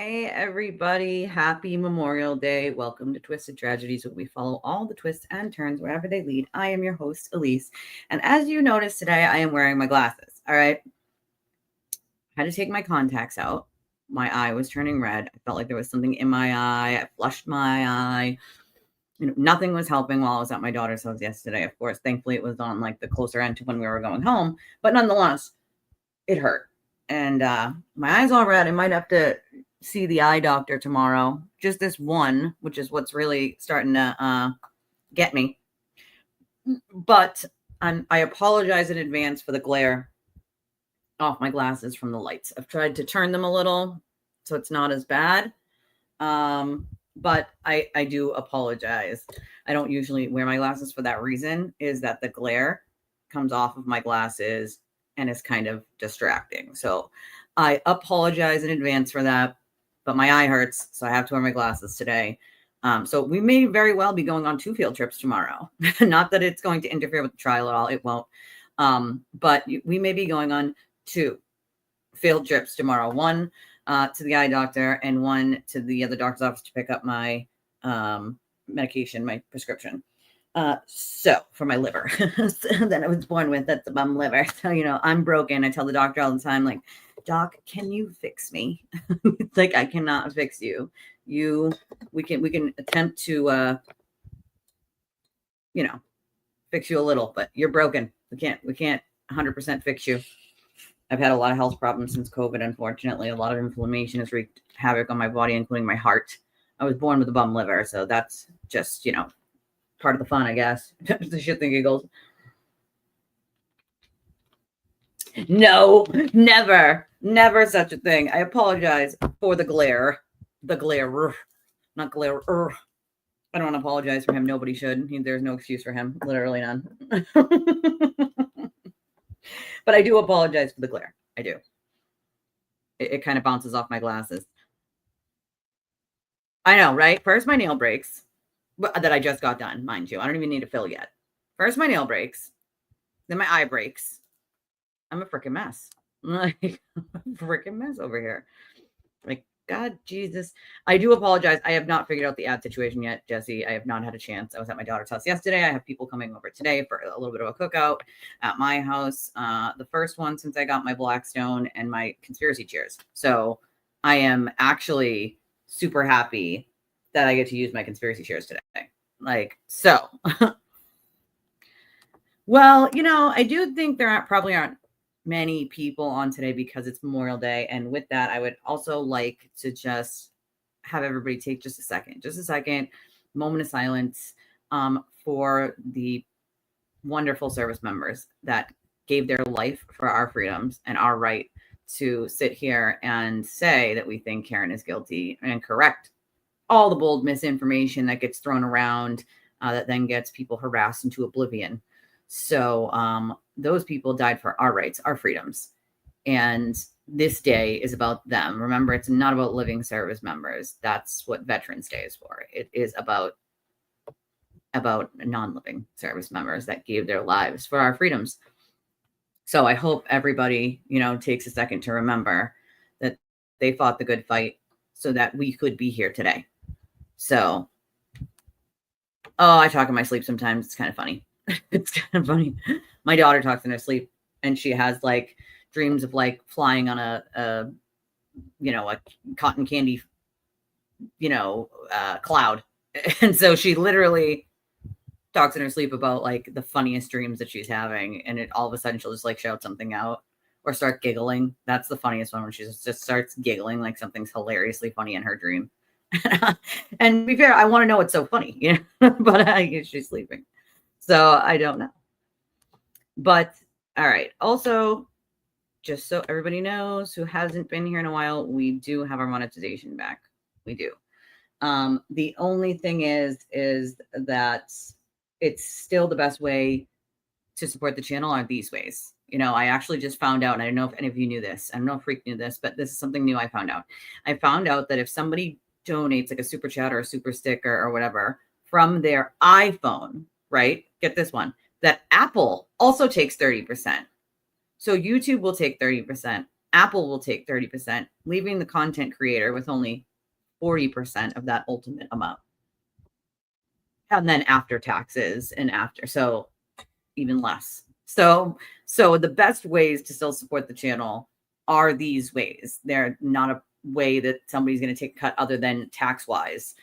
Hey, everybody. Happy Memorial Day. Welcome to Twisted Tragedies, where we follow all the twists and turns wherever they lead. I am your host, Elise. And as you notice today, I am wearing my glasses. All right. I had to take my contacts out. My eye was turning red. I felt like there was something in my eye. I flushed my eye. Nothing was helping while I was at my daughter's house yesterday. Of course, thankfully, it was on like the closer end to when we were going home. But nonetheless, it hurt. And my eye's all red. I might have to see the eye doctor tomorrow. Just this one, which is what's really starting to get me. But I apologize in advance for the glare off my glasses from the lights. I've tried to turn them a little so it's not as bad. But I do apologize. I don't usually wear my glasses for that reason, is that the glare comes off of my glasses and is kind of distracting. So I apologize in advance for that, but my eye hurts, so I have to wear my glasses today. So we may very well be going on 2 field trips tomorrow. Not that it's going to interfere with the trial at all. It won't. But we may be going on 2 field trips tomorrow. One to the eye doctor and one to the other doctor's office to pick up my medication, my prescription. So for my liver that I was born with, that's a bum liver. So, I'm broken. I tell the doctor all the time, like, doc, can you fix me? It's like, I cannot fix you. We can attempt to, fix you a little, but you're broken. We can't 100% fix you. I've had a lot of health problems since COVID, unfortunately. A lot of inflammation has wreaked havoc on my body, including my heart. I was born with a bum liver, so that's just, part of the fun, I guess. The shits and giggles. No, never such a thing. I apologize for the glare. The glare, not glare. I don't apologize for him. Nobody should. There's no excuse for him. Literally none. But I do apologize for the glare. I do. It kind of bounces off my glasses. I know, right? First, my nail breaks. That I just got done, mind you. I don't even need to fill yet. First, my nail breaks. Then my eye breaks. I'm a freaking mess. Like, freaking mess over here. Like, God, Jesus. I do apologize. I have not figured out the ad situation yet, Jesse. I have not had a chance. I was at my daughter's house yesterday. I have people coming over today for a little bit of a cookout at my house. The first one since I got my Blackstone and my conspiracy chairs. So I am actually super happy that I get to use my conspiracy chairs today. Like, so. Well, I do think there probably aren't many people on today because it's Memorial Day. And with that, I would also like to just have everybody take just a second, moment of silence for the wonderful service members that gave their life for our freedoms and our right to sit here and say that we think Karen is guilty and correct all the bold misinformation that gets thrown around that then gets people harassed into oblivion. So those people died for our rights, our freedoms. And this day is about them. Remember, it's not about living service members. That's what Veterans Day is for. It is about non-living service members that gave their lives for our freedoms. So I hope everybody, takes a second to remember that they fought the good fight so that we could be here today. So, I talk in my sleep sometimes. It's kind of funny. It's kind of funny. My daughter talks in her sleep and she has like dreams of like flying on a cotton candy, cloud. And so she literally talks in her sleep about like the funniest dreams that she's having. And it all of a sudden she'll just like shout something out or start giggling. That's the funniest one when she just starts giggling like something's hilariously funny in her dream. And to be fair, I want to know what's so funny, but she's sleeping. So I don't know. But all right. Also, just so everybody knows who hasn't been here in a while, we do have our monetization back. We do. The only thing is that it's still the best way to support the channel are these ways. I actually just found out, and I don't know if any of you knew this. I don't know if Freak knew this, but this is something new I found out. I found out that if somebody donates like a super chat or a super sticker or whatever from their iPhone, right? Get this one, that Apple also takes 30%. So YouTube will take 30%. Apple will take 30%, leaving the content creator with only 40% of that ultimate amount. And then after taxes and after, so even less. So the best ways to still support the channel are these ways. They're not a way that somebody's going to take a cut other than tax wise.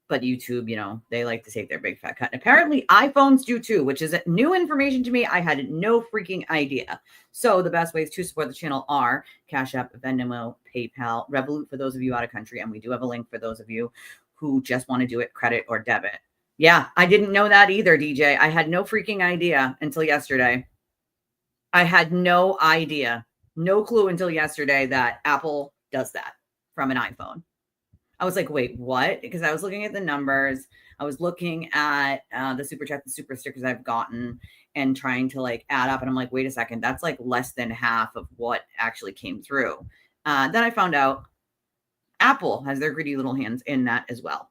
But YouTube, they like to take their big fat cut. And apparently iPhones do too, which is new information to me. I had no freaking idea. So the best ways to support the channel are Cash App, Venmo, PayPal, Revolut for those of you out of country. And we do have a link for those of you who just want to do it credit or debit. Yeah, I didn't know that either, DJ. I had no freaking idea until yesterday. I had no idea, no clue until yesterday that Apple does that from an iPhone. I was like, wait, what? Because I was looking at the numbers. I was looking at the super chat, the super stickers I've gotten and trying to like add up. And I'm like, wait a second, that's like less than half of what actually came through. Then I found out Apple has their greedy little hands in that as well.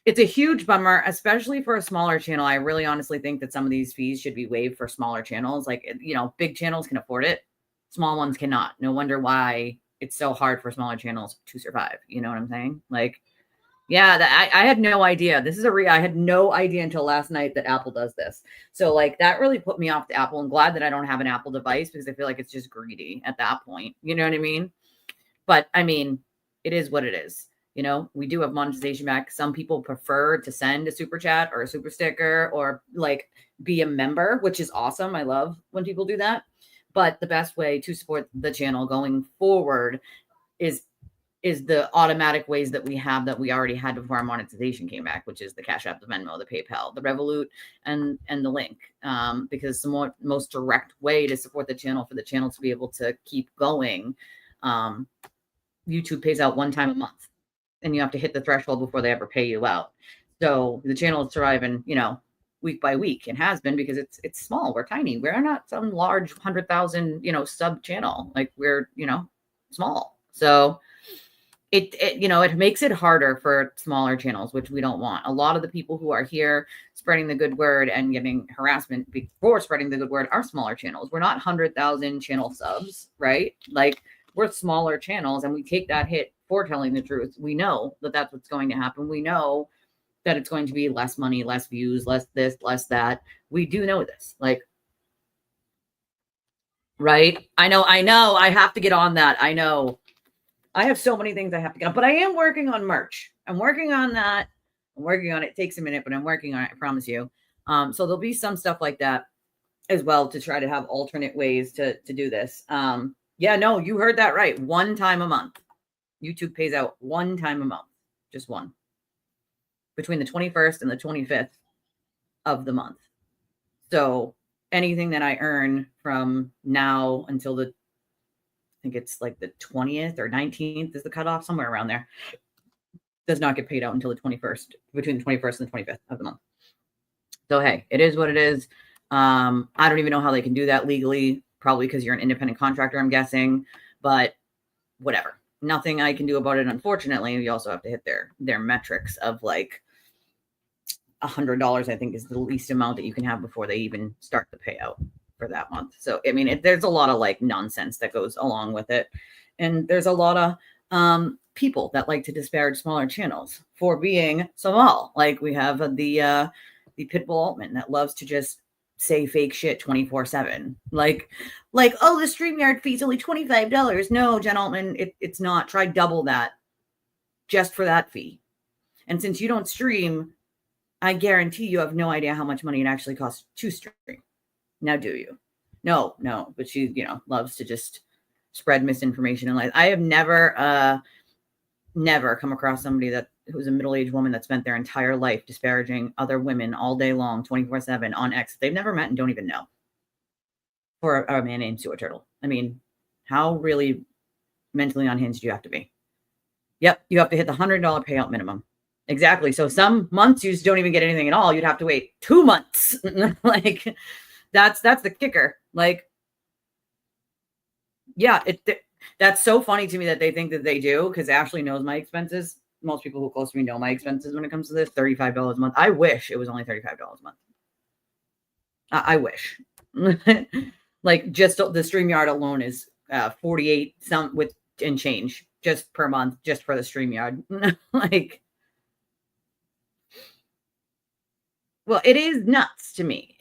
It's a huge bummer, especially for a smaller channel. I really honestly think that some of these fees should be waived for smaller channels. Like, big channels can afford it. Small ones cannot. No wonder why it's so hard for smaller channels to survive. You know what I'm saying? Like, yeah, I had no idea. This is I had no idea until last night that Apple does this. So like that really put me off the Apple. I'm glad that I don't have an Apple device because I feel like it's just greedy at that point. You know what I mean? But I mean, it is what it is. We do have monetization back. Some people prefer to send a super chat or a super sticker or like be a member, which is awesome. I love when people do that. But the best way to support the channel going forward is the automatic ways that we have that we already had before our monetization came back, which is the Cash App, the Venmo, the PayPal, the Revolut, and the link. Because the most direct way to support the channel for the channel to be able to keep going, YouTube pays out one time a month. And you have to hit the threshold before they ever pay you out. So the channel is surviving, week by week. It has been because it's small. We're tiny. We're not some large 100,000, sub channel. Like we're, small. So it makes it harder for smaller channels, which we don't want. A lot of the people who are here spreading the good word and getting harassment before spreading the good word are smaller channels. We're not 100,000 channel subs, right? Like we're smaller channels and we take that hit for telling the truth. We know that that's what's going to happen. We know that it's going to be less money, less views, less this, less that. We do know this, like, right? I know. I have to get on that. I know. I have so many things I have to get on, but I am working on merch. I'm working on that. I'm working on it. It takes a minute, but I'm working on it. I promise you. So there'll be some stuff like that as well to try to have alternate ways to do this. Yeah, no, you heard that right. One time a month. YouTube pays out one time a month, just one, between the 21st and the 25th of the month. So anything that I earn from now until I think it's like the 20th or 19th is the cutoff, somewhere around there, does not get paid out until the 21st, between the 21st and the 25th of the month. So, hey, it is what it is. I don't even know how they can do that legally, probably because you're an independent contractor, I'm guessing, but whatever. Nothing I can do about it, unfortunately. You also have to hit their metrics of like $100, I think, is the least amount that you can have before they even start the payout for that month. So, I mean, there's a lot of like nonsense that goes along with it. And there's a lot of people that like to disparage smaller channels for being small. Like we have the Pitbull Altman that loves to just say fake shit 24/7. Like, oh, the StreamYard fee is only $25. No, Jen Altman, it's not. Try double that just for that fee. And since you don't stream, I guarantee you have no idea how much money it actually costs to stream. Now, do you? No, but she, loves to just spread misinformation and lies. I have never come across somebody who's a middle-aged woman that spent their entire life disparaging other women all day long, 24/7 on X. They've never met and don't even know. For a man named Stuart Turtle. I mean, how really mentally unhinged do you have to be? Yep, you have to hit the $100 payout minimum. Exactly. So some months you just don't even get anything at all. You'd have to wait 2 months. Like that's the kicker. Like, yeah, that's so funny to me that they think that they do, because Ashley knows my expenses. Most people who are close to me know my expenses when it comes to this. $35 a month. I wish it was only $35 a month. I wish. Like just the StreamYard alone is 48 some with and change just per month, just for the StreamYard. Like, well, it is nuts to me.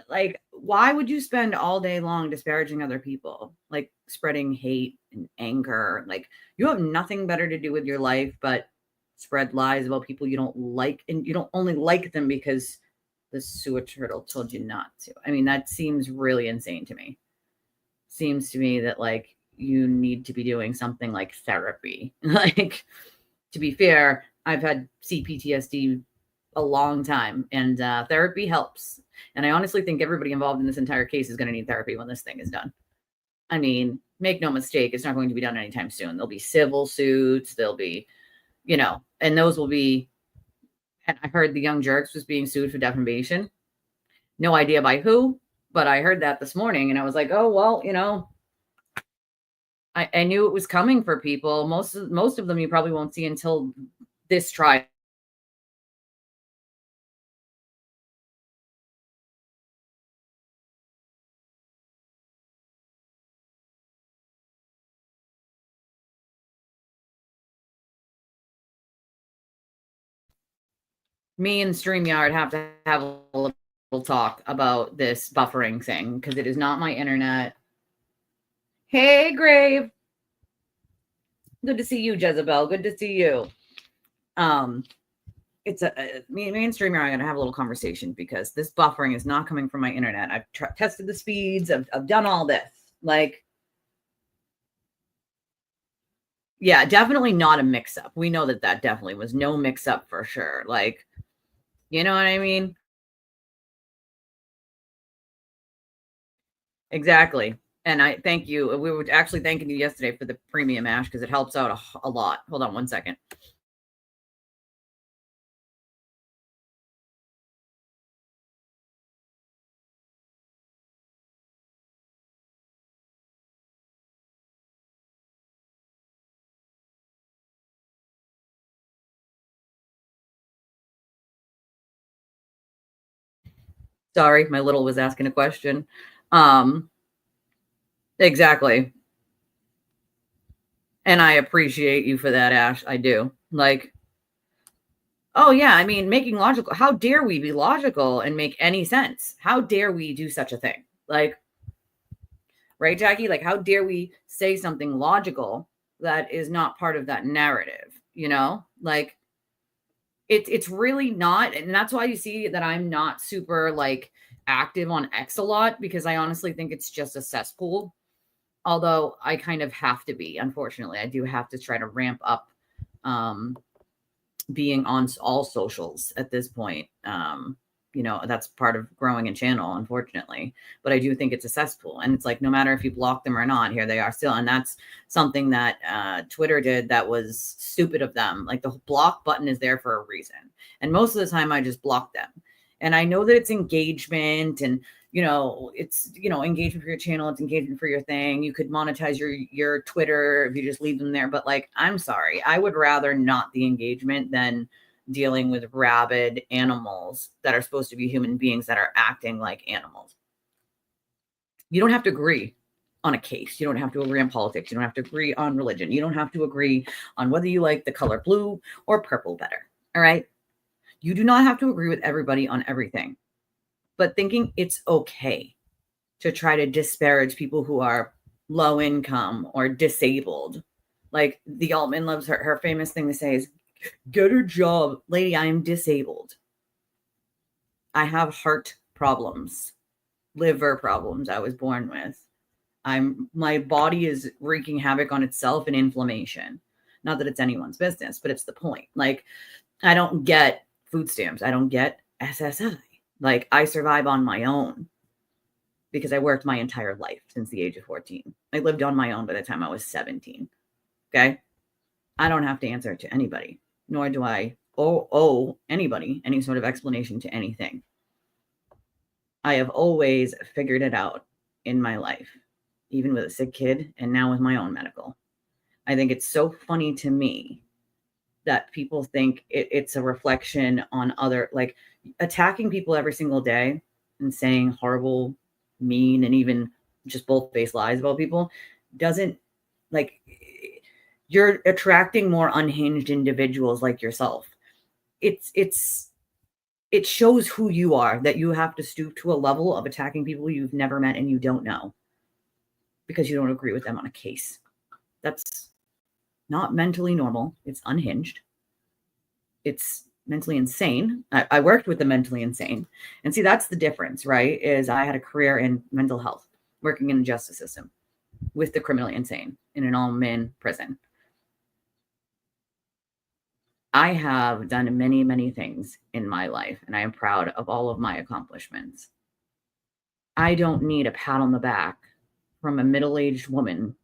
Like, why would you spend all day long disparaging other people, like spreading hate and anger? Like, you have nothing better to do with your life but spread lies about people you don't like, and you don't only like them because the sewer turtle told you not to. I mean, that seems really insane to me. Seems to me that like you need to be doing something like therapy. Like, to be fair, I've had CPTSD a long time, and therapy helps. And I honestly think everybody involved in this entire case is going to need therapy when this thing is done. I mean, make no mistake, it's not going to be done anytime soon. There'll be civil suits, there'll be, and those will be. And I heard the Young Jerks was being sued for defamation. No idea by who, but I heard that this morning, and I was like, oh well, I knew it was coming for people. Most of them you probably won't see until this trial. Me and StreamYard have to have a little talk about this buffering thing because it is not my internet. Hey, Grave. Good to see you, Jezebel. Good to see you. It's me and StreamYard are gonna have a little conversation because this buffering is not coming from my internet. I've tested the speeds. I've done all this. Like, yeah, definitely not a mix-up. We know that definitely was no mix-up for sure. Like, you know what I mean? Exactly. And I thank you. We were actually thanking you yesterday for the premium ash because it helps out a lot. Hold on one second. Sorry, my little was asking a question. Um, exactly. And I appreciate you for that, Ash. I do. Like, oh yeah, I mean, making logical. How dare we be logical and make any sense? How dare we do such a thing? Like, right, Jackie? Like, how dare we say something logical that is not part of that narrative? Like it's really not, and that's why you see that I'm not super like active on X a lot because I honestly think it's just a cesspool. Although I kind of have to be, unfortunately, I do have to try to ramp up um, being on all socials at this point. That's part of growing a channel, unfortunately. But I do think it's a cesspool. And it's like, no matter if you block them or not, here they are still. And that's something that Twitter did that was stupid of them. Like, the block button is there for a reason. And most of the time I just block them. And I know that it's engagement and it's engagement for your channel, it's engagement for your thing. You could monetize your Twitter if you just leave them there, but like, I'm sorry, I would rather not the engagement than dealing with rabid animals that are supposed to be human beings that are acting like animals. You don't have to agree on a case, you don't have to agree on politics, you don't have to agree on religion, you don't have to agree on whether you like the color blue or purple better. All right, you do not have to agree with everybody on everything. But thinking it's okay to try to disparage people who are low income or disabled. Like, the Altman loves her famous thing to say is, get a job. Lady, I am disabled. I have heart problems, liver problems I was born with. My body is wreaking havoc on itself and inflammation. Not that it's anyone's business, but it's the point. Like, I don't get food stamps. I don't get SSI. Like, I survive on my own because I worked my entire life since the age of 14. I lived on my own by the time I was 17. Okay. I don't have to answer to anybody, nor do I owe anybody any sort of explanation to anything. I have always figured it out in my life, even with a sick kid and now with my own medical. I think it's so funny to me that people think it's a reflection on other, like, attacking people every single day and saying horrible, mean, and even just bold-faced lies about people, doesn't, like, you're attracting more unhinged individuals like yourself. It shows who you are, that you have to stoop to a level of attacking people you've never met and you don't know because you don't agree with them on a case. That's not mentally normal. It's unhinged. It's mentally insane. I worked with the mentally insane. And see, that's the difference, right? Is I had a career in mental health, working in the justice system with the criminally insane in an all-men prison. I have done many, many things in my life, and I am proud of all of my accomplishments. I don't need a pat on the back from a middle-aged woman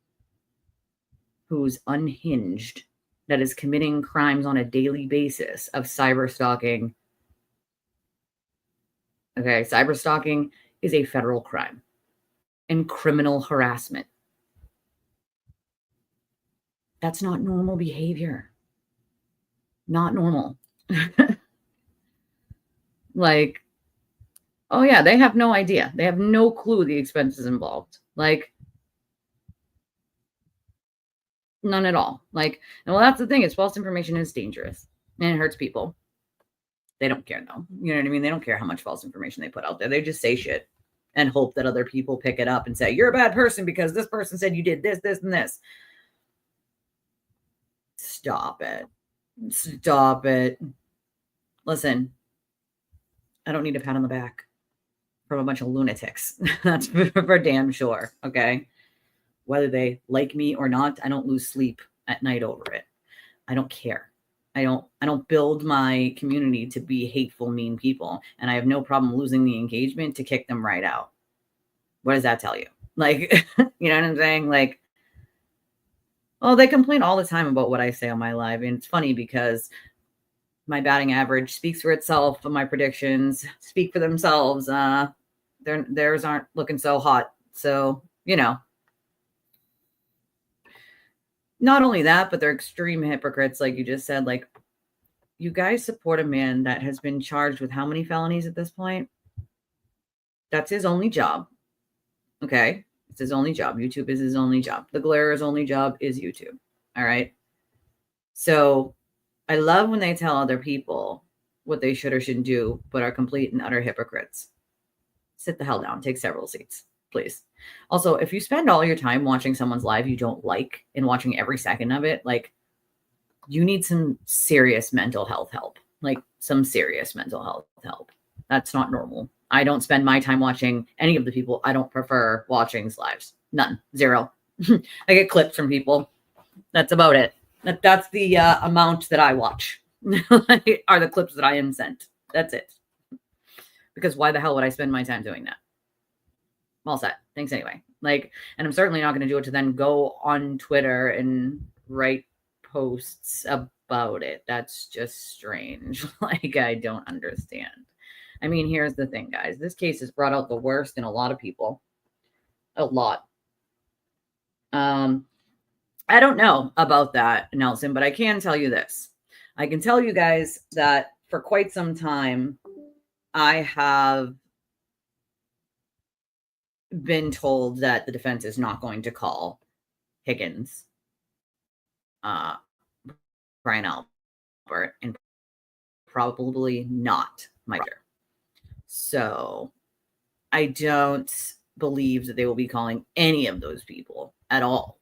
who's unhinged, that is committing crimes on a daily basis of cyber stalking. Okay, cyber stalking is a federal crime, and criminal harassment. That's not normal behavior. Not normal. Like, oh yeah, they have no idea. They have no clue the expenses involved. Like, none at all. Like, well, that's the thing, is false information is dangerous and it hurts people. They don't care though. You know what I mean? They don't care how much false information they put out there. They just say shit and hope that other people pick it up and say, you're a bad person because this person said you did this, this, and this. Stop it. Stop it. Listen, I don't need a pat on the back from a bunch of lunatics. That's for damn sure. Okay. Whether they like me or not, I don't lose sleep at night over it. I don't care. I don't build my community to be hateful, mean people. And I have no problem losing the engagement to kick them right out. What does that tell you? Like, you know what I'm saying? Like, oh, they complain all the time about what I say on my live. And it's funny because my batting average speaks for itself, and my predictions speak for themselves. Theirs aren't looking so hot. So, you know, not only that, but they're extreme hypocrites, like you just said. Like, you guys support a man that has been charged with how many felonies at this point? That's his only job. Okay? It's his only job. YouTube is his only job. The Glaire's only job is YouTube. All right? So I love when they tell other people what they should or shouldn't do, but are complete and utter hypocrites. Sit the hell down. Take several seats, please. Also, if you spend all your time watching someone's live you don't like and watching every second of it, like, you need some serious mental health help. Like, some serious mental health help. That's not normal. I don't spend my time watching any of the people I don't prefer watching's lives. None. Zero. I get clips from people. That's about it. That's the amount that I watch. Are the clips that I am sent. That's it. Because why the hell would I spend my time doing that? All set. Thanks anyway. Like, and I'm certainly not going to do it to then go on Twitter and write posts about it. That's just strange. Like, I don't understand. I mean, here's the thing, guys. This case has brought out the worst in a lot of people. A lot. I don't know about that, Nelson, but I can tell you this. I can tell you guys that for quite some time, I have been told that the defense is not going to call Higgins, Brian Albert, and probably not Miter. So I don't believe that they will be calling any of those people at all.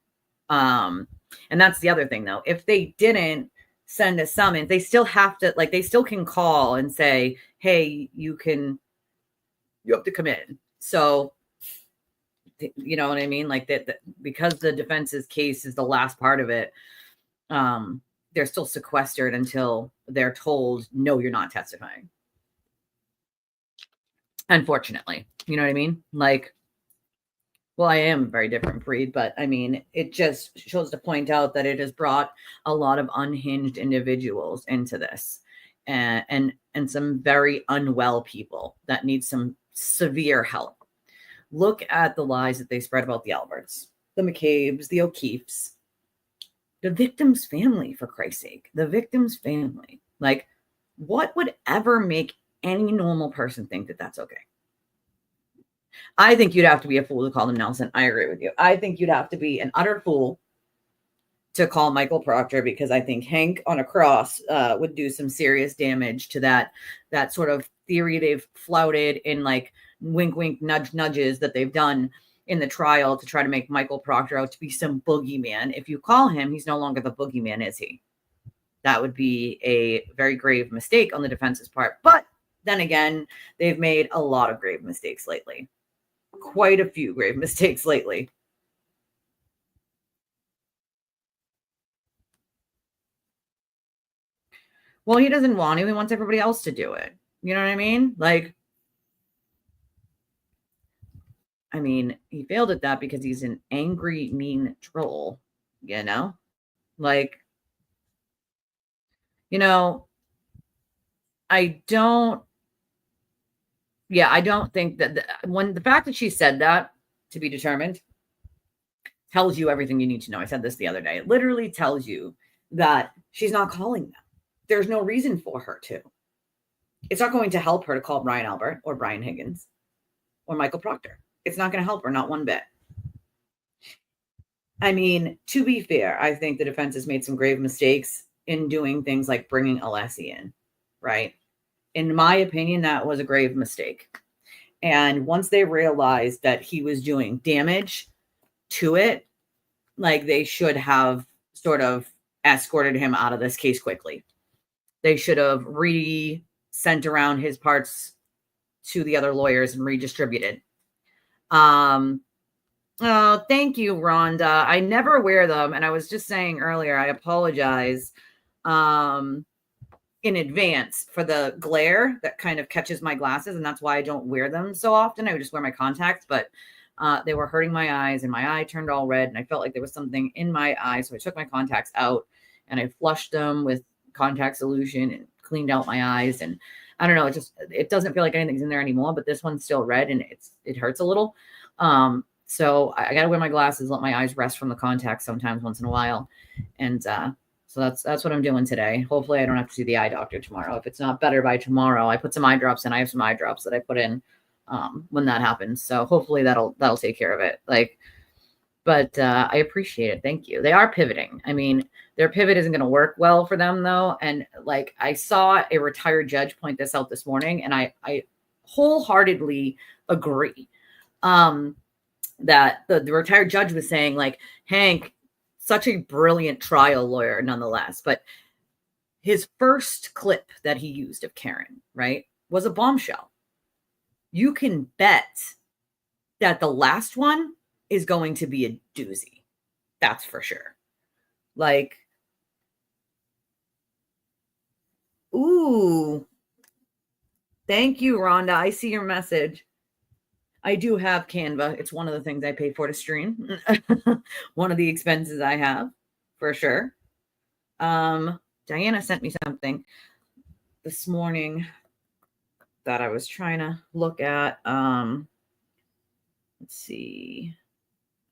And that's the other thing, though. If they didn't send a summons, they still have to, like, they still can call and say, hey, you have to come in. So, you know what I mean? Like, that because the defense's case is the last part of it, they're still sequestered until they're told, no, you're not testifying. Unfortunately, you know what I mean? Like, well, I am a very different breed, but I mean, it just shows to point out that it has brought a lot of unhinged individuals into this, and some very unwell people that need some severe help. Look at the lies that they spread about the Alberts, the McCabe's, the O'Keefe's, the victim's family, for Christ's sake, the victim's family. Like, what would ever make any normal person think that that's okay? I think you'd have to be a fool to call him Nelson. I agree with you. I think you'd have to be an utter fool to call Michael Proctor, because I think Hank on a cross would do some serious damage to that sort of theory they've flouted in like wink, wink, nudge, nudges that they've done in the trial to try to make Michael Proctor out to be some boogeyman. If you call him, he's no longer the boogeyman, is he? That would be a very grave mistake on the defense's part. But then again, they've made a lot of grave mistakes lately. Quite a few grave mistakes lately. Well, he doesn't want to. He wants everybody else to do it. You know what I mean? Like, I mean, he failed at that because he's an angry, mean troll, you know? Like, you know, I don't think that when the fact that she said that, to be determined, tells you everything you need to know. I said this the other day. It literally tells you that she's not calling them. There's no reason for her to. It's not going to help her to call Brian Albert or Brian Higgins or Michael Proctor. It's not going to help her, not one bit. I mean, to be fair, I think the defense has made some grave mistakes in doing things like bringing Alessi in, right? In my opinion, that was a grave mistake. And once they realized that he was doing damage to it, like, they should have sort of escorted him out of this case quickly. They should have sent around his parts to the other lawyers and redistributed. Oh, thank you, Rhonda. I never wear them. And I was just saying earlier, I apologize in advance for the glare that kind of catches my glasses. And that's why I don't wear them so often. I would just wear my contacts, but they were hurting my eyes and my eye turned all red. And I felt like there was something in my eye. So I took my contacts out and I flushed them with contact solution and cleaned out my eyes. And I don't know, it doesn't feel like anything's in there anymore, but this one's still red and it hurts a little. So I got to wear my glasses, let my eyes rest from the contacts sometimes once in a while. And so that's what I'm doing today. Hopefully I don't have to see the eye doctor tomorrow. If it's not better by tomorrow, I put some eye drops in. I have some eye drops that I put in when that happens. So hopefully that'll take care of it. But I appreciate it. Thank you. They are pivoting. I mean, their pivot isn't going to work well for them though. And like, I saw a retired judge point this out this morning, and I wholeheartedly agree. That the retired judge was saying, like, Hank, such a brilliant trial lawyer nonetheless, but his first clip that he used of Karen, right, was a bombshell. You can bet that the last one is going to be a doozy. That's for sure. Like, ooh, thank you, Rhonda. I see your message. I do have Canva. It's one of the things I pay for to stream. One of the expenses I have, for sure. Diana sent me something this morning that I was trying to look at. Let's see.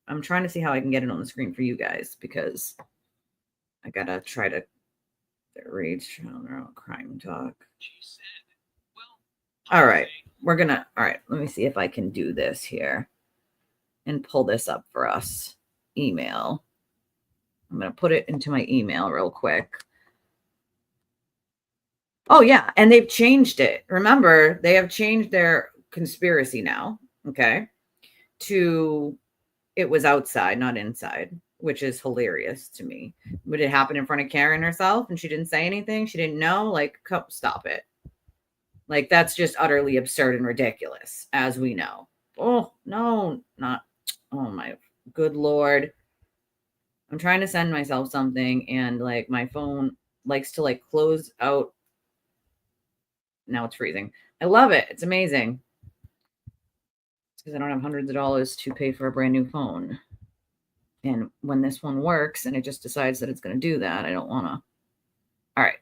I'm trying to see how I can get it on the screen for you guys, because I gotta try to read crime talk. All right. All right, let me see if I can do this here and pull this up for us. Email. I'm going to put it into my email real quick. Oh, yeah. And they've changed it. Remember, they have changed their conspiracy now. Okay. To it was outside, not inside, which is hilarious to me. Would it happen in front of Karen herself and she didn't say anything? She didn't know? Like, stop it. Like, that's just utterly absurd and ridiculous, as we know. Oh, no, not. Oh, my good Lord. I'm trying to send myself something, and like my phone likes to like close out. Now it's freezing. I love it. It's amazing. It's because I don't have hundreds of dollars to pay for a brand new phone. And when this one works and it just decides that it's going to do that, I don't want to. All right.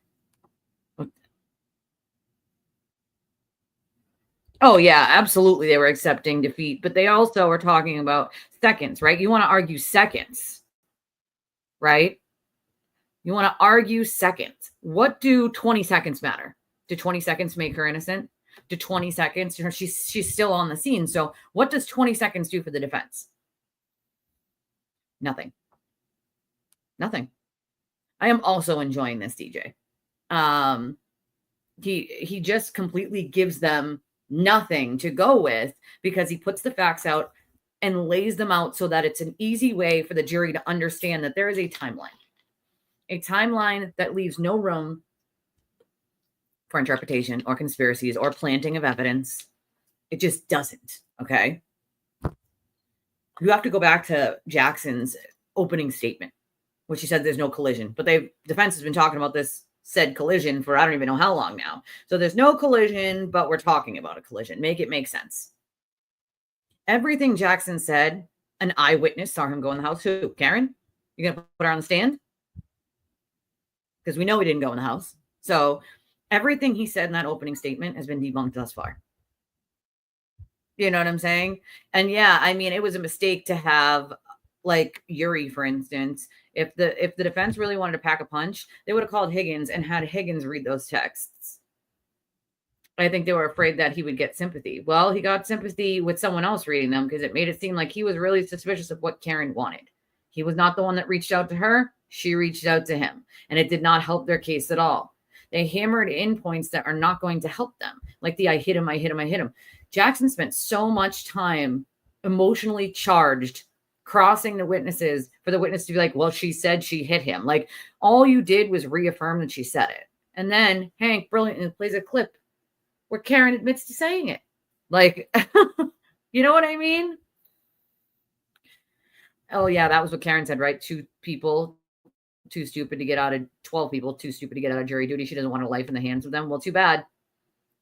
Oh, yeah, absolutely. They were accepting defeat, but they also were talking about seconds, right? You want to argue seconds, right? You want to argue seconds. What do 20 seconds matter? Do 20 seconds make her innocent? to 20 seconds. She's still on the scene. So what does 20 seconds do for the defense? Nothing. Nothing. I am also enjoying this, DJ. He just completely gives them nothing to go with because he puts the facts out and lays them out so that it's an easy way for the jury to understand that there is a timeline that leaves no room for interpretation or conspiracies or planting of evidence. It just doesn't. Okay. You have to go back to Jackson's opening statement, which he said there's no collision, but defense has been talking about this said collision for I don't even know how long now. So there's no collision, but we're talking about a collision. Make it make sense. Everything Jackson said, an eyewitness saw him go in the house. Who? Karen? You gonna put her on the stand? Because we know he didn't go in the house. So everything he said in that opening statement has been debunked thus far. You know what I'm saying? And yeah, I mean, it was a mistake to have like Yuri, for instance. If the defense really wanted to pack a punch, they would have called Higgins and had Higgins read those texts. I think they were afraid that he would get sympathy. Well, he got sympathy with someone else reading them because it made it seem like he was really suspicious of what Karen wanted. He was not the one that reached out to her. She reached out to him, and it did not help their case at all. They hammered in points that are not going to help them, like the I hit him. Jackson spent so much time emotionally charged crossing the witnesses for the witness to be like, well, she said she hit him. Like, all you did was reaffirm that she said it. And then Hank brilliantly plays a clip where Karen admits to saying it. Like, you know what I mean? Oh, yeah, that was what Karen said, right? 2 people, too stupid to get out of 12 people, too stupid to get out of jury duty. She doesn't want her life in the hands of them. Well, too bad.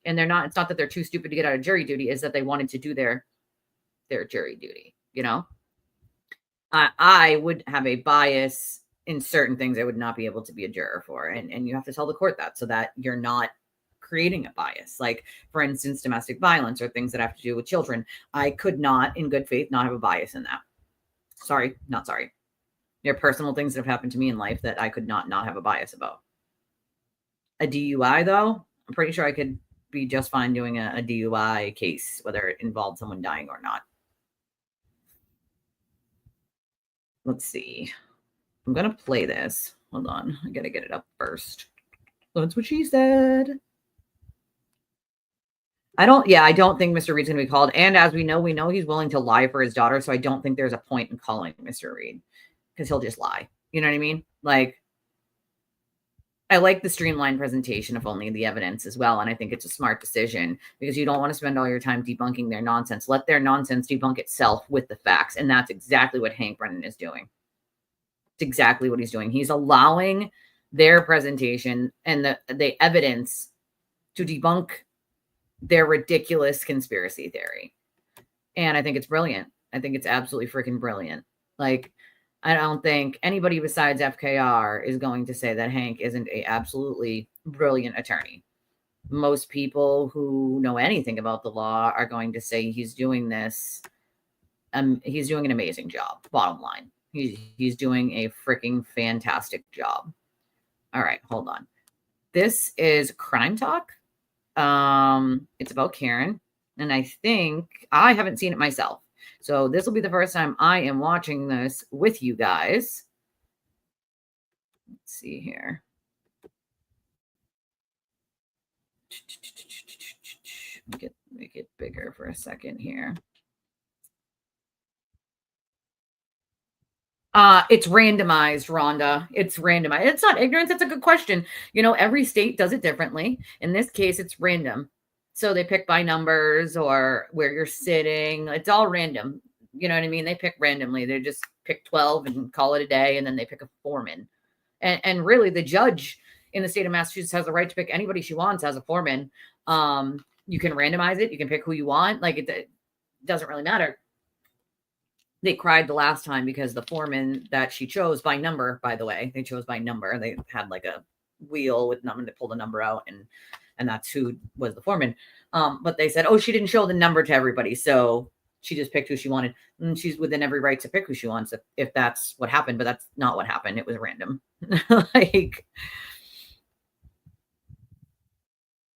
And it's not that they're too stupid to get out of jury duty, is that they wanted to do their jury duty, you know? I would have a bias in certain things I would not be able to be a juror for. And you have to tell the court that so that you're not creating a bias. Like, for instance, domestic violence or things that have to do with children. I could not, in good faith, not have a bias in that. Sorry, not sorry. There are personal things that have happened to me in life that I could not have a bias about. A DUI, though, I'm pretty sure I could be just fine doing a DUI case, whether it involved someone dying or not. Let's see. I'm going to play this. Hold on. I got to get it up first. That's what she said. I don't think Mr. Reed's going to be called. And as we know he's willing to lie for his daughter. So I don't think there's a point in calling Mr. Reed because he'll just lie. You know what I mean? Like, I like the streamlined presentation of only the evidence as well. And I think it's a smart decision because you don't want to spend all your time debunking their nonsense. Let their nonsense debunk itself with the facts. And that's exactly what Hank Brennan is doing. It's exactly what he's doing. He's allowing their presentation and the evidence to debunk their ridiculous conspiracy theory. And I think it's brilliant. I think it's absolutely freaking brilliant. Like, I don't think anybody besides FKR is going to say that Hank isn't a absolutely brilliant attorney. Most people who know anything about the law are going to say he's doing this. He's doing an amazing job. Bottom line, he's doing a freaking fantastic job. All right, hold on. This is Crime Talk. It's about Karen, and I think I haven't seen it myself. So this will be the first time I am watching this with you guys. Let's see here. Make it bigger for a second here. It's randomized, Rhonda. It's randomized. It's not ignorance. It's a good question. You know, every state does it differently. In this case, it's random. So they pick by numbers or where you're sitting. It's all random. You know what I mean? They pick randomly. They just pick 12 and call it a day. And then they pick a foreman. And really the judge in the state of Massachusetts has the right to pick anybody she wants as a foreman. You can randomize it. You can pick who you want. Like, it doesn't really matter. They cried the last time because the foreman that she chose by number, by the way, they chose by number. They had like a wheel with number to pull the number out, and that's who was the foreman. But they said, oh, she didn't show the number to everybody, so she just picked who she wanted. And she's within every right to pick who she wants if that's what happened, but that's not what happened. It was random. Like,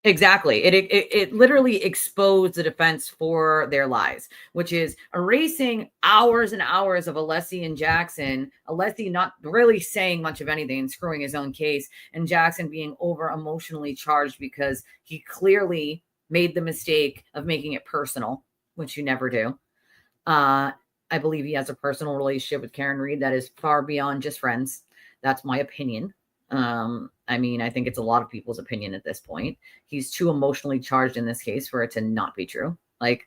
Exactly. It literally exposed the defense for their lies, which is erasing hours and hours of Alessi and Jackson. Alessi not really saying much of anything and screwing his own case, and Jackson being over emotionally charged because he clearly made the mistake of making it personal, which you never do. I believe he has a personal relationship with Karen Reed that is far beyond just friends. That's my opinion. I mean, I think it's a lot of people's opinion at this point. He's too emotionally charged in this case for it to not be true. Like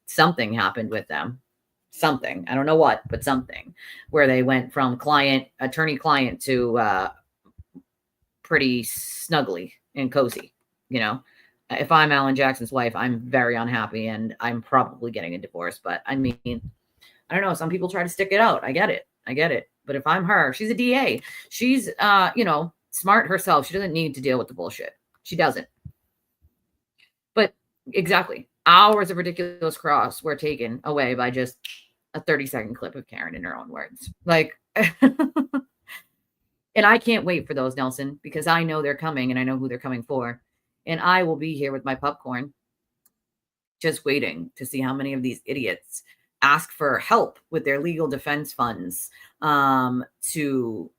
something happened with them. Something. I don't know what, but something where they went from attorney client to pretty snuggly and cozy, you know. If I'm Alan Jackson's wife, I'm very unhappy and I'm probably getting a divorce. But I mean, I don't know. Some people try to stick it out. I get it. I get it. But if I'm her, she's a DA. She's, smart herself. She doesn't need to deal with the bullshit. She doesn't. But exactly. Hours of ridiculous cross were taken away by just a 30-second clip of Karen in her own words. Like, and I can't wait for those, Nelson, because I know they're coming and I know who they're coming for. And I will be here with my popcorn, just waiting to see how many of these idiots ask for help with their legal defense funds to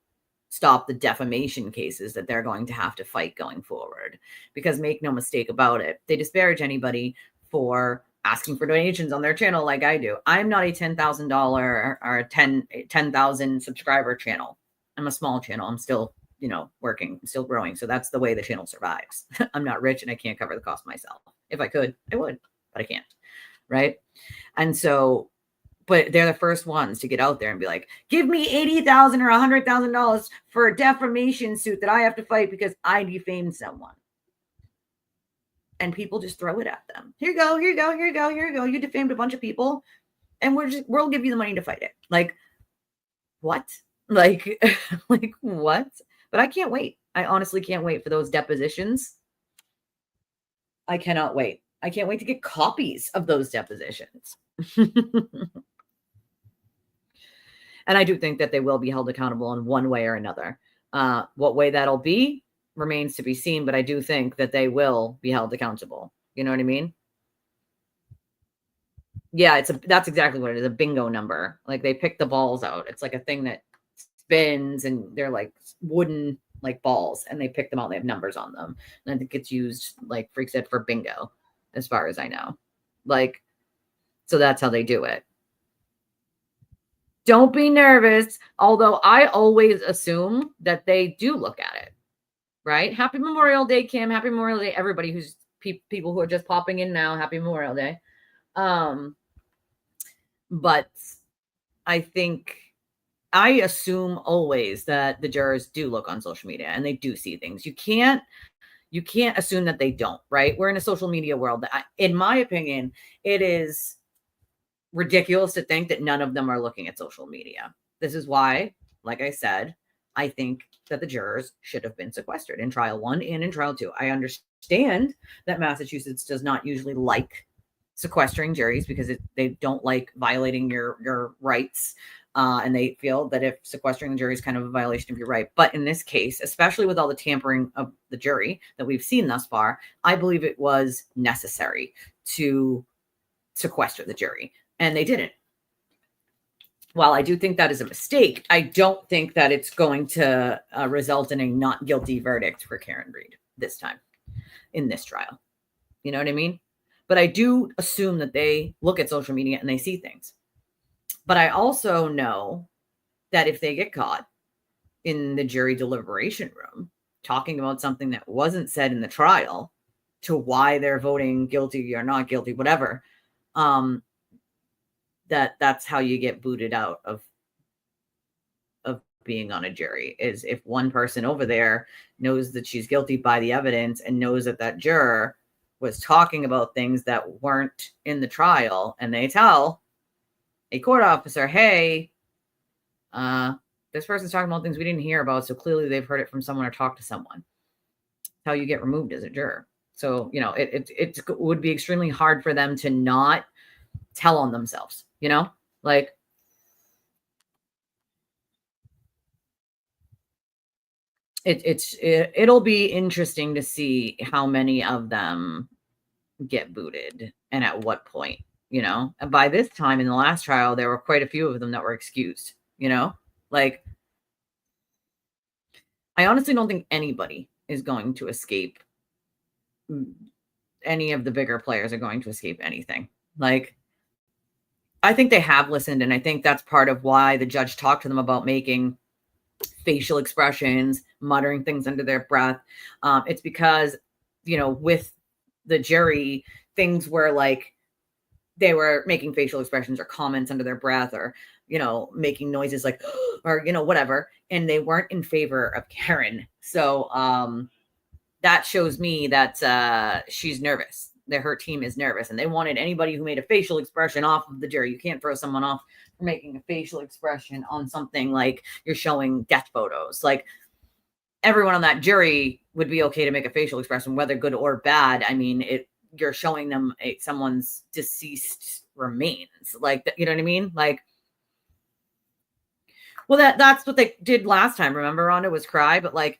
stop the defamation cases that they're going to have to fight going forward. Because make no mistake about it, they disparage anybody for asking for donations on their channel like I do. I'm not a $10,000 or 10,000 subscriber channel. I'm a small channel. I'm still, working, still growing. So that's the way the channel survives. I'm not rich and I can't cover the cost myself. If I could, I would, but I can't. Right. And so, but they're the first ones to get out there and be like, give me $80,000 or $100,000 for a defamation suit that I have to fight because I defamed someone. And people just throw it at them. Here you go, here you go, here you go, here you go. You defamed a bunch of people and we'll give you the money to fight it. Like, what? Like, like what? But I can't wait. I honestly can't wait for those depositions. I cannot wait. I can't wait to get copies of those depositions. And I do think that they will be held accountable in one way or another. What way that'll be remains to be seen, but I do think that they will be held accountable. You know what I mean? Yeah, that's exactly what it is, a bingo number. Like they pick the balls out. It's like a thing that spins and they're like wooden like balls and they pick them out. They have numbers on them. And I think it's used like Freak said for bingo, as far as I know. Like, so that's how they do it. Don't be nervous. Although I always assume that they do look at it, right? Happy Memorial Day, Kim. Happy Memorial Day, everybody who's people who are just popping in now. Happy Memorial Day. But I assume always that the jurors do look on social media and they do see things. You can't assume that they don't, right? We're in a social media world that, in my opinion, it is ridiculous to think that none of them are looking at social media. This is why, like I said, I think that the jurors should have been sequestered in trial 1 and in trial 2. I understand that Massachusetts does not usually like sequestering juries because they don't like violating your rights. And they feel that if sequestering the jury is kind of a violation of your right. But in this case, especially with all the tampering of the jury that we've seen thus far, I believe it was necessary to sequester the jury. And they didn't. While I do think that is a mistake, I don't think that it's going to result in a not guilty verdict for Karen Reed this time in this trial. You know what I mean? But I do assume that they look at social media and they see things. But I also know that if they get caught in the jury deliberation room talking about something that wasn't said in the trial to why they're voting guilty or not guilty, whatever, that's how you get booted out of being on a jury, is if one person over there knows that she's guilty by the evidence and knows that that juror was talking about things that weren't in the trial, and they tell a court officer, hey, this person's talking about things we didn't hear about, so clearly they've heard it from someone or talked to someone. That's how you get removed as a juror. So, it would be extremely hard for them to not tell on themselves, like, it'll be interesting to see how many of them get booted and at what point, and by this time in the last trial, there were quite a few of them that were excused, like, I honestly don't think anybody is going to escape. Any of the bigger players are going to escape anything. Like, I think they have listened, and I think that's part of why the judge talked to them about making facial expressions, muttering things under their breath. It's because, with the jury, things were like they were making facial expressions or comments under their breath, or, making noises like, or, whatever. And they weren't in favor of Karen. So that shows me that she's nervous, that her team is nervous, and they wanted anybody who made a facial expression off of the jury. You can't throw someone off for making a facial expression on something like you're showing death photos. Like, everyone on that jury would be okay to make a facial expression, whether good or bad. I mean, you're showing them someone's deceased remains. Like, you know what I mean? Like, well, that's what they did last time. Remember, Rhonda, was cry, but like,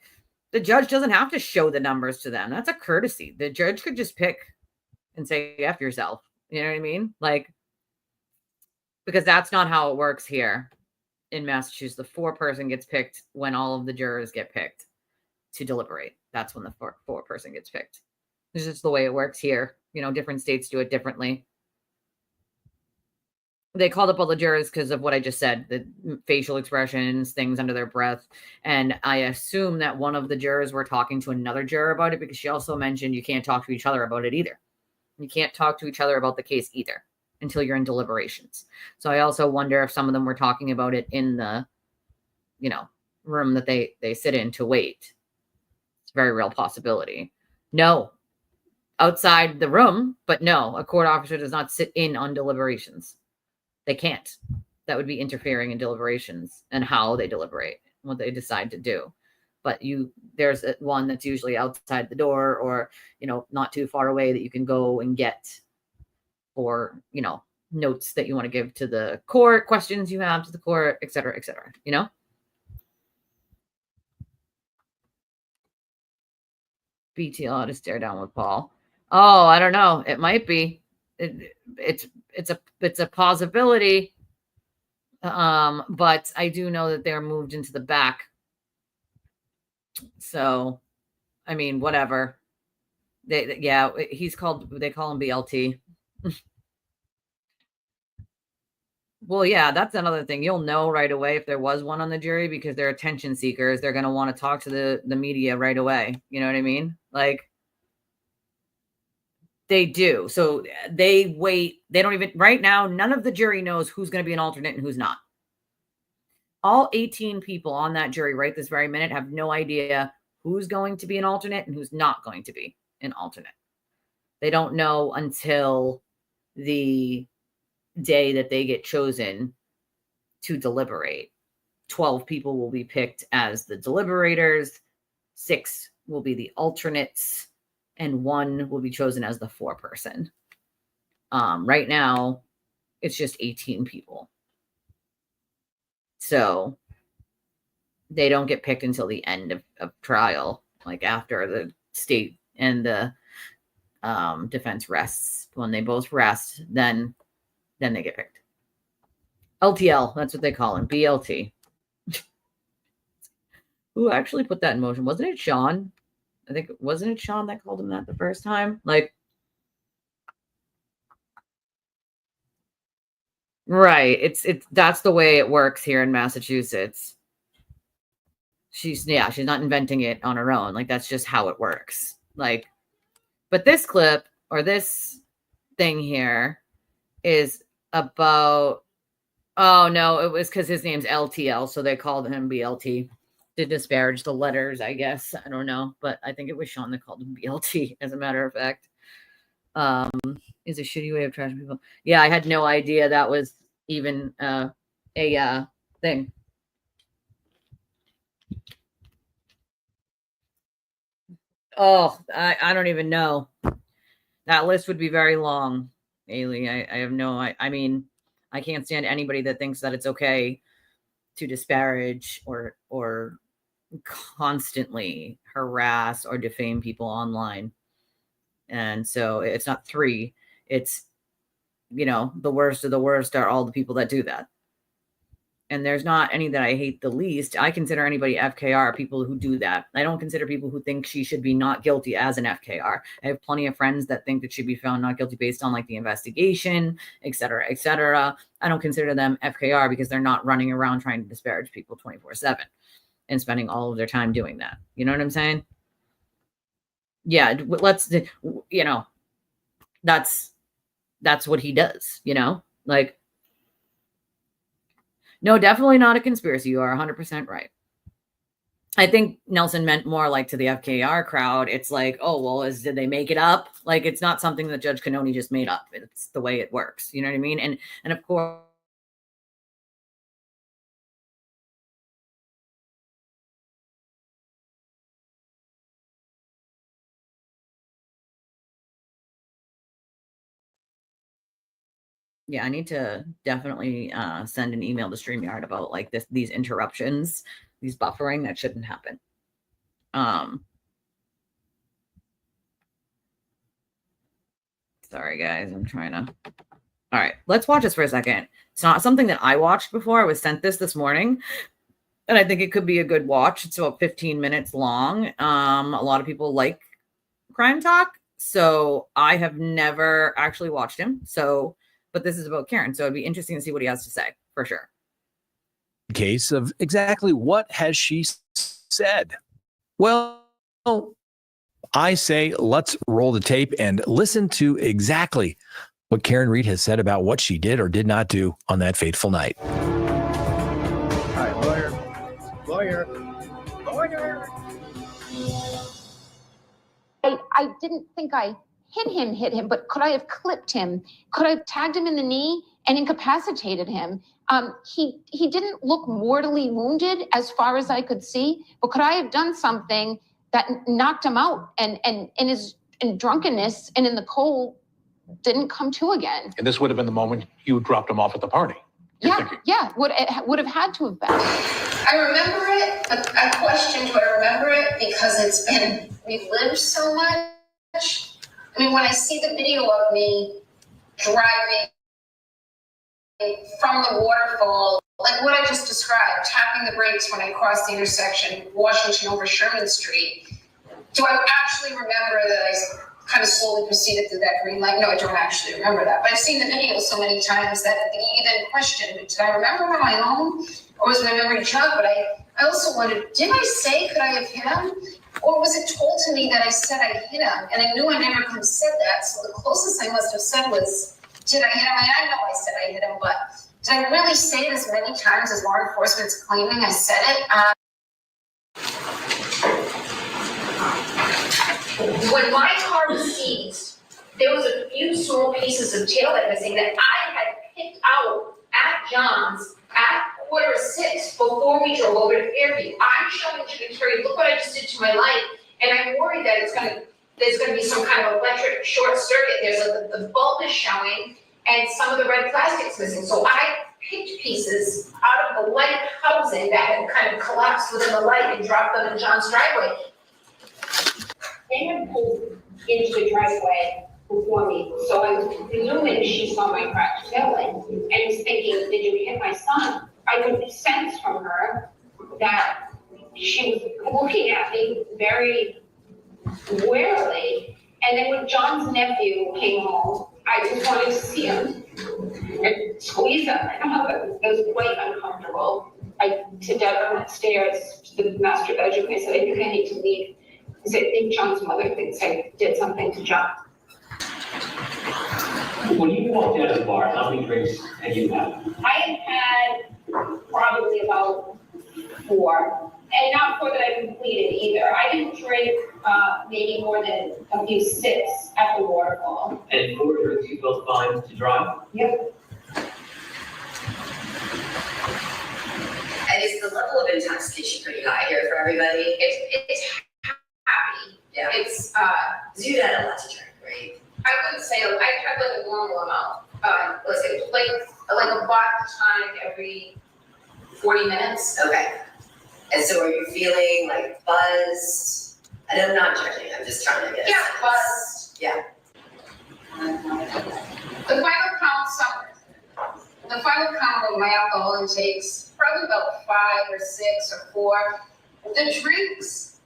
the judge doesn't have to show the numbers to them. That's a courtesy. The judge could just pick and say, F yourself. You know what I mean? Like, because that's not how it works here in Massachusetts. The four-person gets picked when all of the jurors get picked to deliberate. That's when the four-person gets picked. This is the way it works here. Different states do it differently. They called up all the jurors because of what I just said, the facial expressions, things under their breath. And I assume that one of the jurors were talking to another juror about it, because she also mentioned you can't talk to each other about it either. You can't talk to each other about the case either until you're in deliberations. So I also wonder if some of them were talking about it in the, room that they sit in to wait. It's a very real possibility. No, outside the room, but no, a court officer does not sit in on deliberations. They can't. That would be interfering in deliberations and how they deliberate, what they decide to do. But there's one that's usually outside the door, or, not too far away, that you can go and get for, notes that you want to give to the court, questions you have to the court, et cetera, BTL to stare down with Paul. Oh, I don't know. It might be. It's a possibility. But I do know that they're moved into the back. So, I mean, whatever. They call him BLT. Well, yeah, that's another thing. You'll know right away if there was one on the jury, because they're attention seekers. They're going to want to talk to the media right away. You know what I mean? Like, they do. So they wait. They don't even, right now, none of the jury knows who's going to be an alternate and who's not. All 18 people on that jury right this very minute have no idea who's going to be an alternate and who's not going to be an alternate. They don't know until the day that they get chosen to deliberate. 12 people will be picked as the deliberators, 6 will be the alternates, and 1 will be chosen as the four-person. Right now, it's just 18 people. So they don't get picked until the end of trial, like after the state and the defense rests. When they both rest, then they get picked. LTL, that's what they call him, BLT. Who actually put that in motion? Wasn't it Sean? I think, wasn't it Sean that called him that the first time? Like, right. It's that's the way it works here in Massachusetts. She's not inventing it on her own. Like, that's just how it works. Like, but this clip, or this thing here, is about, oh no, it was because his name's LTL, so they called him BLT to disparage the letters, I guess. I don't know, but I think it was Sean that called him BLT, as a matter of fact. Is a shitty way of trashing people. Yeah, I had no idea that was even a thing. Oh, I don't even know. That list would be very long, Ailey. I have no, I mean, I can't stand anybody that thinks that it's okay to disparage or constantly harass or defame people online. And so it's not 3, it's, the worst of the worst are all the people that do that. And there's not any that I hate the least. I consider anybody FKR people who do that. I don't consider people who think she should be not guilty as an FKR. I have plenty of friends that think that she'd be found not guilty based on like the investigation, et cetera, et cetera. I don't consider them FKR because they're not running around trying to disparage people 24/7 and spending all of their time doing that. You know what I'm saying? Yeah, that's what he does, like, no, definitely not a conspiracy. You are 100% right. I think Nelson meant more like to the FKR crowd. It's like, oh, well, did they make it up? Like, it's not something that Judge Cannoni just made up. It's the way it works. You know what I mean? And of course, yeah, I need to definitely send an email to StreamYard about like these interruptions, these buffering that shouldn't happen. Sorry guys, I'm trying to. All right, let's watch this for a second. It's not something that I watched before. I was sent this morning, and I think it could be a good watch. It's about 15 minutes long. A lot of people like crime talk, so I have never actually watched him. But this is about Karen, so it'd be interesting to see what he has to say for sure. Case of exactly what has she said? Well, I say let's roll the tape and listen to exactly what Karen Read has said about what she did or did not do on that fateful night. All right, lawyer. I didn't think I hit him, but could I have clipped him? Could I have tagged him in the knee and incapacitated him? He didn't look mortally wounded as far as I could see, but could I have done something that knocked him out and in drunkenness and in the cold didn't come to again? And this would have been the moment you dropped him off at the party. Yeah, would have had to have been. I remember it, but I question, do I remember it? Because we've lived so much. I mean, when I see the video of me driving from the waterfall, like what I just described, tapping the brakes when I crossed the intersection, Washington over Sherman Street, do I actually remember that I kind of slowly proceeded through that green light? No, I don't actually remember that. But I've seen the video so many times that you then question, did I remember on my own? Or was my memory jogged? But I also wondered, did I say, could I have hit him? Or was it told to me that I said I hit him? And I knew I never could have said that. So the closest I must have said was, did I hit him? I know I said I hit him, but did I really say it as many times as law enforcement's claiming I said it? When my car was seized, there was a few small pieces of taillight missing that I had picked out at John's at 5:45 before we drove over to Fairview. I'm showing to the jury, look what I just did to my light, and I'm worried that there's gonna be some kind of electric short circuit. The bulb is showing, and some of the red plastic's missing. So I picked pieces out of the light housing that had kind of collapsed within the light and dropped them in John's driveway. They had pulled into the driveway before me, so I was presuming she saw my cracked taillight and was thinking, did you hit my son? I could sense from her that she was looking at me very warily. And then when John's nephew came home, I just wanted to see him and squeeze him. I was quite uncomfortable. I sit down on the stairs to the master bedroom. I said, I think I need to leave. Because I think John's mother thinks I did something to John. When you walked out of the bar, how many drinks had you had? I had probably about 4, and not 4 that I completed either. I didn't drink maybe more than a few sips at the waterfall. And 4 drinks you felt fine to drive? Yep. And is the level of intoxication pretty high here for everybody? It's happy. Yeah. It's you had a lot to drink, right? I wouldn't say I had like a normal amount. Let's say like a vodka tonic every 40 minutes. Okay. And so are you feeling like buzzed? And I'm not judging, I'm just trying to get a Yeah, sense. buzzed. Yeah. The final count of my alcohol intakes, probably about 5 or 6 or 4. The drinks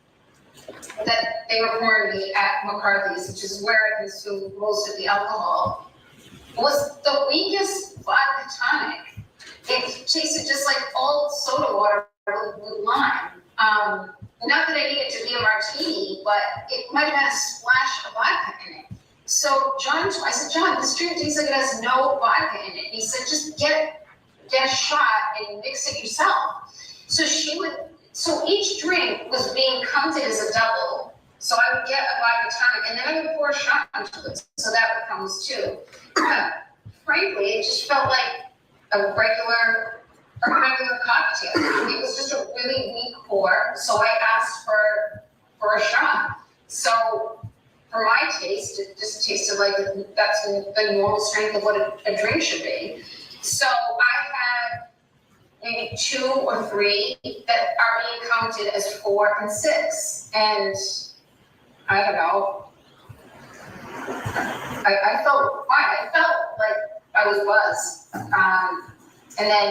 that they were pouring me at McCarthy's, which is where I consumed most of the alcohol, was the weakest vodka tonic. It tasted just like old soda water with lime. Not that I need it to be a martini, but it might have had a splash of vodka in it. So I said, John, this drink tastes like it has no vodka in it. He said, just get a shot and mix it yourself. So each drink was being counted as a double. So I would get a vodka tonic and then I would pour a shot into it. So that becomes 2. Frankly, it just felt like a regular cocktail. It was just a really weak pour. So I asked for a shot. So for my taste, it just tasted like that's the normal strength of what a drink should be. So I had maybe 2 or 3 that are being counted as 4 and 6. And I don't know. I felt fine. I felt like I was buzzed. And then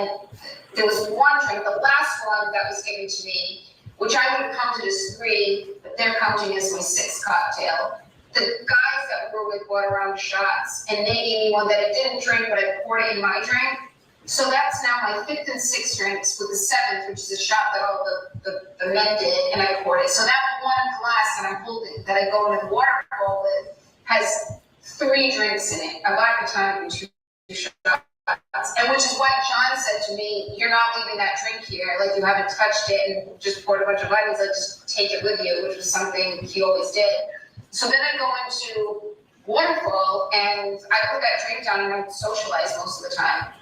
there was one drink, the last one that was given to me, which I would have counted as 3, but they're counting as my 6th cocktail. The guys that were with brought around the shots, and they gave me one that I didn't drink, but I poured it in my drink. So that's now my 5th and 6th drinks with the 7th, which is a shot that all the men did, and I poured it. So that one glass that I'm holding, that I go into the water bowl with, has 3 drinks in it, a vodka tonic and 2 shots. And which is what John said to me, you're not leaving that drink here, like you haven't touched it and just poured a bunch of vitamins, like just take it with you, which was something he always did. So then I go into Waterfall and I put that drink down and I socialize most of the time.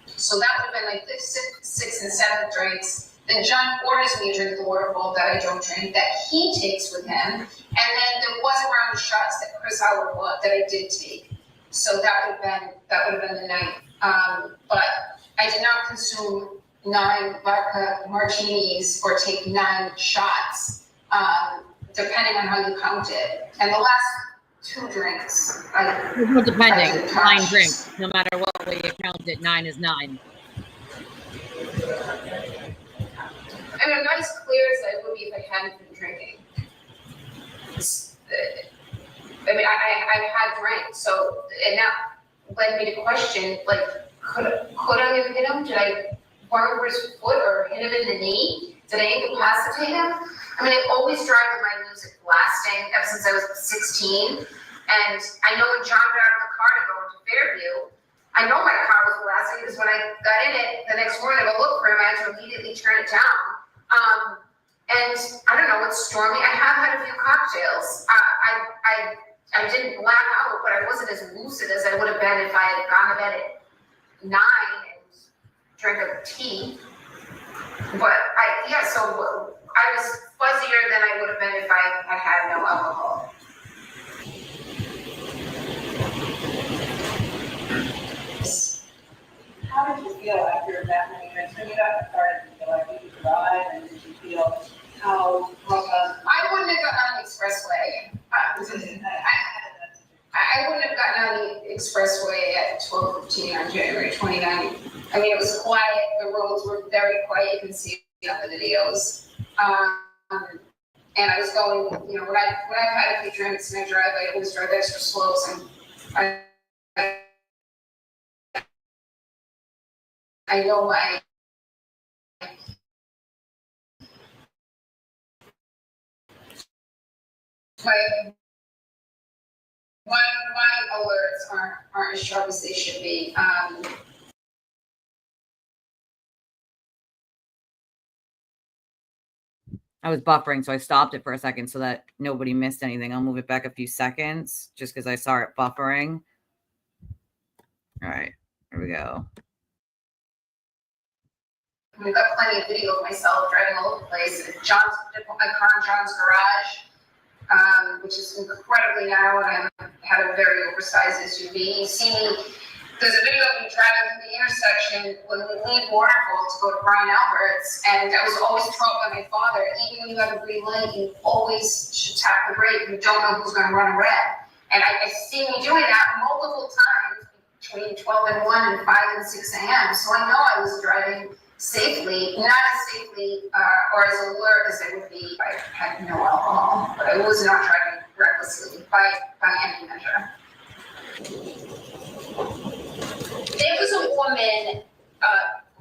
So that would have been like the 6th and 7th drinks. Then John orders me a drink at the Waterfall that I don't drink, that he takes with him. And then there was a round of shots that Chris Howard bought that I did take. So that would have been the night. But I did not consume 9 vodka martinis or take 9 shots, depending on how you count it. And the last 2 drinks, depending, 9 drinks, no matter what way you count it, 9 is 9. I mean, I'm not as clear as I would be if I hadn't been drinking. I mean, I had drank, so, and that led me to question, like, could I have hit him? Did I run over his foot or hit him in the knee? Did I incapacitate him? I mean, I always drive with my music blasting ever since I was 16. And I know when John got out of the car to go into Fairview, I know my car was blasting because when I got in it the next morning to go look for him, I had to immediately turn it down. And I don't know, it's stormy. I have had a few cocktails. I didn't black out, but I wasn't as lucid as I would have been if I had gone to bed at 9 and drank a tea. But so I was fuzzier than I would have been if I had had no alcohol. How did you feel after that many drinks? When you got in the car, did you feel like you could drive, and did you feel how I wouldn't have gotten on the expressway. I wouldn't have gotten on the expressway at 12:15 on January 29th. I mean, it was quiet. The roads were very quiet. You can see it on the videos. And I was going, when I've had a few drinks and I drive, I always drive extra slow. So I know my alerts aren't as sharp as they should be. I was buffering, so I stopped it for a second so that nobody missed anything. I'll move it back a few seconds just because I saw it buffering. All right, here we go. We've got plenty of video of myself driving all over the place. I put my car in John's garage, which is incredibly narrow, and I had a very oversized SUV. You see me there's a video of me driving through the intersection when we leave Waterfall to go to Brian Albert's, and I was always taught by my father, even when you have a green light, you always should tap the brake. You don't know who's going to run red. And I see me doing that multiple times between 12 and 1 and 5 and 6 a.m. So I know I was driving safely, not as safely or as alert as I would be if I had no alcohol, but I was not driving recklessly by any measure. There was a woman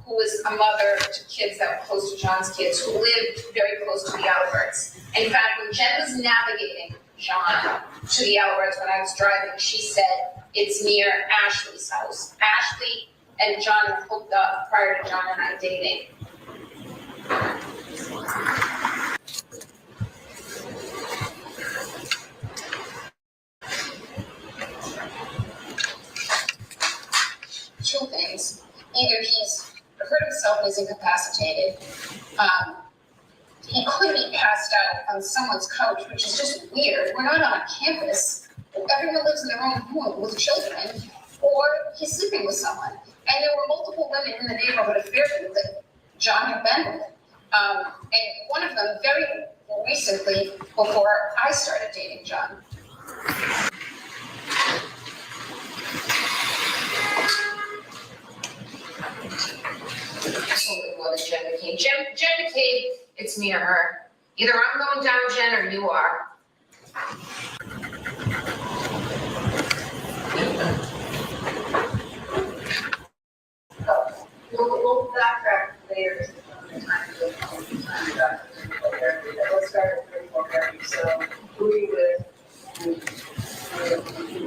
who was a mother to kids that were close to John's kids, who lived very close to the Alberts. In fact, when Jen was navigating John to the Alberts when I was driving, she said it's near Ashley's house. Ashley and John were hooked up prior to John and I dating. Two things. Either he's hurt himself and is incapacitated. He could be passed out on someone's couch, which is just weird. We're not on a campus. Everyone lives in their own home with children. Or he's sleeping with someone. And there were multiple women in the neighborhood of Fairfield that John had been with. And one of them very recently, before I started dating John. Absolutely love Jen McCabe. Jen McCabe, it's me or her. Either I'm going down, Jen, or you are. We'll backtrack later. Let's start at 34:30. So who are you with? And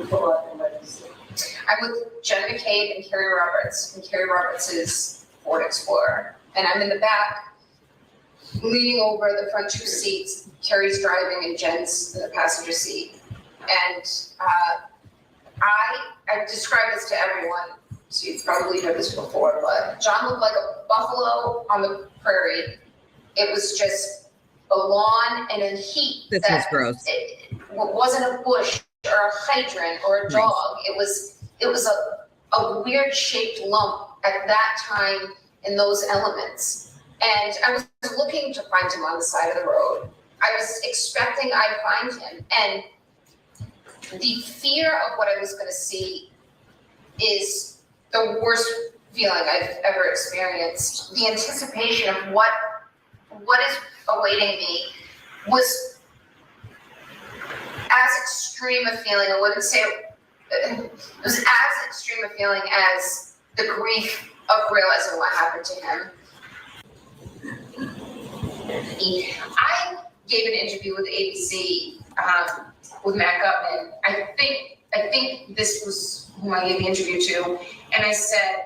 pull up and let us see. I'm with Jen McCabe and Carrie Roberts, and Carrie Roberts is Ford Explorer. And I'm in the back, leaning over the front two seats. Carrie's driving and Jen's in the passenger seat. And I described this to everyone, so you've probably heard this before, but John looked like a buffalo on the prairie. It was just a lawn and a heat. This is gross. It wasn't a bush or a hydrant or a dog. It was a weird shaped lump at that time in those elements. And I was looking to find him on the side of the road. I was expecting I'd find him. And the fear of what I was going to see is the worst feeling I've ever experienced. The anticipation of what is awaiting me was as extreme a feeling. I wouldn't say it was as extreme a feeling as the grief of realizing what happened to him. I gave an interview with ABC with Matt Gutman. I think this was whom I gave the interview to, and I said,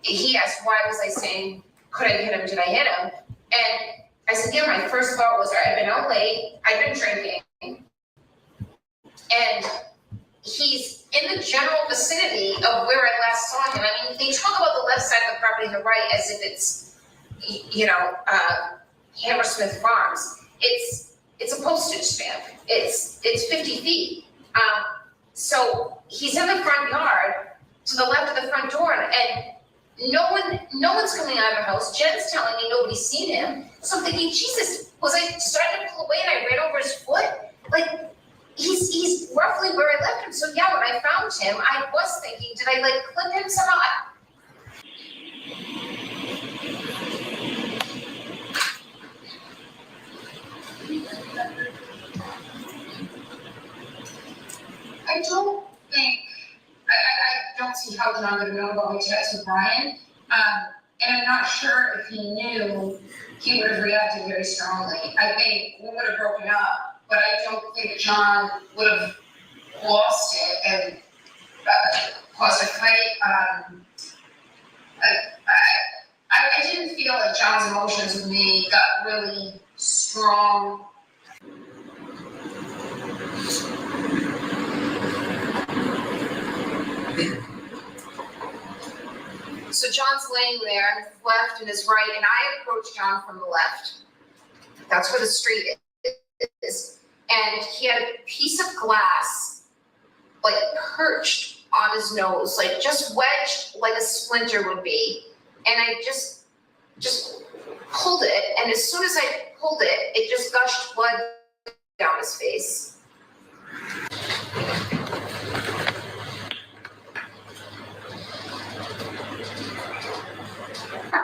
he asked, why was I saying, could I hit him, did I hit him? And I said, yeah, my first thought was, I've been out late, I've been drinking, and he's in the general vicinity of where I last saw him. I mean, they talk about the left side of the property and the right as if it's, Hammersmith Farms. It's a postage stamp. It's 50 feet. So he's in the front yard to the left of the front door, and no one's coming out of the house. Jen's telling me nobody's seen him. So I'm thinking, Jesus, was I starting to pull away and I ran over his foot? Like, he's roughly where I left him. So yeah, when I found him, I was thinking, did I clip him somehow? I don't think, I don't see how John would have known about my text with Brian. And I'm not sure if he knew, he would have reacted very strongly. I think we would have broken up, but I don't think John would have lost it and caused a fight. I didn't feel like John's emotions with me got really strong. So John's laying there, his left and his right, and I approached John from the left. That's where the street is. And he had a piece of glass, perched on his nose, like just wedged like a splinter would be. And I just pulled it, and as soon as I pulled it, it just gushed blood down his face.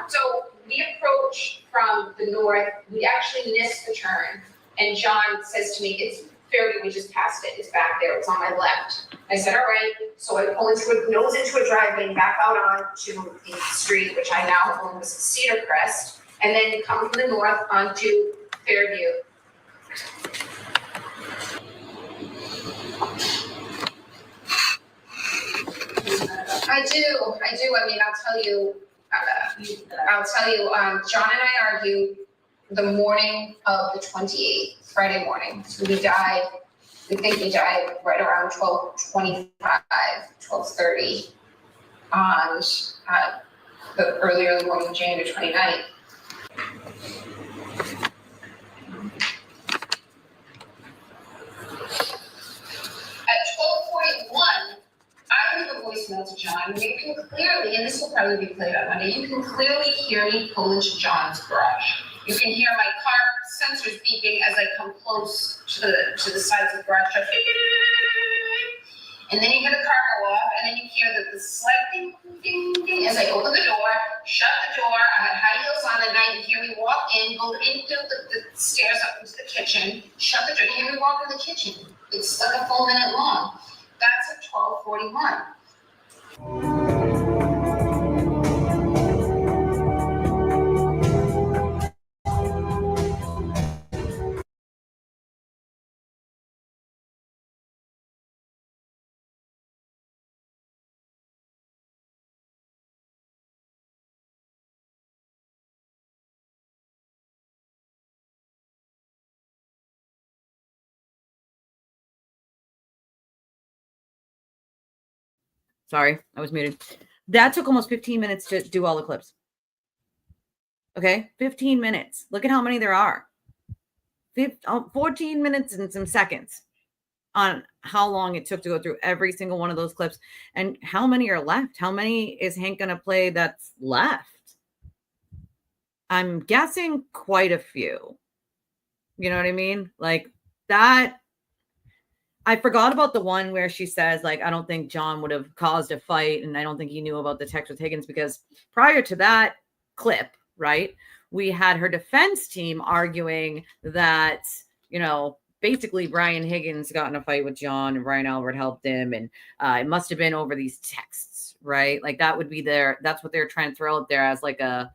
So we approach from the north, we actually missed the turn, and John says to me, it's Fairview, we just passed it, it's back there, it's on my left. I said, all right, so I pull nose into a driveway and back out onto the street, which I now own as Cedar Crest, and then come from the north onto Fairview. I do. I mean, I'll tell you, John and I argued the morning of the 28th, Friday morning. So we think we died right around 12:25, 12:30 on the early morning of January 29th. At 12:41, I leave a voicemail to John. You can clearly, and this will probably be played on Monday, you can clearly hear me pull into John's garage. You can hear my car sensors beeping as I come close to the sides of the garage. And then you hear the car go off, and then you hear the slight ding, ding, ding as I open the door, shut the door. I had high heels on that night. You hear me walk in, go into the stairs up into the kitchen, shut the door. You hear me walk in the kitchen. It's like a full minute long. That's at 12:41. Sorry, I was muted. That took almost 15 minutes to do all the clips. Okay, 15 minutes. Look at how many there are. 14 minutes and some seconds on how long it took to go through every single one of those clips. And how many are left? How many is Hank going to play that's left? I'm guessing quite a few. You know what I mean? Like that. I forgot about the one where she says, like, I don't think John would have caused a fight, and I don't think he knew about the text with Higgins, because prior to that clip, right, we had her defense team arguing that, you know, basically Brian Higgins got in a fight with John and Brian Albert helped him, and it must have been over these texts, right? Like that would be that's what they're trying to throw out there as like a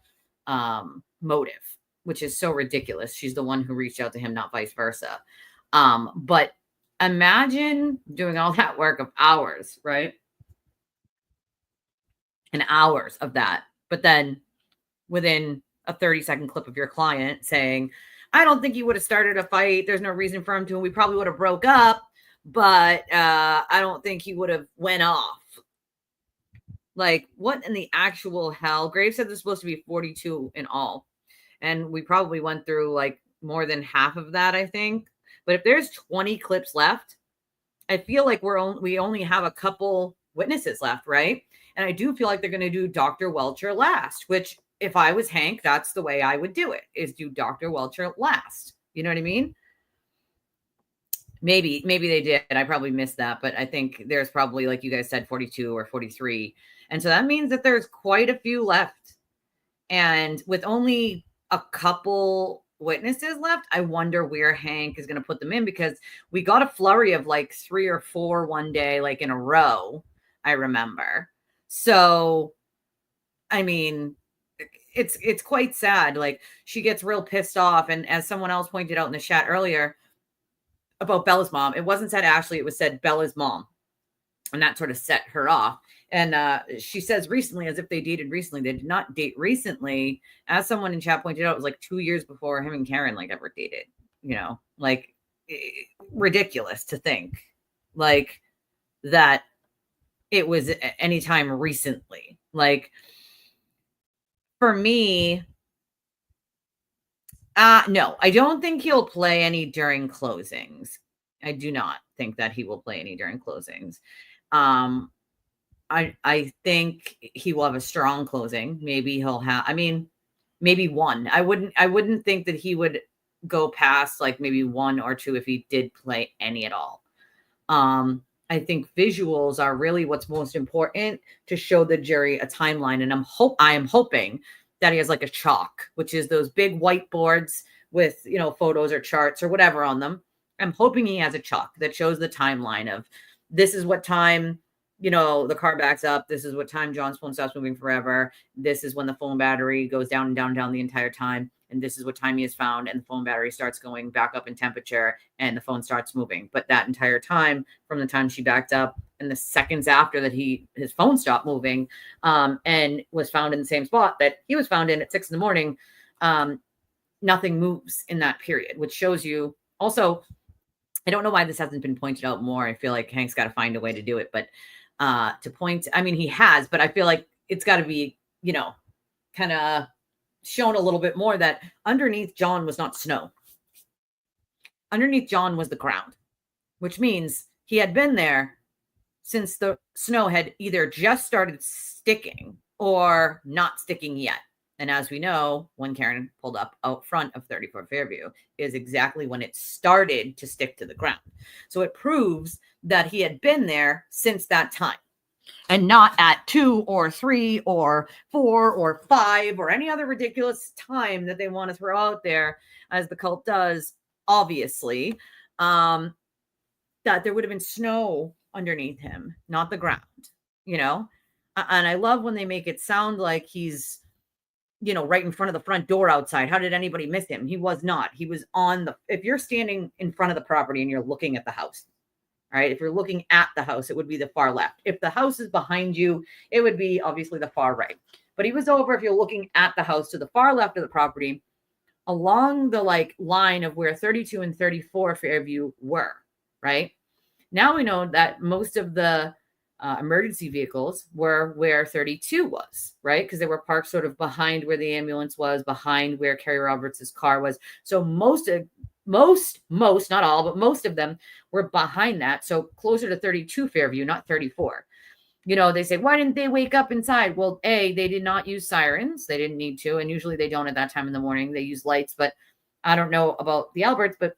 motive, which is so ridiculous. She's the one who reached out to him, not vice versa. But imagine doing all that work of hours, right? And hours of that. But then within a 30-second clip of your client saying, I don't think he would have started a fight. There's no reason for him to. We probably would have broke up, but I don't think he would have went off. Like, what in the actual hell? Graves said there's supposed to be 42 in all. And we probably went through like more than half of that, I think. But if there's 20 clips left, I feel like we only have a couple witnesses left, right? And I do feel like they're going to do Dr. Welcher last, which if I was Hank, that's the way I would do it, is do Dr. Welcher last. You know what I mean? Maybe they did. I probably missed that, but I think there's probably, like you guys said, 42 or 43. And so that means that there's quite a few left. And with only a couple witnesses left, I wonder where Hank is going to put them in, because we got a flurry of like 3 or 4 one day, like in a row, I remember. So, I mean, it's quite sad. Like, she gets real pissed off. And as someone else pointed out in the chat earlier about Bella's mom, it wasn't said Ashley, it was said Bella's mom. And that sort of set her off. And she says recently, as if they dated recently. They did not date recently. As someone in chat pointed out, it was like 2 years before him and Karen like ever dated. You know, like ridiculous to think like that it was anytime recently. Like, for me, no, I don't think he'll play any during closings. I do not think that he will play any during closings. I think he will have a strong closing. Maybe he'll have, I mean, maybe one. I wouldn't think that he would go past like maybe one or two if he did play any at all. I think visuals are really what's most important to show the jury a timeline. And I am hoping that he has like a chalk, which is those big whiteboards with, you know, photos or charts or whatever on them. I'm hoping he has a chalk that shows the timeline of this is what time, you know, the car backs up. This is what time John's phone stops moving forever. This is when the phone battery goes down and down and down the entire time. And this is what time he is found. And the phone battery starts going back up in temperature and the phone starts moving. But that entire time from the time she backed up and the seconds after that his phone stopped moving and was found in the same spot that he was found in at 6 a.m, nothing moves in that period, which shows you also, I don't know why this hasn't been pointed out more. I feel like Hank's got to find a way to do it, but to point, I mean, he has, but I feel like it's got to be, you know, kind of shown a little bit more that underneath John was not snow. Underneath John was the ground, which means he had been there since the snow had either just started sticking or not sticking yet. And as we know, when Karen pulled up out front of 34 Fairview is exactly when it started to stick to the ground. So it proves that he had been there since that time and not at 2 or 3 or 4 or 5 or any other ridiculous time that they want to throw out there, as the cult does, obviously, that there would have been snow underneath him, not the ground, you know? And I love when they make it sound like he's, you know, right in front of the front door outside. How did anybody miss him? He was not. He was if you're standing in front of the property and you're looking at the house, all right, if you're looking at the house, it would be the far left. If the house is behind you, it would be obviously the far right. But he was over, if you're looking at the house, to the far left of the property, along the like line of where 32 and 34 Fairview were, right? Now we know that most of the emergency vehicles were where 32 was, right? Because they were parked sort of behind where the ambulance was, behind where Kerry Roberts' car was. So most, not all, but most of them were behind that. So closer to 32 Fairview, not 34. You know, they say, why didn't they wake up inside? Well, A, they did not use sirens. They didn't need to. And usually they don't at that time in the morning. They use lights, but I don't know about the Alberts, but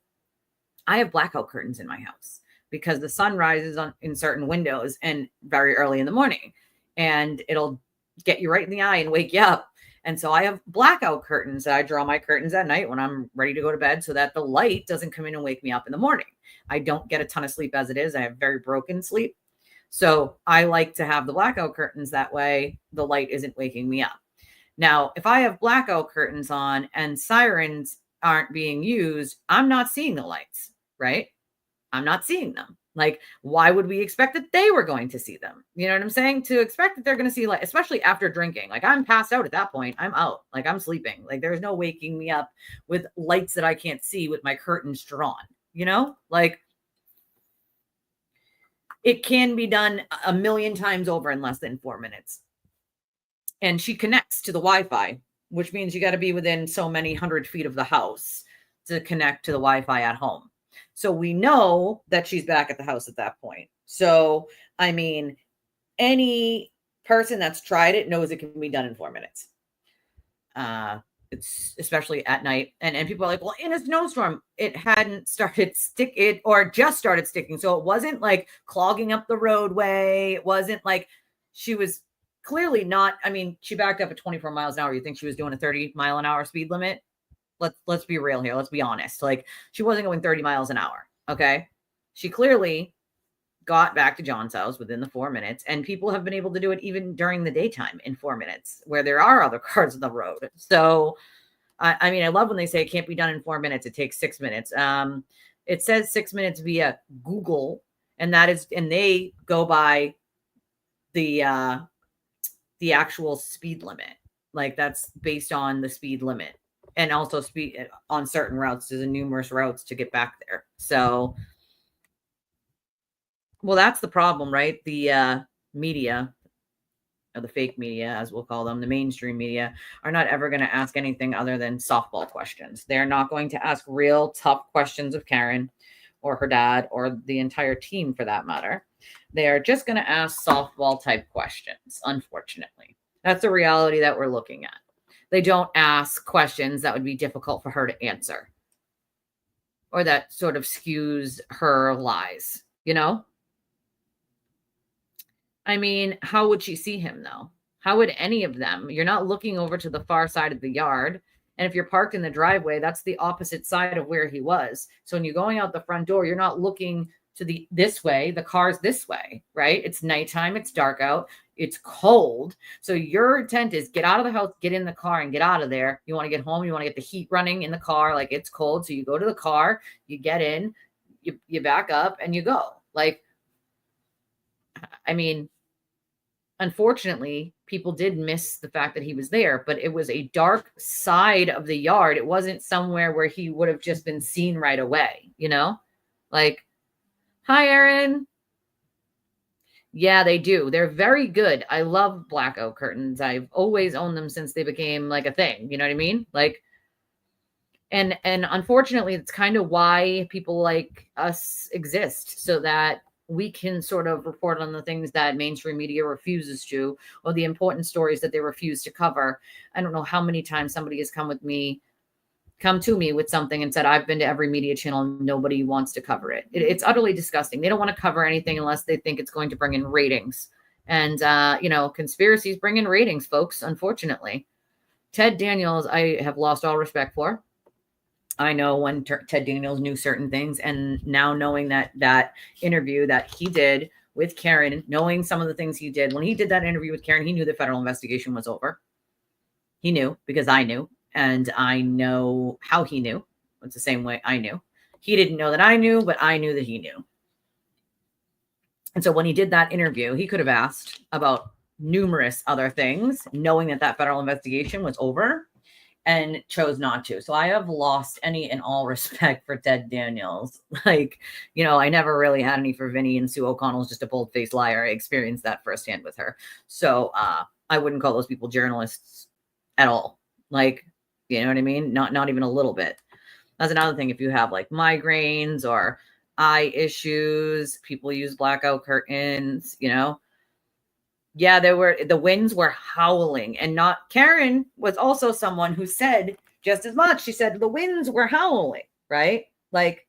I have blackout curtains in my house because the sun rises in certain windows and very early in the morning, and it'll get you right in the eye and wake you up. And so I have blackout curtains that I draw my curtains at night when I'm ready to go to bed so that the light doesn't come in and wake me up in the morning. I don't get a ton of sleep as it is. I have very broken sleep. So I like to have the blackout curtains. That way the light isn't waking me up. Now, if I have blackout curtains on and sirens aren't being used, I'm not seeing the lights, right? I'm not seeing them. Like, why would we expect that they were going to see them? You know what I'm saying? To expect that they're going to see light, especially after drinking. Like, I'm passed out at that point. I'm out. Like, I'm sleeping. Like, there's no waking me up with lights that I can't see with my curtains drawn. You know? Like, it can be done a million times over in less than 4 minutes. And she connects to the Wi-Fi, which means you got to be within so many 100 feet of the house to connect to the Wi-Fi at home. So we know that she's back at the house at that point. So, I mean, any person that's tried it knows it can be done in 4 minutes. It's especially at night. And people are like, well, in a snowstorm, it hadn't started or just started sticking. So it wasn't like clogging up the roadway. It wasn't like she was clearly not. I mean, she backed up at 24 miles an hour. You think she was doing a 30-mile-an-hour speed limit? Let's be real here. Let's be honest. Like, she wasn't going 30 miles an hour. Okay. She clearly got back to John's house within the 4 minutes, and people have been able to do it even during the daytime in 4 minutes where there are other cars on the road. So, I mean, I love when they say it can't be done in 4 minutes. It takes 6 minutes. It says 6 minutes via Google, and they go by the actual speed limit. Like, that's based on the speed limit. And also speed on certain routes. There's numerous routes to get back there. So, well, that's the problem, right? The media, or the fake media, as we'll call them, the mainstream media, are not ever going to ask anything other than softball questions. They're not going to ask real tough questions of Karen or her dad or the entire team for that matter. They're just going to ask softball type questions, unfortunately. That's the reality that we're looking at. They don't ask questions that would be difficult for her to answer or that sort of skews her lies, you know? I mean, how would she see him though? How would any of them? You're not looking over to the far side of the yard. And if you're parked in the driveway, that's the opposite side of where he was. So when you're going out the front door, you're not looking to this way. The car's this way, right? It's nighttime. It's dark out. It's cold. So your intent is get out of the house, get in the car and get out of there. You want to get home. You want to get the heat running in the car. Like it's cold. So you go to the car, you get in, you back up and you go. Like, I mean, unfortunately, people did miss the fact that he was there, but it was a dark side of the yard. It wasn't somewhere where he would have just been seen right away, you know? Like, hi, Erin. Yeah, they do. They're very good. I love blackout curtains. I've always owned them since they became like a thing. You know what I mean? Like, and unfortunately, it's kind of why people like us exist, so that we can sort of report on the things that mainstream media refuses to, or the important stories that they refuse to cover. I don't know how many times somebody has come to me with something and said, I've been to every media channel. Nobody wants to cover it. It's utterly disgusting. They don't want to cover anything unless they think it's going to bring in ratings. And, conspiracies bring in ratings, folks, unfortunately. Ted Daniels, I have lost all respect for. I know when Ted Daniels knew certain things, and now knowing that interview that he did with Karen, knowing some of the things he did, when he did that interview with Karen, he knew the federal investigation was over. He knew because I knew, and I know how he knew. It's the same way I knew. He didn't know that I knew, but I knew that he knew. And so when he did that interview, he could have asked about numerous other things, knowing that federal investigation was over, and chose not to. So I have lost any and all respect for Ted Daniels. Like, I never really had any for Vinny, and Sue O'Connell's just a bold-faced liar. I experienced that firsthand with her. So I wouldn't call those people journalists at all. Like, you know what I mean? Not even a little bit. That's another thing. If you have like migraines or eye issues, people use blackout curtains, Yeah, the winds were howling, and Karen was also someone who said just as much. She said the winds were howling, right? Like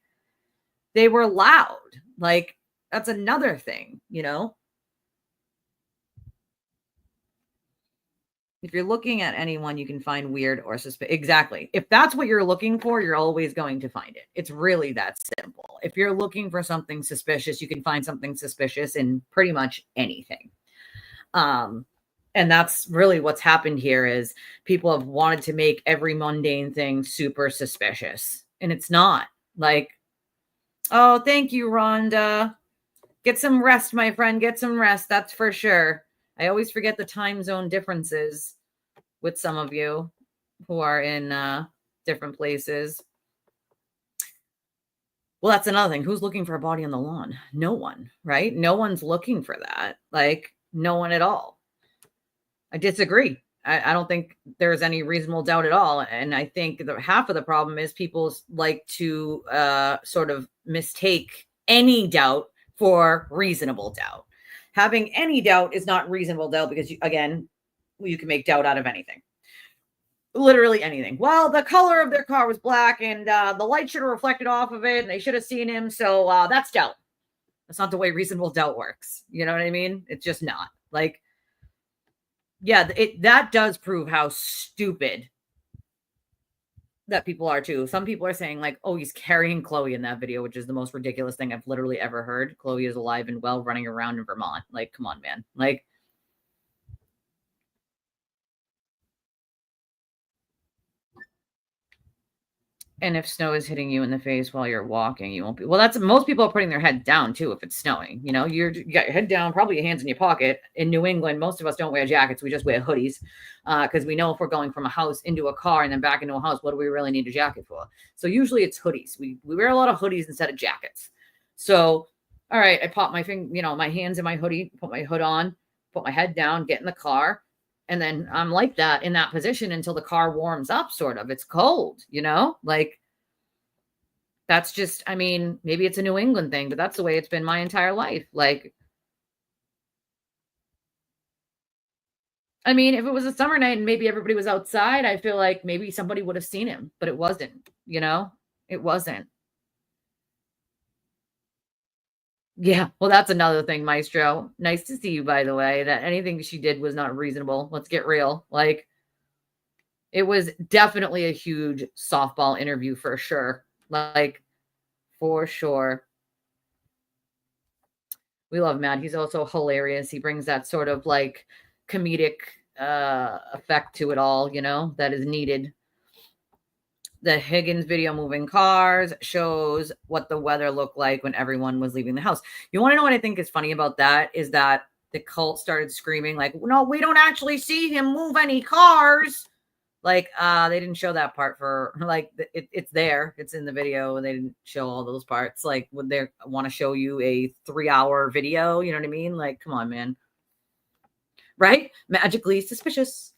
they were loud. Like that's another thing, If you're looking at anyone, you can find weird or suspicious. Exactly. If that's what you're looking for, you're always going to find it. It's really that simple. If you're looking for something suspicious, you can find something suspicious in pretty much anything. And that's really what's happened here is people have wanted to make every mundane thing super suspicious. And it's not. Like, oh, thank you, Rhonda. Get some rest, my friend. Get some rest. That's for sure. I always forget the time zone differences with some of you who are in different places. Well, that's another thing. Who's looking for a body on the lawn? No one, right? No one's looking for that. Like, no one at all. I disagree. I don't think there's any reasonable doubt at all. And I think that half of the problem is people like to sort of mistake any doubt for reasonable doubt. Having any doubt is not reasonable doubt because, you can make doubt out of anything. Literally anything. Well, the color of their car was black and the light should have reflected off of it and they should have seen him. So that's doubt. That's not the way reasonable doubt works. You know what I mean? It's just not. Like, yeah, that does prove how stupid that people are too. Some people are saying like, oh, he's carrying Chloe in that video, which is the most ridiculous thing I've literally ever heard. Chloe is alive and well running around in Vermont. Like, come on, man. Like, and if snow is hitting you in the face while you're walking, you won't be. Well, that's most people are putting their head down too. If it's snowing, you got your head down, probably your hands in your pocket. In New England, most of us don't wear jackets. We just wear hoodies because we know if we're going from a house into a car and then back into a house, what do we really need a jacket for? So usually it's hoodies. We wear a lot of hoodies instead of jackets. So, all right, I pop my my hands in my hoodie, put my hood on, put my head down, get in the car. And then I'm like that in that position until the car warms up, sort of. It's cold, like that's just, maybe it's a New England thing, but that's the way it's been my entire life. Like I mean, if it was a summer night and maybe everybody was outside, I feel like maybe somebody would have seen him, but it wasn't, you know? It wasn't. Yeah, well, that's another thing, Maestro. Nice to see you, by the way, that anything she did was not reasonable. Let's get real. Like, it was definitely a huge softball interview for sure. Like, for sure. We love Matt. He's also hilarious. He brings that sort of like comedic effect to it all, you know, that is needed. The Higgins video moving cars shows what the weather looked like when everyone was leaving the house. You want to know what I think is funny about that is that the cult started screaming like, no, we don't actually see him move any cars. Like, they didn't show that part for like, it's there. It's in the video. And they didn't show all those parts. Like, would they want to show you a 3-hour video? You know what I mean? Like, come on, man. Right? Magically suspicious.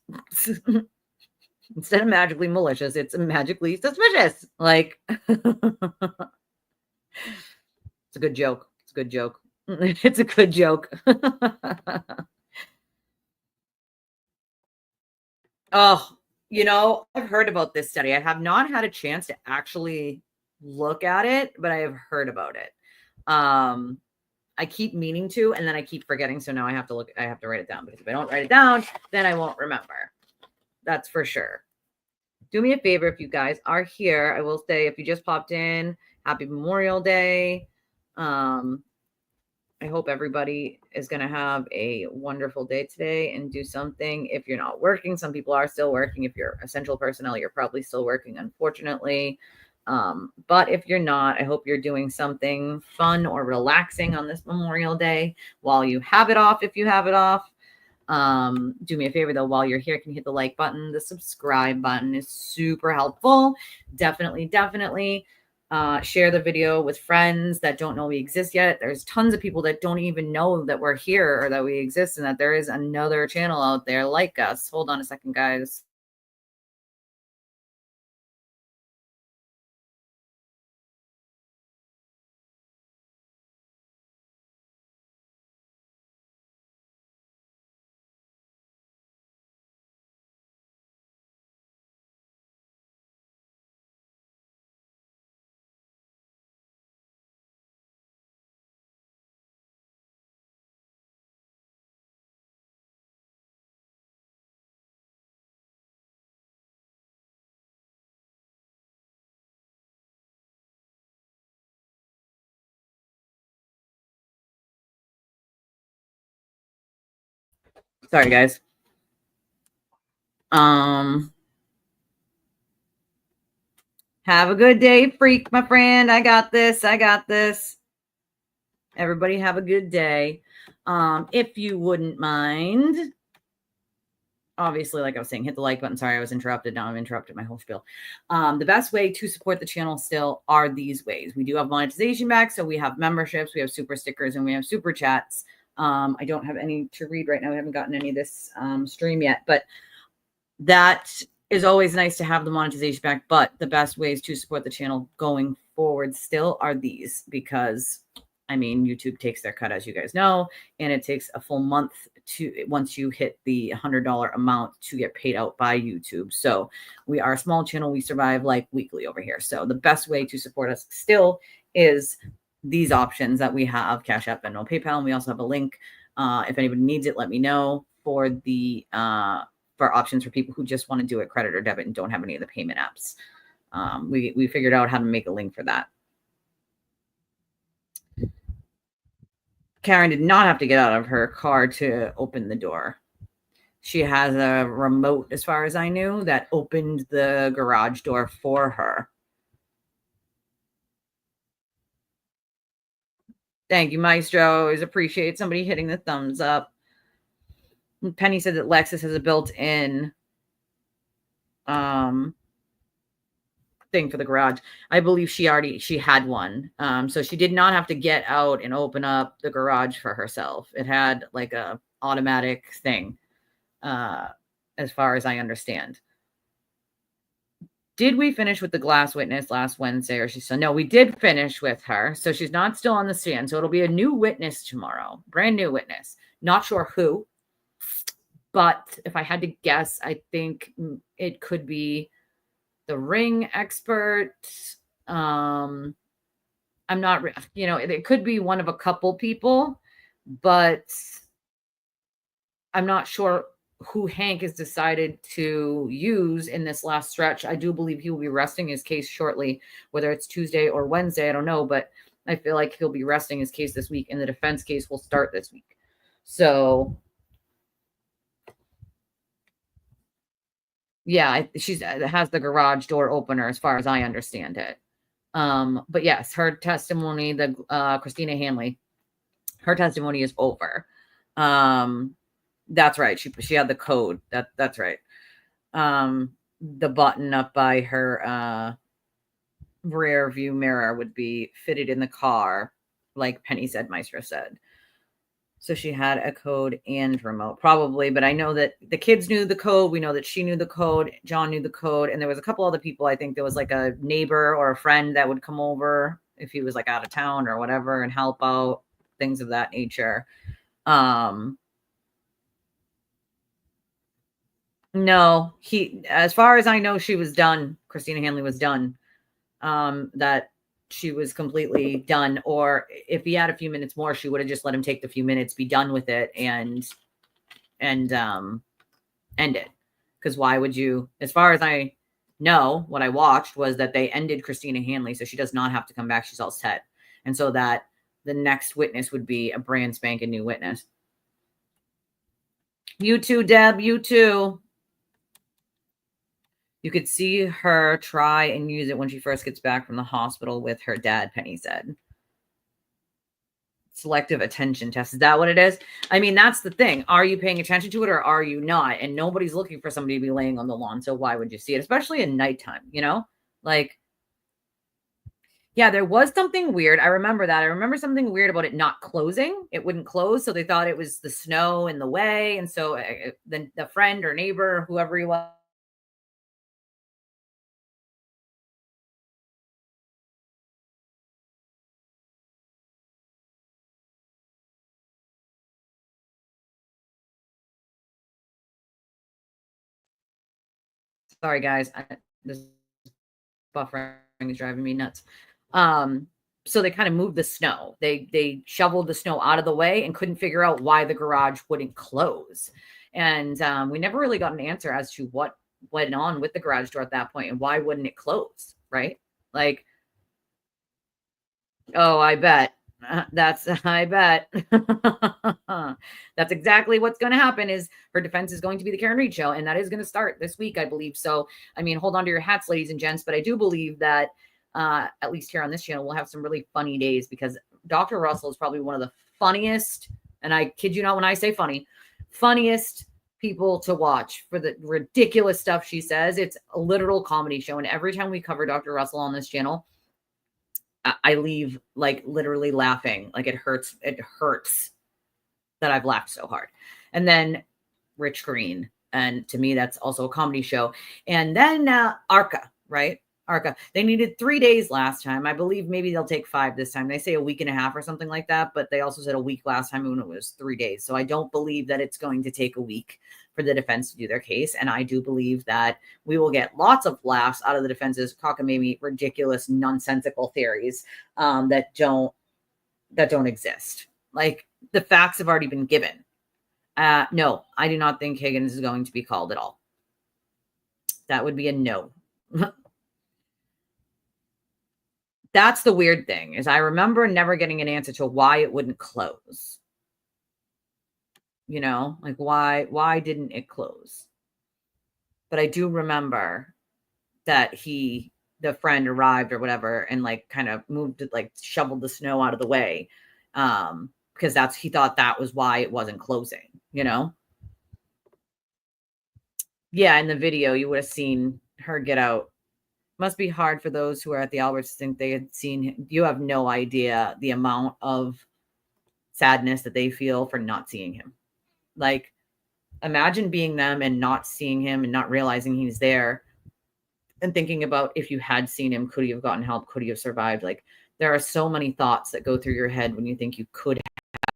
Instead of magically malicious, it's magically suspicious. Like, it's a good joke. It's a good joke. It's a good joke. Oh, you know, I've heard about this study. I have not had a chance to actually look at it, but I have heard about it. I keep meaning to, and then I keep forgetting. So now I have to look, I have to write it down because if I don't write it down, then I won't remember. That's for sure. Do me a favor if you guys are here. I will say if you just popped in, happy Memorial Day. I hope everybody is going to have a wonderful day today and do something. If you're not working, some people are still working. If you're essential personnel, you're probably still working, unfortunately. But if you're not, I hope you're doing something fun or relaxing on this Memorial Day while you have it off, if you have it off. Do me a favor though, while you're here, can you hit the like button? The subscribe button is super helpful. Definitely share the video with friends that don't know we exist yet. There's tons of people that don't even know that we're here or that we exist and that there is another channel out there like us. Hold on a second, guys. Sorry, guys. Have a good day, freak, my friend. I got this. I got this. Everybody have a good day. If you wouldn't mind, obviously, like I was saying, hit the like button. Sorry, I was interrupted. Now I'm interrupted my whole spiel. The best way to support the channel still are these ways. We do have monetization back. So we have memberships, we have super stickers, and we have super chats. I don't have any to read right now. We haven't gotten any of this stream yet, but that is always nice to have the monetization back. But the best ways to support the channel going forward still are these, because I mean, YouTube takes their cut, as you guys know, and it takes a full month to, once you hit the $100 amount, to get paid out by YouTube. So we are a small channel. We survive like weekly over here. So the best way to support us still is these options that we have: Cash App, Venmo, PayPal. And we also have a link. If anybody needs it, let me know, for the for options for people who just want to do it credit or debit and don't have any of the payment apps. We figured out how to make a link for that. Karen did not have to get out of her car to open the door. She has a remote, as far as I knew, that opened the garage door for her. Thank you, Maestro. Always appreciate somebody hitting the thumbs up. Penny said that Lexus has a built-in thing for the garage. I believe she had one. So she did not have to get out and open up the garage for herself. It had like a automatic thing, as far as I understand. Did we finish with the glass witness last Wednesday, or she said, no, we did finish with her. So she's not still on the stand. So it'll be a new witness tomorrow, brand new witness. Not sure who. But if I had to guess, I think it could be the ring expert. I'm not, it could be one of a couple people, but I'm not sure who Hank has decided to use in this last stretch. I do believe he will be resting his case shortly, whether it's Tuesday or Wednesday. I don't know, but I feel like he'll be resting his case this week, and the defense case will start this week. So, yeah, she's has the garage door opener, as far as I understand it. But yes, her testimony, the Christina Hanley, her testimony is over. That's right. She had the code. That's right. The button up by her rear view mirror would be fitted in the car, like Penny said, Maestro said. So she had a code and remote, probably. But I know that the kids knew the code. We know that she knew the code. John knew the code. And there was a couple other people. I think there was like a neighbor or a friend that would come over if he was like out of town or whatever and help out, things of that nature. No, as far as I know, she was done. Christina Hanley was done. That she was completely done. Or if he had a few minutes more, she would have just let him take the few minutes, be done with it, and end it. Because why would you? As far as I know, what I watched was that they ended Christina Hanley, so she does not have to come back. She's all set, and so that the next witness would be a brand spanking new witness. You too, Deb. You too. You could see her try and use it when she first gets back from the hospital with her dad, Penny said. Selective attention test. Is that what it is? I mean, that's the thing. Are you paying attention to it or are you not? And nobody's looking for somebody to be laying on the lawn. So why would you see it? Especially in nighttime, Like, yeah, there was something weird. I remember that. I remember something weird about it not closing. It wouldn't close. So they thought it was the snow in the way. And so then the friend or neighbor, whoever he was, sorry, guys. This buffering is driving me nuts. So they kind of moved the snow. They shoveled the snow out of the way and couldn't figure out why the garage wouldn't close. And we never really got an answer as to what went on with the garage door at that point and why wouldn't it close, right? Like, oh, I bet. I bet. That's exactly what's going to happen is her defense is going to be the Karen Reed show. And that is going to start this week, I believe. So, I mean, hold on to your hats, ladies and gents. But I do believe that at least here on this channel, we'll have some really funny days because Dr. Russell is probably one of the funniest, and I kid you not when I say funny, funniest people to watch for the ridiculous stuff she says. It's a literal comedy show. And every time we cover Dr. Russell on this channel, I leave like literally laughing. Like it hurts that I've laughed so hard. And then Rich Green. And to me, that's also a comedy show. And then Arca, right? Arca. They needed 3 days last time. I believe maybe they'll take 5 this time. They say a week and a half or something like that, but they also said a week last time when it was 3 days. So I don't believe that it's going to take a week for the defense to do their case. And I do believe that we will get lots of laughs out of the defense's cockamamie, ridiculous, nonsensical theories that don't exist. Like the facts have already been given. No, I do not think Higgins is going to be called at all. That would be a no. That's the weird thing is I remember never getting an answer to why it wouldn't close. Like why didn't it close? But I do remember that the friend arrived or whatever and like kind of moved it, like shoveled the snow out of the way. Because he thought that was why it wasn't closing, Yeah, in the video you would have seen her get out. Must be hard for those who are at the Alberts to think they had seen him. You have no idea the amount of sadness that they feel for not seeing him. Like, imagine being them and not seeing him and not realizing he's there and thinking about if you had seen him, could he have gotten help? Could he have survived? Like, there are so many thoughts that go through your head when you think you could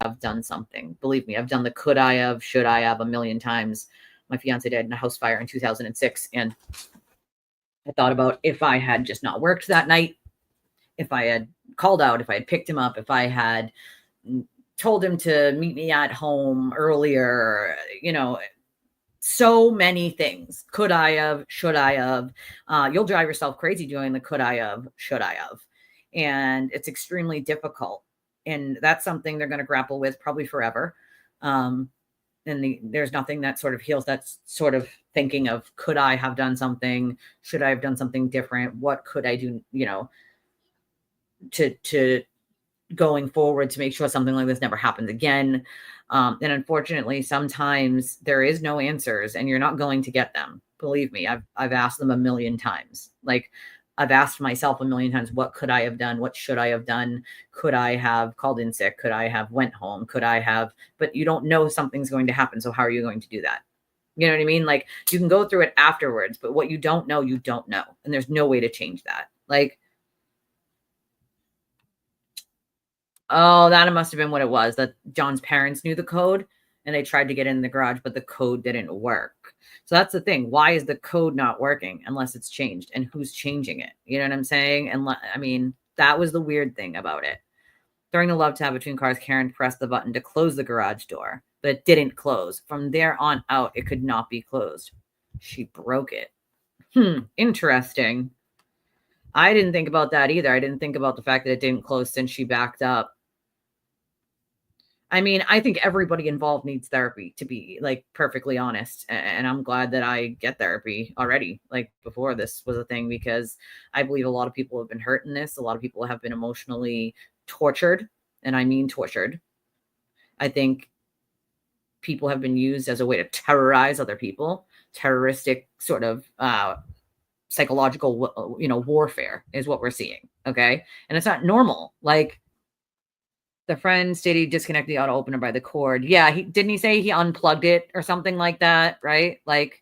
have done something. Believe me, I've done the could I have, should I have a million times. My fiance died in a house fire in 2006. And I thought about if I had just not worked that night, if I had called out, if I had picked him up, if I had told him to meet me at home earlier, so many things. Could I have, should I have? You'll drive yourself crazy doing the could I have, should I have? And it's extremely difficult. And that's something they're going to grapple with probably forever. And there's nothing that sort of heals that sort of thinking of, could I have done something? Should I have done something different? What could I do, to going forward to make sure something like this never happens again. And unfortunately, sometimes there is no answers and you're not going to get them. Believe me, I've asked them a million times. Like, I've asked myself a million times, what could I have done? What should I have done? Could I have called in sick? Could I have went home? Could I have, but you don't know something's going to happen. So how are you going to do that? You know what I mean? Like, you can go through it afterwards, but what you don't know. And there's no way to change that. Like, oh, that must have been what it was, that John's parents knew the code and they tried to get in the garage, but the code didn't work. So that's the thing. Why is the code not working unless it's changed? And who's changing it? You know what I'm saying? And I mean, that was the weird thing about it. During the love tap between cars, Karen pressed the button to close the garage door, but it didn't close. From there on out, it could not be closed. She broke it. Interesting. I didn't think about that either. I didn't think about the fact that it didn't close since she backed up. I mean, I think everybody involved needs therapy, to be like perfectly honest. And I'm glad that I get therapy already, like before this was a thing, because I believe a lot of people have been hurt in this. A lot of people have been emotionally tortured. And I mean tortured. I think people have been used as a way to terrorize other people. Terroristic sort of psychological, warfare is what we're seeing. Okay. And it's not normal. Like, the friend stated he disconnected the auto opener by the cord. Yeah, didn't he say he unplugged it or something like that, right? Like,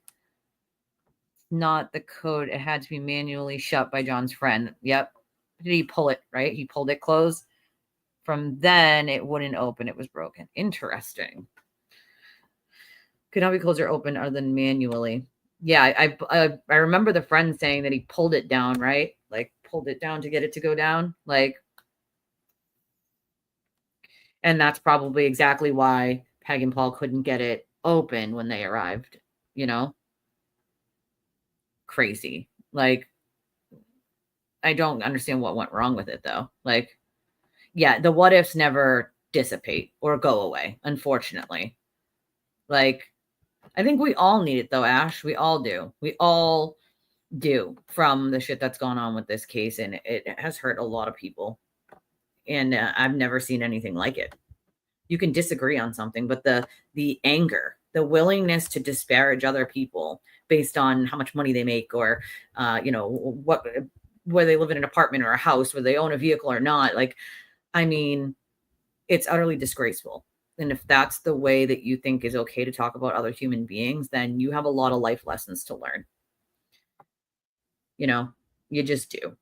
not the code. It had to be manually shut by John's friend. Yep. Did he pull it, right? He pulled it closed. From then, it wouldn't open. It was broken. Interesting. Could not be closed or open other than manually. Yeah, I remember the friend saying that he pulled it down, right? Like, pulled it down to get it to go down. Like, and that's probably exactly why Peg and Paul couldn't get it open when they arrived, Crazy. Like, I don't understand what went wrong with it, though. Like, yeah, the what ifs never dissipate or go away, unfortunately. Like, I think we all need it, though, Ash. We all do. We all do, from the shit that's gone on with this case. And it has hurt a lot of people. And I've never seen anything like it. You can disagree on something, but the anger, the willingness to disparage other people based on how much money they make, or whether they live in an apartment or a house, whether they own a vehicle or not. Like, I mean, it's utterly disgraceful. And if that's the way that you think is okay to talk about other human beings, then you have a lot of life lessons to learn. You just do.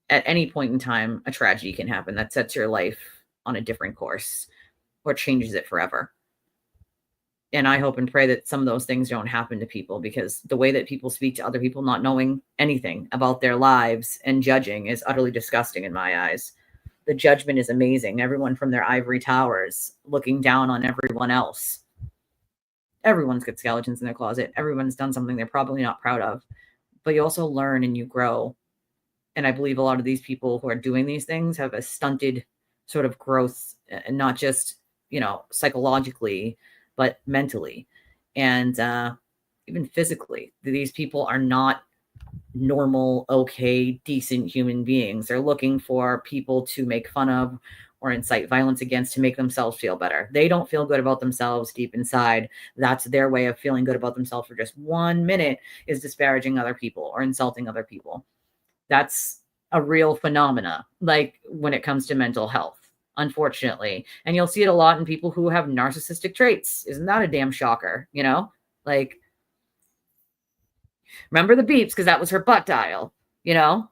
At any point in time, a tragedy can happen that sets your life on a different course or changes it forever. And I hope and pray that some of those things don't happen to people, because the way that people speak to other people, not knowing anything about their lives and judging, is utterly disgusting in my eyes. The judgment is amazing. Everyone from their ivory towers looking down on everyone else. Everyone's got skeletons in their closet. Everyone's done something they're probably not proud of. But you also learn and you grow. And I believe a lot of these people who are doing these things have a stunted sort of growth, and not just, psychologically, but mentally and even physically. These people are not normal, okay, decent human beings. They're looking for people to make fun of or incite violence against to make themselves feel better. They don't feel good about themselves deep inside. That's their way of feeling good about themselves for just 1 minute, is disparaging other people or insulting other people. That's a real phenomena, like when it comes to mental health, unfortunately. And you'll see it a lot in people who have narcissistic traits. Isn't that a damn shocker? Like, remember the beeps, because that was her butt dial, And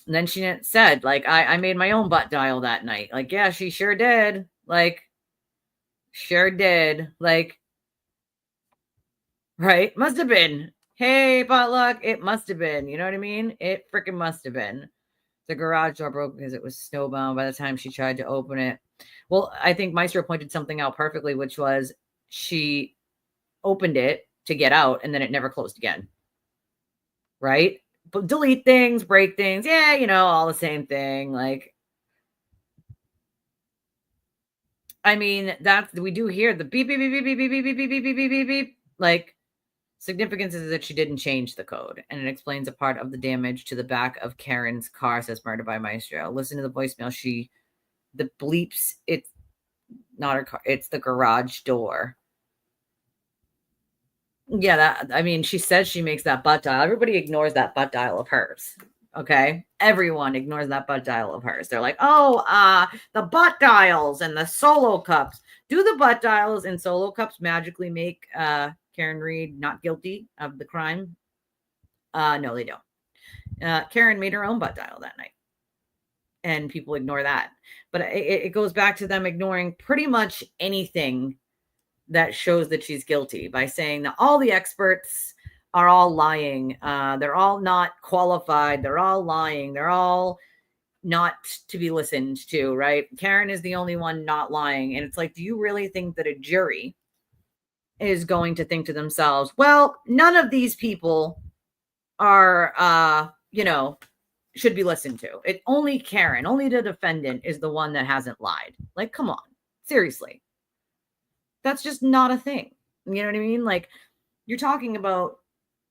then she said, like, I made my own butt dial that night. Like, yeah, she sure did. Like, sure did. Like, right? Must have been. Hey, potluck. It must have been. You know what I mean? It freaking must have been. The garage door broke because it was snowbound by the time she tried to open it. Well, I think Maestro pointed something out perfectly, which was she opened it to get out and then it never closed again. Right? But delete things, break things. Yeah, you know, all the same thing. Like, I mean, that's, we do hear the beep, beep, beep, beep, beep, beep, beep, beep, beep, beep, beep, beep, beep. Like, significance is that she didn't change the code, and it explains a part of the damage to the back of Karen's car, says Murder by Maestro. Listen to the voicemail. The bleeps, it's not her car, it's the garage door. Yeah, that, I mean, she says she makes that butt dial. Everybody ignores that butt dial of hers. Okay. Everyone ignores that butt dial of hers. They're like, oh, the butt dials and the solo cups. Do the butt dials and solo cups magically make Karen Reed not guilty of the crime? No, they don't. Karen made her own butt dial that night. And people ignore that. But it goes back to them ignoring pretty much anything that shows that she's guilty by saying that all the experts are all lying. They're all not qualified. They're all lying. They're all not to be listened to, right? Karen is the only one not lying. And it's like, do you really think that a jury is going to think to themselves, well, none of these people are, should be listened to. It only Karen, only the defendant is the one that hasn't lied. Like, come on, seriously. That's just not a thing. You know what I mean? Like, you're talking about,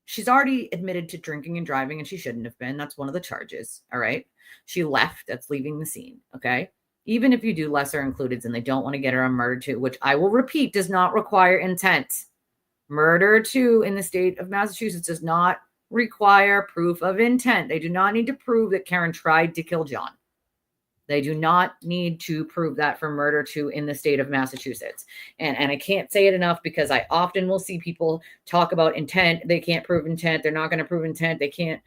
she's already admitted to drinking and driving, and she shouldn't have been. That's one of the charges. All right. She left. That's leaving the scene. Okay. Even if you do lesser included and they don't want to get her on murder 2, which I will repeat, does not require intent. Murder 2 in the state of Massachusetts does not require proof of intent. They do not need to prove that Karen tried to kill John. They do not need to prove that for murder 2 in the state of Massachusetts. And I can't say it enough because I often will see people talk about intent. They can't prove intent. They're not going to prove intent. They can't.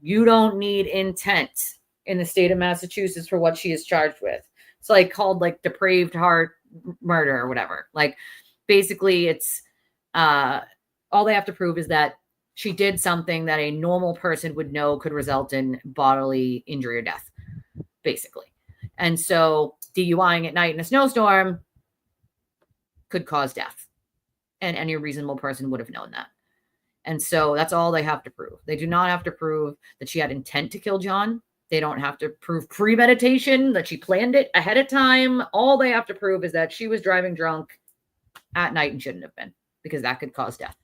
You don't need intent in the state of Massachusetts for what she is charged with. It's like called like depraved heart murder or whatever. Like basically it's all they have to prove is that she did something that a normal person would know could result in bodily injury or death, basically. And so DUIing at night in a snowstorm could cause death. And any reasonable person would have known that. And so that's all they have to prove. They do not have to prove that she had intent to kill John. They don't have to prove premeditation, that she planned it ahead of time. All they have to prove is that she was driving drunk at night and shouldn't have been, because that could cause death.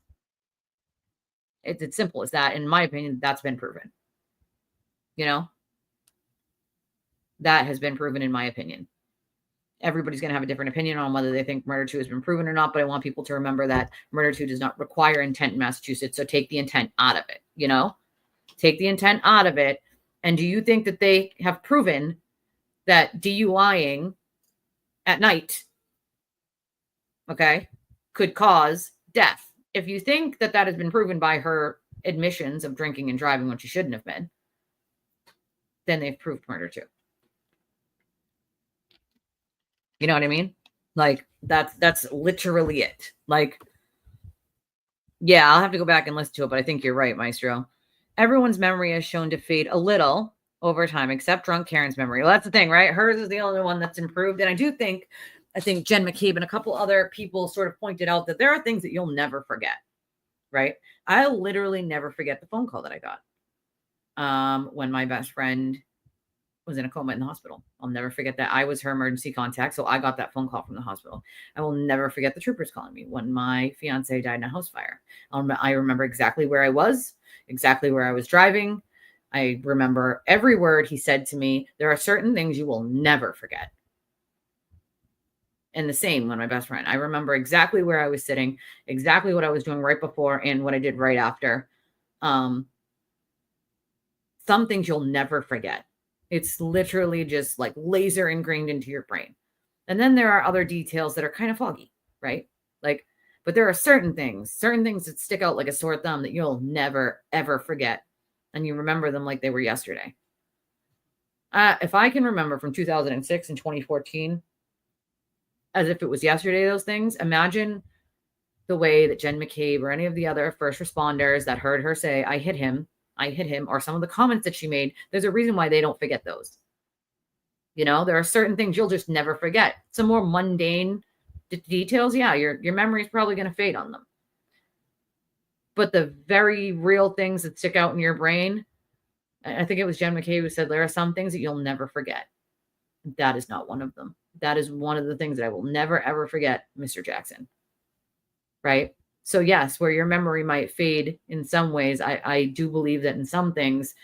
It's as simple as that. In my opinion, that's been proven. You know? That has been proven in my opinion. Everybody's going to have a different opinion on whether they think murder 2 has been proven or not, but I want people to remember that murder 2 does not require intent in Massachusetts, so take the intent out of it, you know? Take the intent out of it. And do you think that they have proven that DUIing at night, okay, could cause death? If you think that that has been proven by her admissions of drinking and driving when she shouldn't have been, then they've proved murder 2. You know what I mean? Like that's literally it. Like, yeah, I'll have to go back and listen to it, but I think you're right, Maestro. Everyone's memory is shown to fade a little over time, except drunk Karen's memory. Well, that's the thing, right? Hers is the only one that's improved. And I think Jen McCabe and a couple other people sort of pointed out that there are things that you'll never forget, right? I'll literally never forget the phone call that I got when my best friend was in a coma in the hospital. I'll never forget that. I was her emergency contact, so I got that phone call from the hospital. I will never forget the troopers calling me when my fiance died in a house fire. I remember exactly where I was, exactly where I was driving. I remember every word he said to me. There are certain things you will never forget. And the same when my best friend. I remember exactly where I was sitting, exactly what I was doing right before and what I did right after. Some things you'll never forget. It's literally just like laser ingrained into your brain. And then there are other details that are kind of foggy, right? Like, but there are certain things that stick out like a sore thumb that you'll never, ever forget. And you remember them like they were yesterday. If I can remember from 2006 and 2014, as if it was yesterday, those things. Imagine the way that Jen McCabe or any of the other first responders that heard her say, I hit him, or some of the comments that she made, there's a reason why they don't forget those. You know, there are certain things you'll just never forget. Some more mundane details, yeah, your memory is probably going to fade on them. But the very real things that stick out in your brain, I think it was Jen McCabe who said there are some things that you'll never forget. That is not one of them. That is one of the things that I will never, ever forget, Mr. Jackson. Right? So yes, where your memory might fade in some ways, I do believe that in some things,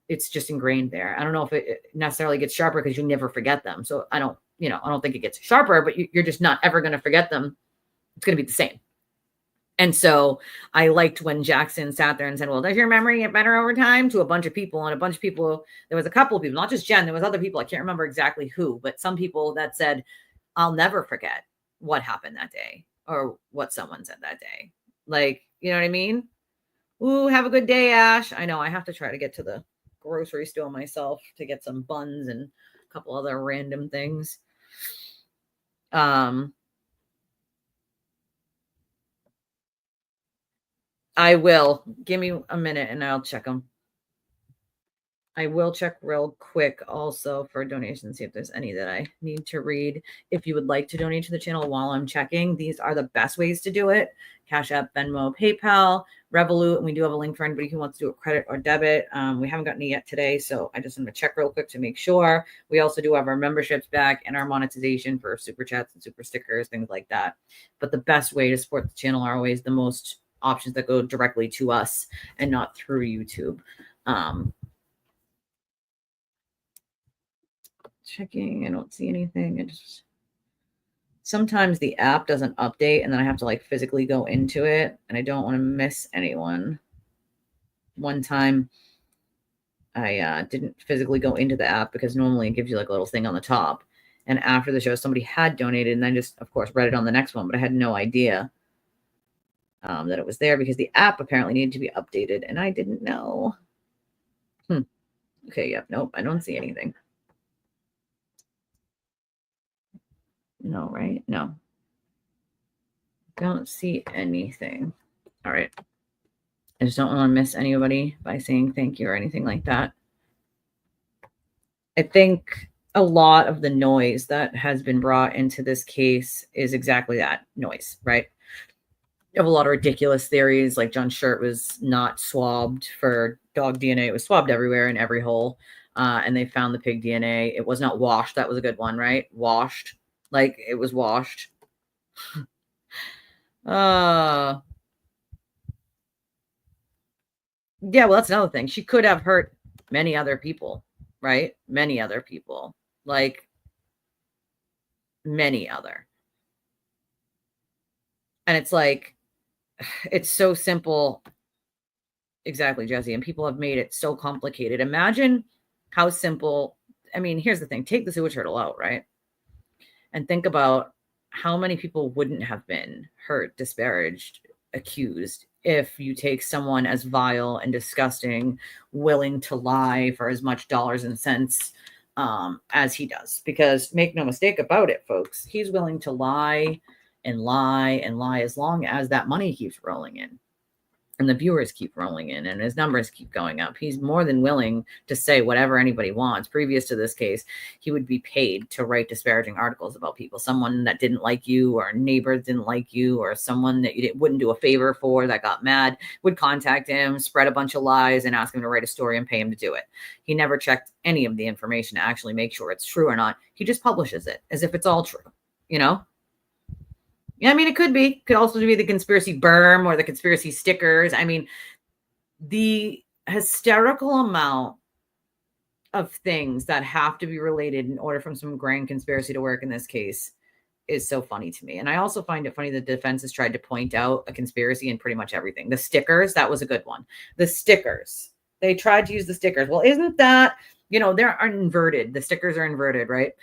it's just ingrained there. I don't know if it necessarily gets sharper because you never forget them. So I don't think it gets sharper, but you're just not ever going to forget them. It's going to be the same. And so I liked when Jackson sat there and said, well, does your memory get better over time? To a bunch of people. And a bunch of people, there was a couple of people, not just Jen, there was other people. I can't remember exactly who, but some people that said, I'll never forget what happened that day or what someone said that day. Like, you know what I mean? Ooh, have a good day, Ash. I know I have to try to get to the grocery store myself to get some buns and a couple other random things. I will. Give me a minute and I'll check them. I will check real quick also for donations, see if there's any that I need to read. If you would like to donate to the channel while I'm checking, these are the best ways to do it. Cash App, Venmo, PayPal, Revolut, and we do have a link for anybody who wants to do a credit or debit. We haven't gotten it yet today, so I just want to check real quick to make sure. We also do have our memberships back and our monetization for super chats and super stickers, things like that. But the best way to support the channel are always the most options that go directly to us and not through YouTube. Checking, I don't see anything. It just sometimes the app doesn't update and then I have to like physically go into it and I don't want to miss anyone. One time I didn't physically go into the app because normally it gives you like a little thing on the top. And after the show, somebody had donated and I just, of course, read it on the next one, but I had no idea that it was there because the app apparently needed to be updated and I didn't know. Okay, yep, nope, I don't see anything. No, right? No. Don't see anything. All right. I just don't want to miss anybody by saying thank you or anything like that. I think a lot of the noise that has been brought into this case is exactly that, noise, right? You have a lot of ridiculous theories, like John's shirt was not swabbed for dog DNA. It was swabbed everywhere in every hole. And they found the pig DNA. It was not washed. That was a good one, right? Washed. Like it was washed. Yeah, well, that's another thing. She could have hurt many other people, right? Many other people. Like many other. And it's like, it's so simple. Exactly, Jesse. And people have made it so complicated. Imagine how simple. I mean, here's the thing. Take the sewage hurdle out, right? And think about how many people wouldn't have been hurt, disparaged, accused if you take someone as vile and disgusting, willing to lie for as much dollars and cents as he does. Because make no mistake about it, folks, he's willing to lie and lie and lie as long as that money keeps rolling in. And the viewers keep rolling in and his numbers keep going up. He's more than willing to say whatever anybody wants. Previous to this case, he would be paid to write disparaging articles about people. Someone that didn't like you or neighbors didn't like you or someone that you wouldn't do a favor for that got mad would contact him, spread a bunch of lies and ask him to write a story and pay him to do it. He never checked any of the information to actually make sure it's true or not. He just publishes it as if it's all true, you know? Yeah, I mean, it could be. It could also be the conspiracy berm or the conspiracy stickers. I mean, the hysterical amount of things that have to be related in order for some grand conspiracy to work in this case is so funny to me. And I also find it funny that the defense has tried to point out a conspiracy in pretty much everything. The stickers, that was a good one. The stickers. They tried to use the stickers. Well, isn't that, they're inverted. The stickers are inverted, right?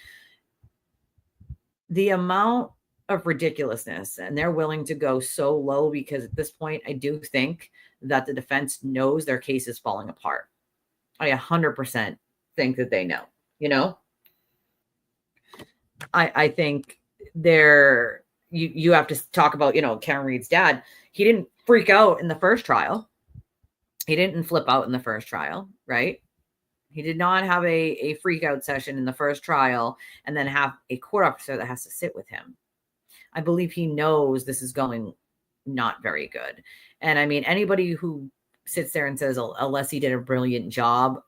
The amount of ridiculousness, and they're willing to go so low because at this point I do think that the defense knows their case is falling apart. I 100% think that they know. I think you have to talk about, Karen Reed's dad. He didn't freak out in the first trial. He didn't flip out in the first trial, right? He did not have a freak out session in the first trial and then have a court officer that has to sit with him. I believe he knows this is going not very good. And I mean, anybody who sits there and says, unless he did a brilliant job,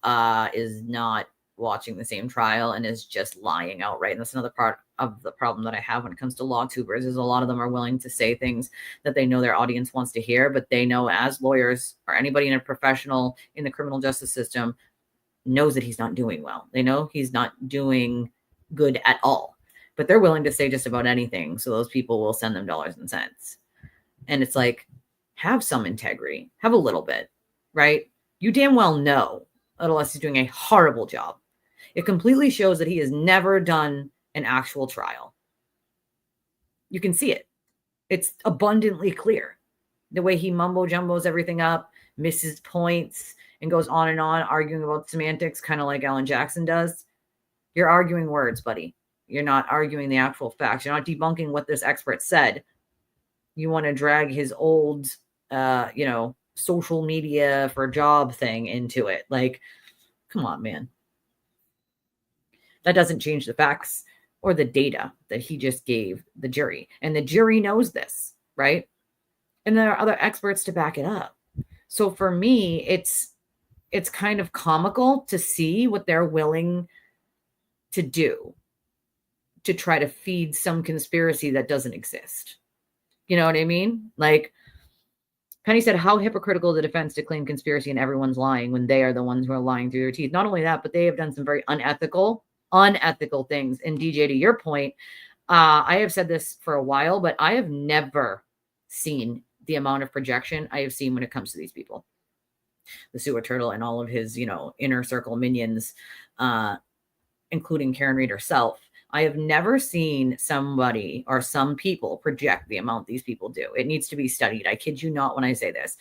is not watching the same trial and is just lying outright. And that's another part of the problem that I have when it comes to law tubers, is a lot of them are willing to say things that they know their audience wants to hear, but they know, as lawyers or anybody in a professional in the criminal justice system, knows that he's not doing well. They know he's not doing good at all, but they're willing to say just about anything. So those people will send them dollars and cents. And it's like, have some integrity, have a little bit, right? You damn well know that unless he's doing a horrible job. It completely shows that he has never done an actual trial. You can see it. It's abundantly clear. The way he mumbo jumbos everything up, misses points, and goes on and on arguing about semantics, kind of like Alan Jackson does. You're arguing words, buddy. You're not arguing the actual facts. You're not debunking what this expert said. You want to drag his old, social media for job thing into it. Like, come on, man. That doesn't change the facts or the data that he just gave the jury. And the jury knows this, right? And there are other experts to back it up. So for me, it's kind of comical to see what they're willing to do to try to feed some conspiracy that doesn't exist. You know what I mean? Like, Penny said, how hypocritical the defense to claim conspiracy and everyone's lying when they are the ones who are lying through their teeth. Not only that, but they have done some very unethical things. And DJ, to your point, I have said this for a while, but I have never seen the amount of projection I have seen when it comes to these people. The sewer turtle and all of his, inner circle minions, including Karen Reed herself. I have never seen somebody or some people project the amount these people do. It needs to be studied. I kid you not when I say this.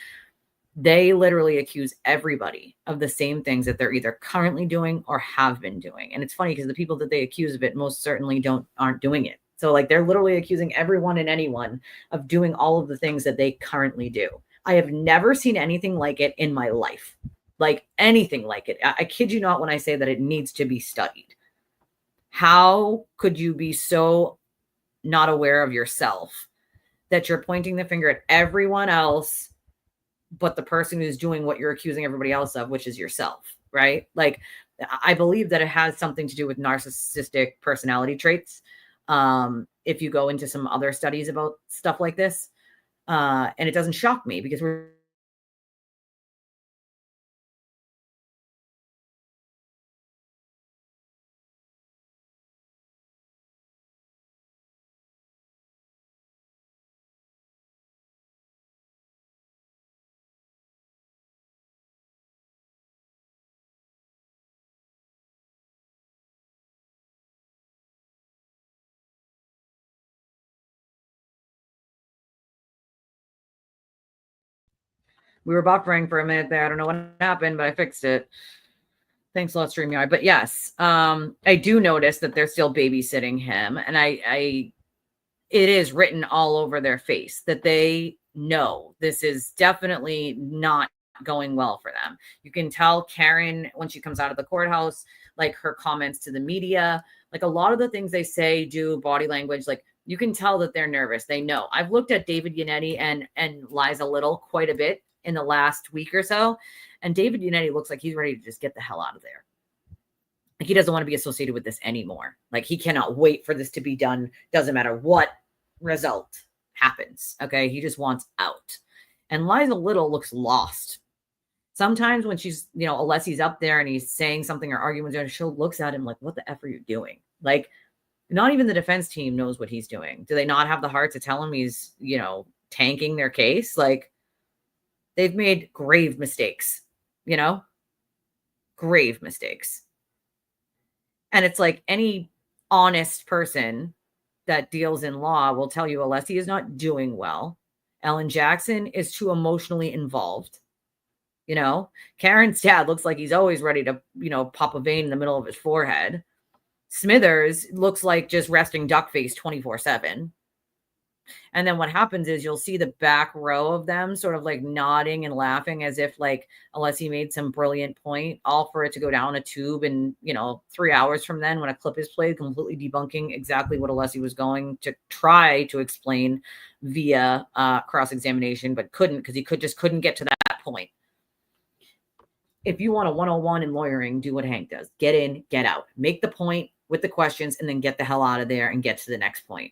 They literally accuse everybody of the same things that they're either currently doing or have been doing. And it's funny because the people that they accuse of it most certainly aren't doing it. So like they're literally accusing everyone and anyone of doing all of the things that they currently do. I have never seen anything like it in my life. Like anything like it. I kid you not when I say that it needs to be studied. How could you be so not aware of yourself that you're pointing the finger at everyone else but the person who's doing what you're accusing everybody else of, which is yourself, right? Like, I believe that it has something to do with narcissistic personality traits. If you go into some other studies about stuff like this, and it doesn't shock me because we're buffering for a minute there. I don't know what happened, but I fixed it. Thanks a lot, StreamYard. But yes, I do notice that they're still babysitting him. And it is written all over their face that they know this is definitely not going well for them. You can tell Karen, when she comes out of the courthouse, like her comments to the media, like a lot of the things they say, do, body language, like you can tell that they're nervous. They know. I've looked at David Yannetti and Liza Little quite a bit in the last week or so. And David Yannetti looks like he's ready to just get the hell out of there. Like he doesn't want to be associated with this anymore. Like he cannot wait for this to be done. Doesn't matter what result happens. Okay. He just wants out. And Liza Little looks lost. Sometimes when she's, unless he's up there and he's saying something or arguing with her, she looks at him like, what the F are you doing? Like, not even the defense team knows what he's doing. Do they not have the heart to tell him he's, tanking their case? Like, they've made grave mistakes, grave mistakes. And it's like any honest person that deals in law will tell you Alessi is not doing well. Ellen Jackson is too emotionally involved. Karen's dad looks like he's always ready to, pop a vein in the middle of his forehead. Smithers looks like just resting duck face 24/7. And then what happens is you'll see the back row of them sort of like nodding and laughing as if like Alessi made some brilliant point, all for it to go down a tube. And, 3 hours from then when a clip is played, completely debunking exactly what Alessi was going to try to explain via cross-examination, but couldn't, because he couldn't get to that point. If you want a 101 in lawyering, do what Hank does. Get in, get out. Make the point with the questions, and then get the hell out of there and get to the next point.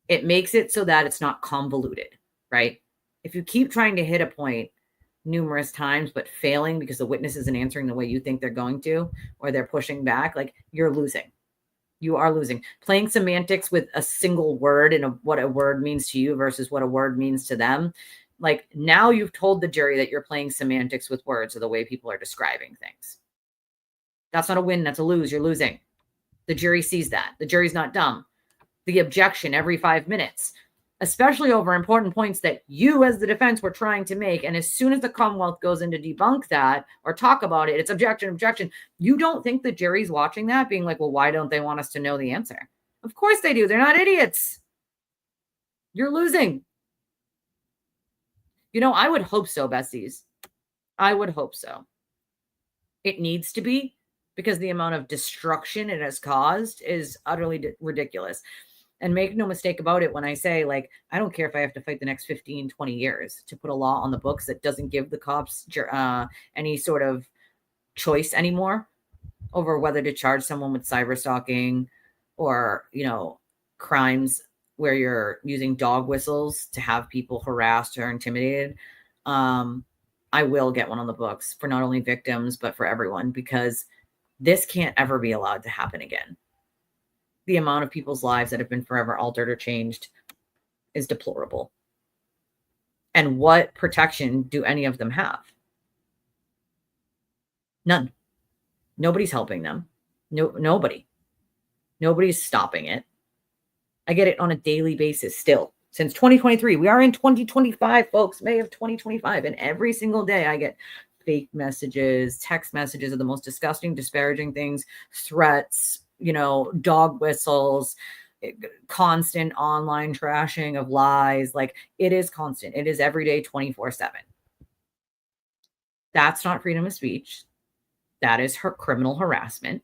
It makes it so that it's not convoluted, right? If you keep trying to hit a point numerous times, but failing because the witness isn't answering the way you think they're going to, or they're pushing back, like, you're losing. You are losing. Playing semantics with a single word and what a word means to you versus what a word means to them. Like, now you've told the jury that you're playing semantics with words or the way people are describing things. That's not a win. That's a lose. You're losing. The jury sees that. The jury's not dumb. The objection every 5 minutes, especially over important points that you as the defense were trying to make. And as soon as the Commonwealth goes in to debunk that or talk about it, it's objection, objection. You don't think the jury's watching that being like, well, why don't they want us to know the answer? Of course they do. They're not idiots. You're losing. I would hope so, Bessies. I would hope so. It needs to be, because the amount of destruction it has caused is utterly ridiculous. And make no mistake about it when I say, like, I don't care if I have to fight the next 15, 20 years to put a law on the books that doesn't give the cops any sort of choice anymore over whether to charge someone with cyber stalking or, crimes where you're using dog whistles to have people harassed or intimidated. I will get one on the books for not only victims, but for everyone, because this can't ever be allowed to happen again. The amount of people's lives that have been forever altered or changed is deplorable. And what protection do any of them have? None. Nobody's helping them. Nobody. Nobody's stopping it. I get it on a daily basis still. Since 2023, we are in 2025, folks, May of 2025. And every single day I get fake messages, text messages of the most disgusting, disparaging things, threats, dog whistles, constant online trashing of lies. Like, it is constant. It is every day, 24/7. That's not freedom of speech. That is criminal harassment.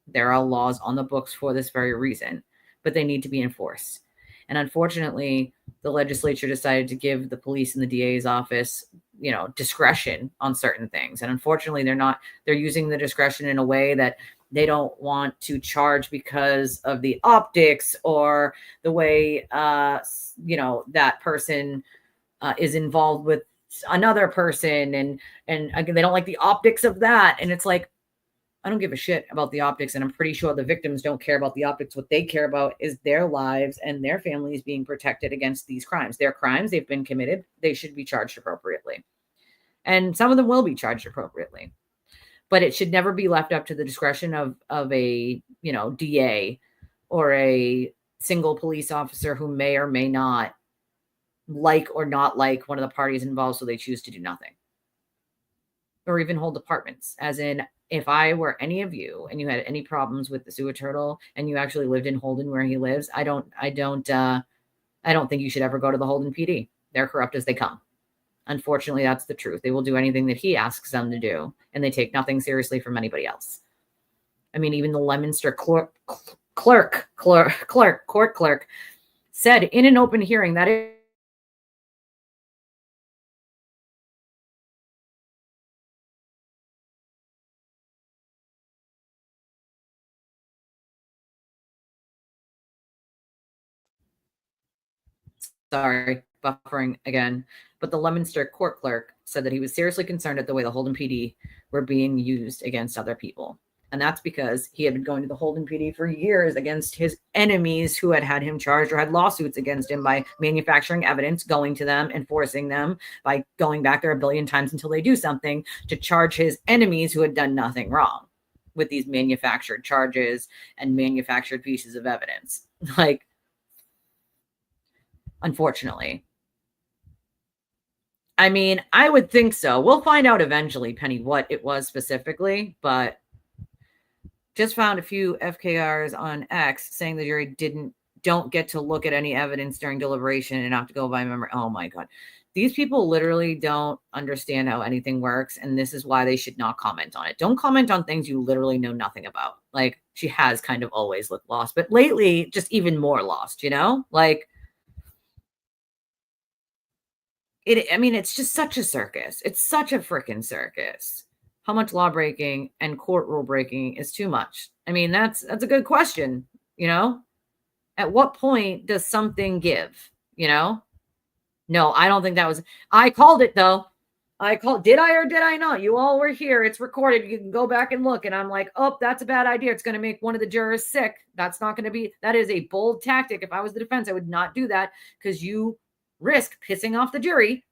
There are laws on the books for this very reason, but they need to be enforced. And unfortunately, the legislature decided to give the police and the DA's office, discretion on certain things. And unfortunately, they're using the discretion in a way that they don't want to charge because of the optics or the way, that person is involved with another person. And again, they don't like the optics of that. And it's like, I don't give a shit about the optics. And I'm pretty sure the victims don't care about the optics. What they care about is their lives and their families being protected against these crimes. They're crimes. They've been committed. They should be charged appropriately. And some of them will be charged appropriately. But it should never be left up to the discretion of a, DA or a single police officer who may or may not like or not like one of the parties involved, so they choose to do nothing. Or even whole departments, as in, if I were any of you and you had any problems with the sewer turtle and you actually lived in Holden where he lives, I don't think you should ever go to the Holden PD. They're corrupt as they come. Unfortunately, that's the truth. They will do anything that he asks them to do, and they take nothing seriously from anybody else. I mean, even the Leominster court clerk said in an open hearing that it Sorry, buffering again. But the Leominster court clerk said that he was seriously concerned at the way the Holden PD were being used against other people. And that's because he had been going to the Holden PD for years against his enemies who had him charged or had lawsuits against him by manufacturing evidence, going to them, enforcing them, by going back there a billion times until they do something, to charge his enemies who had done nothing wrong with these manufactured charges and manufactured pieces of evidence. Like, unfortunately. I mean, I would think so. We'll find out eventually, Penny, what it was specifically, but Just found a few FKRs on X saying the jury don't get to look at any evidence during deliberation and have to go by memory. Oh my God. These people literally don't understand how anything works. And this is why they should not comment on it. Don't comment on things you literally know nothing about. Like, she has kind of always looked lost, but lately just even more lost, you know? Like, it's just such a circus. It's such a freaking circus. How much law breaking and court rule breaking is too much? I mean, that's a good question, you know? At what point does something give, you know? No, I don't think that was, I called it though. Did I or did I not? You all were here. It's recorded. You can go back and look. And I'm like, oh, that's a bad idea. It's going to make one of the jurors sick. That's not going to be, that is a bold tactic. If I was the defense, I would not do that because you risk pissing off the jury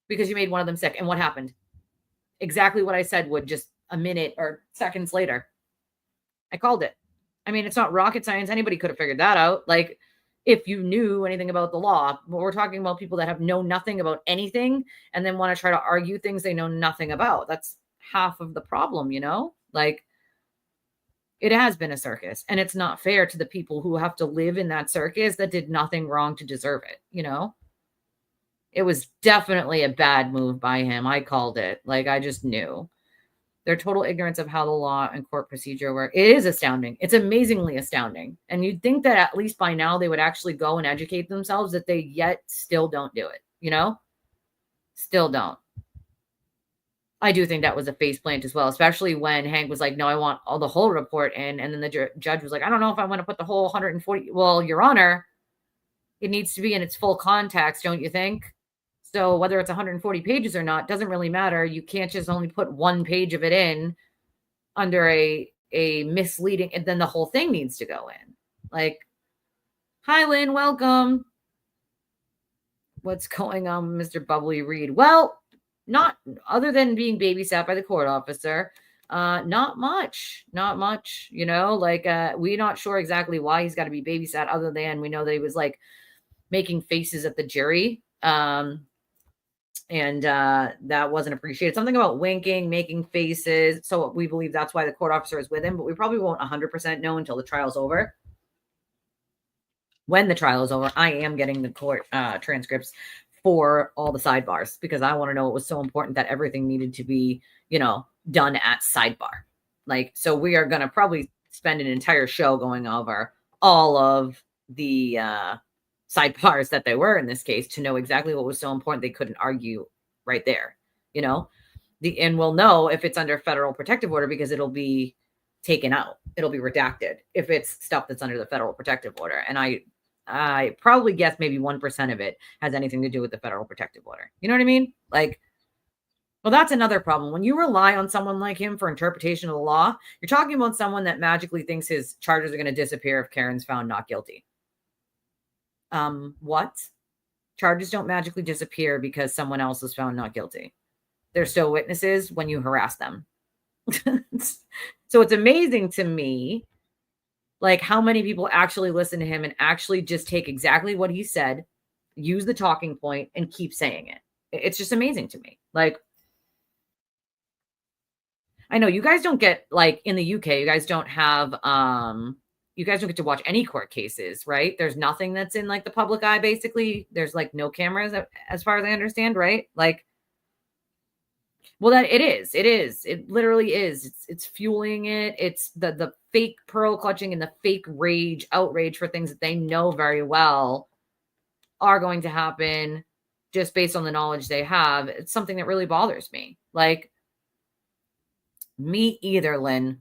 because you made one of them sick. And what happened? Exactly what I said would just a minute or seconds later. I called it. I mean, it's not rocket science. Anybody could have figured that out. Like, if you knew anything about the law, but we're talking about people that have know nothing about anything and then want to try to argue things they know nothing about. That's half of the problem, you know? Like, it has been a circus, and it's not fair to the people who have to live in that circus that did nothing wrong to deserve it, you know? It was definitely a bad move by him. I called it. Like, I just knew. Their total ignorance of how the law and court procedure work. It is astounding. It's amazingly astounding. And you'd think that at least by now they would actually go and educate themselves, that they yet still don't do it, you know? Still don't. I do think that was a faceplant as well, especially when Hank was like, no, I want all the whole report in. And then the judge was like, I don't know if I want to put the whole 140. Well, Your Honor, it needs to be in its full context, don't you think? So whether it's 140 pages or not, doesn't really matter. You can't just only put one page of it in under a misleading, and then the whole thing needs to go in. Like, hi, Lynn, welcome. What's going on, Mr. Bubbly Reed? Well, not other than being babysat by the court officer. Not much, you know, like, we're not sure exactly why he's got to be babysat, other than we know that he was like making faces at the jury. And that wasn't appreciated. Something about winking, making faces. So we believe that's why the court officer is with him, but we probably won't 100% know until the trial's over. When the trial is over, I am getting the court transcripts for all the sidebars, because I want to know it was so important that everything needed to be, you know, done at sidebar. Like, so we are going to probably spend an entire show going over all of the sidebars that they were in this case, to know exactly what was so important they couldn't argue right there, you know? And we'll know if it's under federal protective order, because it'll be taken out. It'll be redacted if it's stuff that's under the federal protective order. And I probably guess maybe 1% of it has anything to do with the federal protective order. You know what I mean? Like, well, that's another problem. When you rely on someone like him for interpretation of the law, you're talking about someone that magically thinks his charges are going to disappear if Karen's found not guilty. What? Charges don't magically disappear because someone else is found not guilty. They're still witnesses when you harass them. So it's amazing to me, like, how many people actually listen to him and actually just take exactly what he said, use the talking point, and keep saying it. It's just amazing to me. Like, I know you guys don't get, like, in the UK, you guys don't have, you guys don't get to watch any court cases, right? There's nothing that's in, like, the public eye, basically. There's, like, no cameras, as far as I understand, right? Like, well, that it is. It literally is. It's fueling it. It's the fake pearl clutching and the fake outrage for things that they know very well are going to happen just based on the knowledge they have. It's something that really bothers me. Like, me either, Lynn.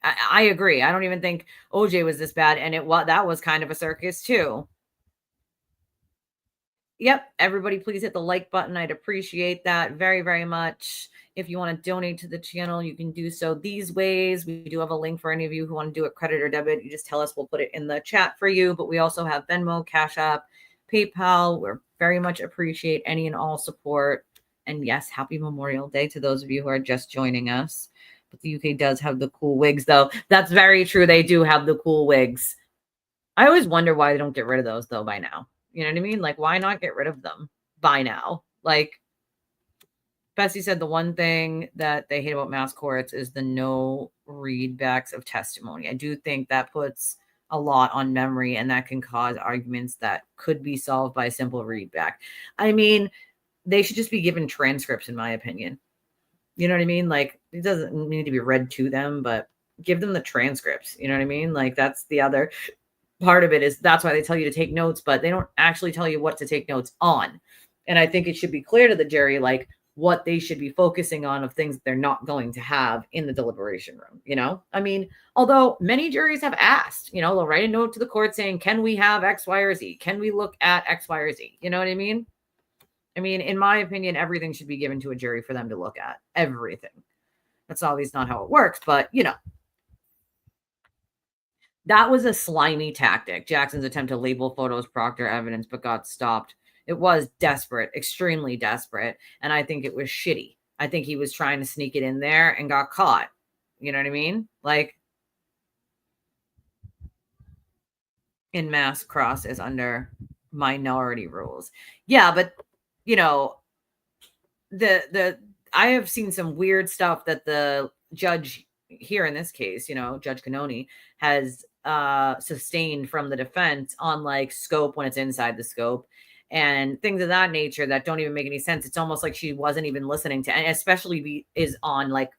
I agree. I don't even think OJ was this bad. And that was kind of a circus too. Yep. Everybody, please hit the like button. I'd appreciate that very, very much. If you want to donate to the channel, you can do so these ways. We do have a link for any of you who want to do it credit or debit. You just tell us, we'll put it in the chat for you. But we also have Venmo, Cash App, PayPal. We're very much appreciate any and all support. And yes, happy Memorial Day to those of you who are just joining us. But the UK does have the cool wigs, though. That's very true. They do have the cool wigs. I always wonder why they don't get rid of those, though, by now. You know what I mean? Like, why not get rid of them by now? Like, Bessie said the one thing that they hate about mass courts is the no readbacks of testimony. I do think that puts a lot on memory, and that can cause arguments that could be solved by a simple readback. I mean, they should just be given transcripts, in my opinion. You know what I mean? Like, it doesn't need to be read to them, but give them the transcripts. You know what I mean? Like, that's the other part of it, is that's why they tell you to take notes, but they don't actually tell you what to take notes on. And I think it should be clear to the jury, like, what they should be focusing on of things that they're not going to have in the deliberation room. You know, I mean, although many juries have asked, you know, they'll write a note to the court saying, can we have X, Y, or Z? Can we look at X, Y, or Z? You know what I mean? I mean, in my opinion, everything should be given to a jury for them to look at. Everything. That's obviously not how it works, but, you know, that was a slimy tactic. Jackson's attempt to label photos proctor evidence, but got stopped. It was desperate, extremely desperate. And I think it was shitty. I think he was trying to sneak it in there and got caught. You know what I mean? Like, in mass cross is under minority rules. Yeah, but, you know, I have seen some weird stuff that the judge here in this case, you know, Judge Cannoni, has sustained from the defense on like scope when it's inside the scope and things of that nature that don't even make any sense. It's almost like she wasn't even listening to, and especially is on like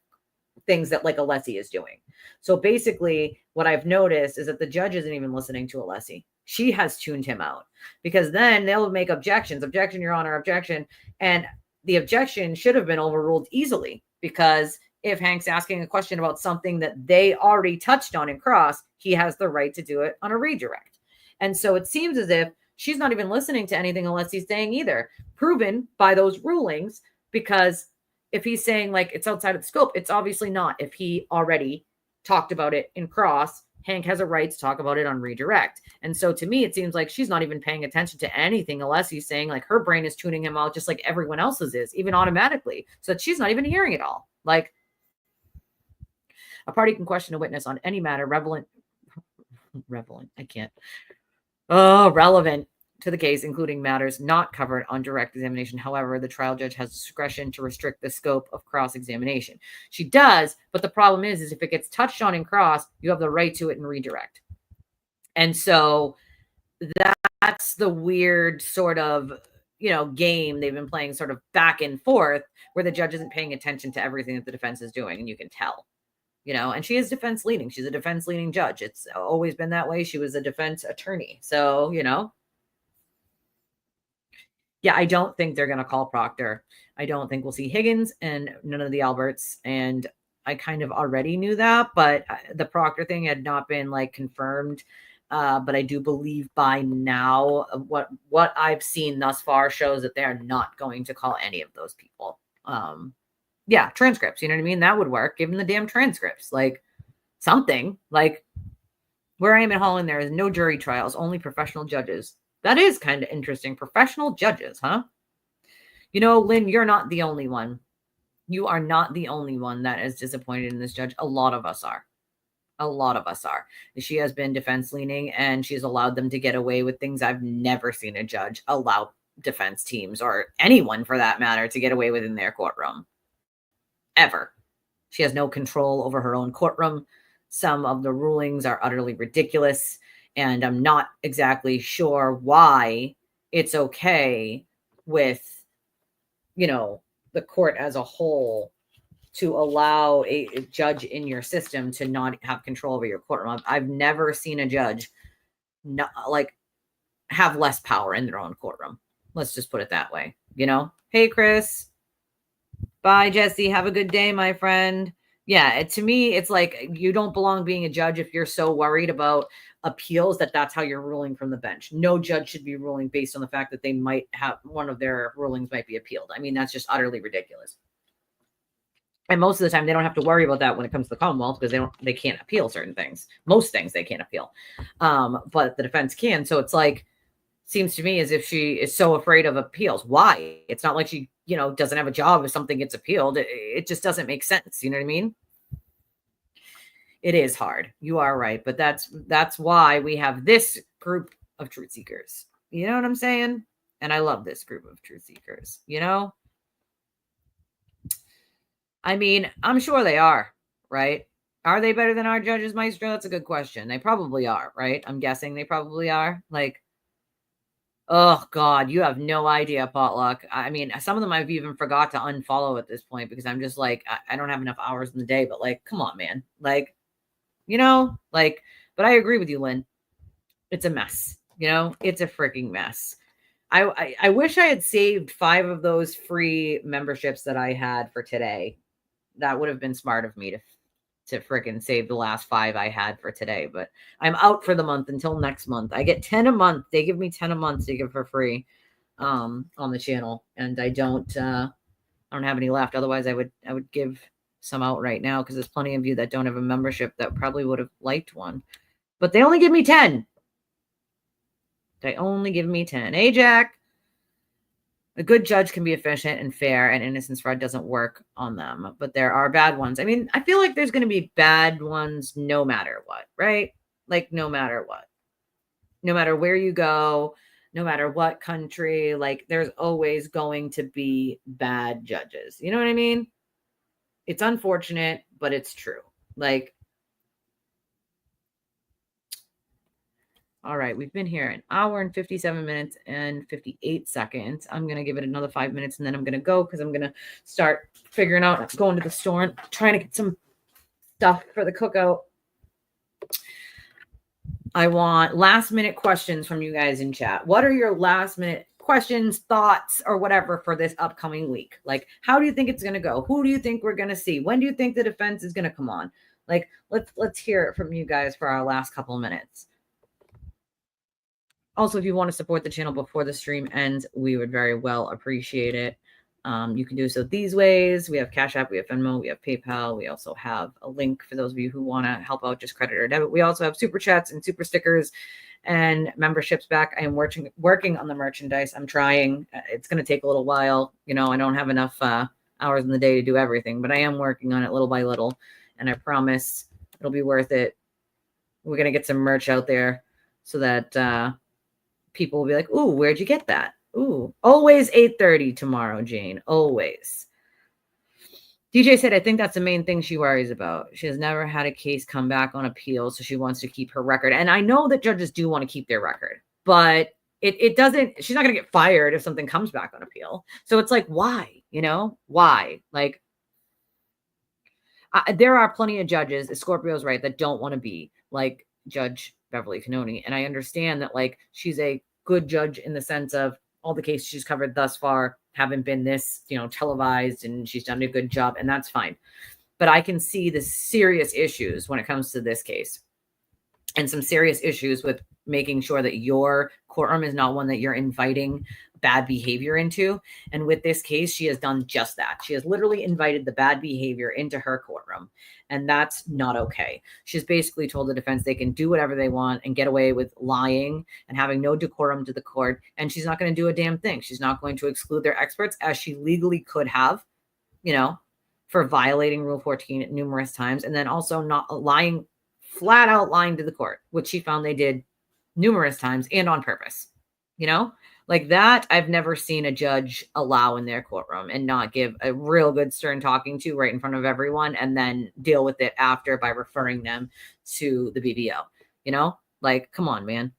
things that like Alessi is doing. So basically what I've noticed is that the judge isn't even listening to Alessi. She has tuned him out, because then they'll make objections, objection, Your Honor, objection. And the objection should have been overruled easily, because if Hank's asking a question about something that they already touched on in cross, he has the right to do it on a redirect. And so it seems as if she's not even listening to anything Alessi's saying either, proven by those rulings, because if he's saying like it's outside of the scope, it's obviously not. If he already talked about it in cross, Hank has a right to talk about it on redirect. And so to me, it seems like she's not even paying attention to anything Alessi's saying. Like, her brain is tuning him out just like everyone else's is, even automatically, so that she's not even hearing it all. Like, a party can question a witness on any matter relevant to the case, including matters not covered on direct examination. However, the trial judge has discretion to restrict the scope of cross-examination. She does, but the problem is if it gets touched on in cross, you have the right to it in redirect. And so that's the weird sort of, you know, game they've been playing, sort of back and forth, where the judge isn't paying attention to everything that the defense is doing, and you can tell. You know, and she is defense leaning. She's a defense leaning judge. It's always been that way. She was a defense attorney. So, you know, yeah, I don't think they're going to call Proctor. I don't think we'll see Higgins and none of the Alberts. And I kind of already knew that, but the Proctor thing had not been like confirmed. But I do believe by now what I've seen thus far shows that they're not going to call any of those people. Yeah, transcripts, you know what I mean? That would work. Give them the damn transcripts. Like, something. Like, where I am in Holland, there is no jury trials, only professional judges. That is kind of interesting. Professional judges, huh? You know, Lynn, you're not the only one. You are not the only one that is disappointed in this judge. A lot of us are. A lot of us are. She has been defense leaning, and she's allowed them to get away with things I've never seen a judge allow defense teams, or anyone for that matter, to get away with in their courtroom. Ever. She has no control over her own courtroom. Some of the rulings are utterly ridiculous, and I'm not exactly sure why it's okay with, you know, the court as a whole to allow a judge in your system to not have control over your courtroom. I've never seen a judge not, like, have less power in their own courtroom. Let's just put it that way, you know? Hey, Chris. Bye, Jesse. Have a good day, my friend. Yeah, to me, it's like you don't belong being a judge if you're so worried about appeals that's how you're ruling from the bench. No judge should be ruling based on the fact that they might have one of their rulings might be appealed. I mean, that's just utterly ridiculous. And most of the time, they don't have to worry about that when it comes to the Commonwealth, because they can't appeal certain things. Most things they can't appeal, but the defense can. So it's like, seems to me as if she is so afraid of appeals. Why? It's not like she, you know, doesn't have a job if something gets appealed. It just doesn't make sense. You know what I mean? It is hard. You are right. But that's why we have this group of truth seekers. You know what I'm saying? And I love this group of truth seekers, you know? I mean, I'm sure they are, right? Are they better than our judges, Maestro? That's a good question. They probably are, right? I'm guessing they probably are. Like, oh God, you have no idea, Potluck. I mean, some of them I've even forgot to unfollow at this point because I'm just like, I don't have enough hours in the day, but like, come on, man. Like, but I agree with you, Lynn. It's a mess. It's a freaking mess. I wish I had saved 5 of those free memberships that I had for today. That would have been smart of me to freaking save the last 5 I had for today, but I'm out for the month until next month. I get 10 a month. They give me 10 a month to give for free on the channel, and I don't have any left. Otherwise I would give some out right now because there's plenty of you that don't have a membership that probably would have liked one. But they only give me 10. They only give me 10. Hey, Jack. A good judge can be efficient and fair, and innocence fraud doesn't work on them. But there are bad ones. I mean, I feel like there's going to be bad ones no matter what, right? Like, no matter what. No matter where you go, no matter what country, like, there's always going to be bad judges. You know what I mean? It's unfortunate, but it's true. Like, all right, we've been here an hour and 57 minutes and 58 seconds. I'm going to give it another 5 minutes and then I'm going to go because I'm going to start figuring out, going to the store and trying to get some stuff for the cookout. I want last minute questions from you guys in chat. What are your last minute questions, thoughts, or whatever for this upcoming week? Like, how do you think it's going to go? Who do you think we're going to see? When do you think the defense is going to come on? Like, let's hear it from you guys for our last couple of minutes. Also, if you want to support the channel before the stream ends, we would very well appreciate it. You can do so these ways. We have Cash App, we have Venmo, we have PayPal. We also have a link for those of you who want to help out, just credit or debit. We also have super chats and super stickers and memberships back. I am working on the merchandise. I'm trying. It's going to take a little while. I don't have enough hours in the day to do everything, but I am working on it little by little. And I promise it'll be worth it. We're going to get some merch out there so that people will be like, ooh, where'd you get that? Ooh, always 8:30 tomorrow, Jane. Always. DJ said, I think that's the main thing she worries about. She has never had a case come back on appeal, so she wants to keep her record. And I know that judges do want to keep their record, but it doesn't, she's not going to get fired if something comes back on appeal. So it's like, why? Why? Like, there are plenty of judges, Scorpio's right, that don't want to be like Judge Beverly Cannoni. And I understand that, like, she's a good judge in the sense of all the cases she's covered thus far haven't been this, televised, and she's done a good job, and that's fine. But I can see the serious issues when it comes to this case, and some serious issues with making sure that your courtroom is not one that you're inviting bad behavior into. And with this case, she has done just that. She has literally invited the bad behavior into her courtroom, and that's not okay. She's basically told the defense they can do whatever they want and get away with lying and having no decorum to the court, and she's not going to do a damn thing. She's not going to exclude their experts, as she legally could have, for violating Rule 14 numerous times, and then also not lying, flat out lying to the court, which she found they did numerous times and on purpose. Like that, I've never seen a judge allow in their courtroom and not give a real good stern talking to right in front of everyone and then deal with it after by referring them to the BBO. Like, come on, man.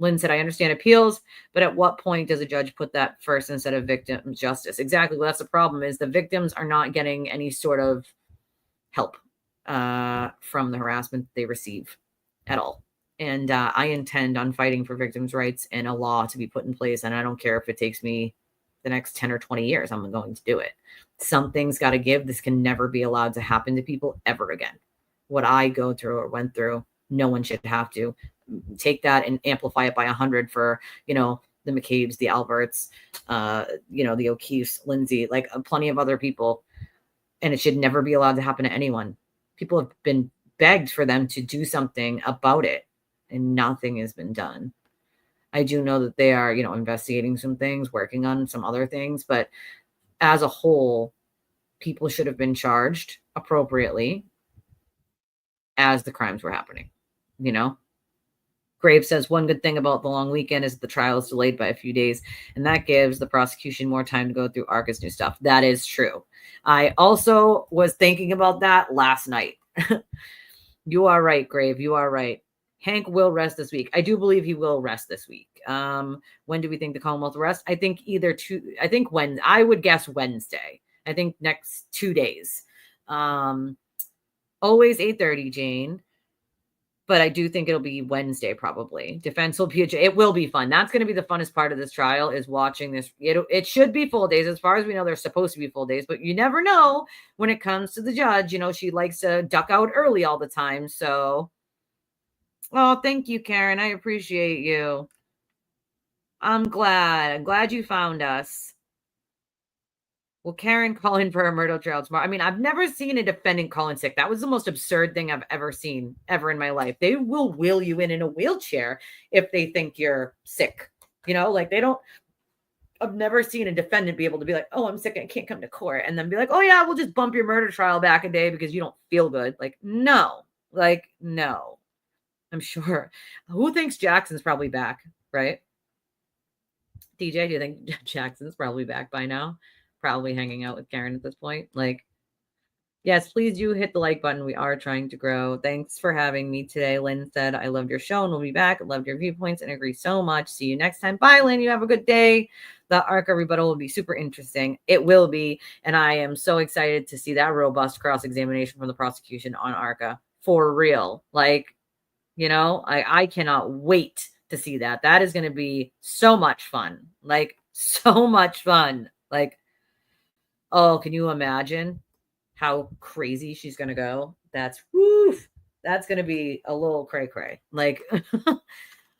Lynn said, I understand appeals, but at what point does a judge put that first instead of victim justice? Exactly. Well, that's the problem, is the victims are not getting any sort of help from the harassment they receive at all. And I intend on fighting for victims' rights and a law to be put in place. And I don't care if it takes me the next 10 or 20 years, I'm going to do it. Something's got to give. This can never be allowed to happen to people ever again. What I go through or went through, no one should have to. Take that and amplify it by 100 for, the McCabe's, the Alberts, the O'Keefe's, Lindsay, like plenty of other people. And it should never be allowed to happen to anyone. People have been begged for them to do something about it, and nothing has been done. I do know that they are, investigating some things, working on some other things, but as a whole, people should have been charged appropriately as the crimes were happening, Graves says, one good thing about the long weekend is the trial is delayed by a few days, and that gives the prosecution more time to go through Arca's new stuff. That is true. I also was thinking about that last night. You are right, Grave. You are right. Hank will rest this week. I do believe he will rest this week. When do we think the Commonwealth will rest? I think when I would guess Wednesday. I think next 2 days. Always 8:30, Jane. But I do think it'll be Wednesday, probably. Defense will be it will be fun. That's going to be the funnest part of this trial, is watching this. It should be full days. As far as we know, they're supposed to be full days, but you never know when it comes to the judge. You know, she likes to duck out early all the time. So, oh, thank you, Karen. I appreciate you. I'm glad you found us. Will Karen call in for a murder trial tomorrow? I mean, I've never seen a defendant call in sick. That was the most absurd thing I've ever seen ever in my life. They will wheel you in a wheelchair if they think you're sick. You know, like I've never seen a defendant be able to be like, oh, I'm sick, I can't come to court. And then be like, oh yeah, we'll just bump your murder trial back a day because you don't feel good. No. I'm sure. Who thinks Jackson's probably back, right? DJ, do you think Jackson's probably back by now? Probably hanging out with Karen at this point. Yes, please do hit the like button. We are trying to grow. Thanks for having me today. Lynn said, I loved your show and we'll be back. I loved your viewpoints and agree so much. See you next time. Bye, Lynn. You have a good day. The ARCA rebuttal will be super interesting. It will be. And I am so excited to see that robust cross-examination from the prosecution on ARCA. For real. I cannot wait to see that. That is going to be so much fun. So much fun. Oh, can you imagine how crazy she's going to go? That's going to be a little cray-cray. The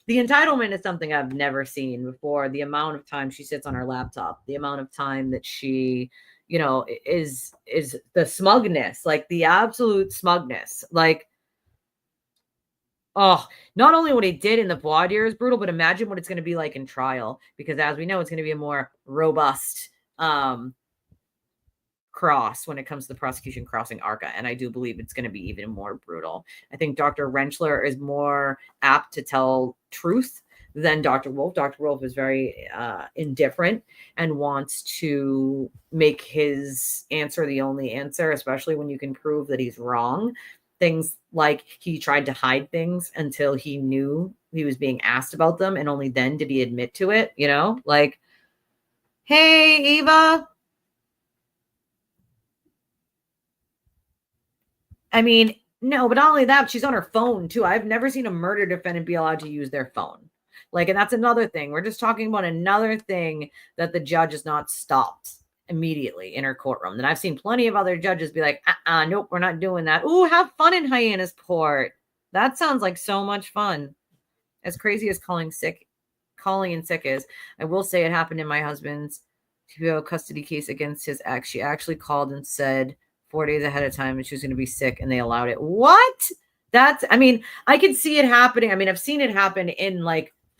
entitlement is something I've never seen before. The amount of time she sits on her laptop, the amount of time that she, is the smugness, the absolute smugness. Oh, not only what he did in the voir dire is brutal, but imagine what it's going to be like in trial, because as we know, it's going to be a more robust, cross when it comes to the prosecution crossing ARCA. And I do believe it's going to be even more brutal. I think Dr. Rentschler is more apt to tell truth than Dr. Wolf. Dr. Wolf is very indifferent and wants to make his answer the only answer, especially when you can prove that he's wrong. Things like he tried to hide things until he knew he was being asked about them, and only then did he admit to it, Hey, Eva. I mean, no, but not only that, she's on her phone too. I've never seen a murder defendant be allowed to use their phone. And that's another thing. We're just talking about another thing that the judge has not stopped immediately in her courtroom. Then I've seen plenty of other judges be like, nope, we're not doing that. Ooh, have fun in Hyannisport. That sounds like so much fun. As crazy as calling in sick is, I will say it happened in my husband's custody case against his ex. She actually called and said 4 days ahead of time and she was going to be sick, and they allowed it. What? I could see it happening. I've seen it happen in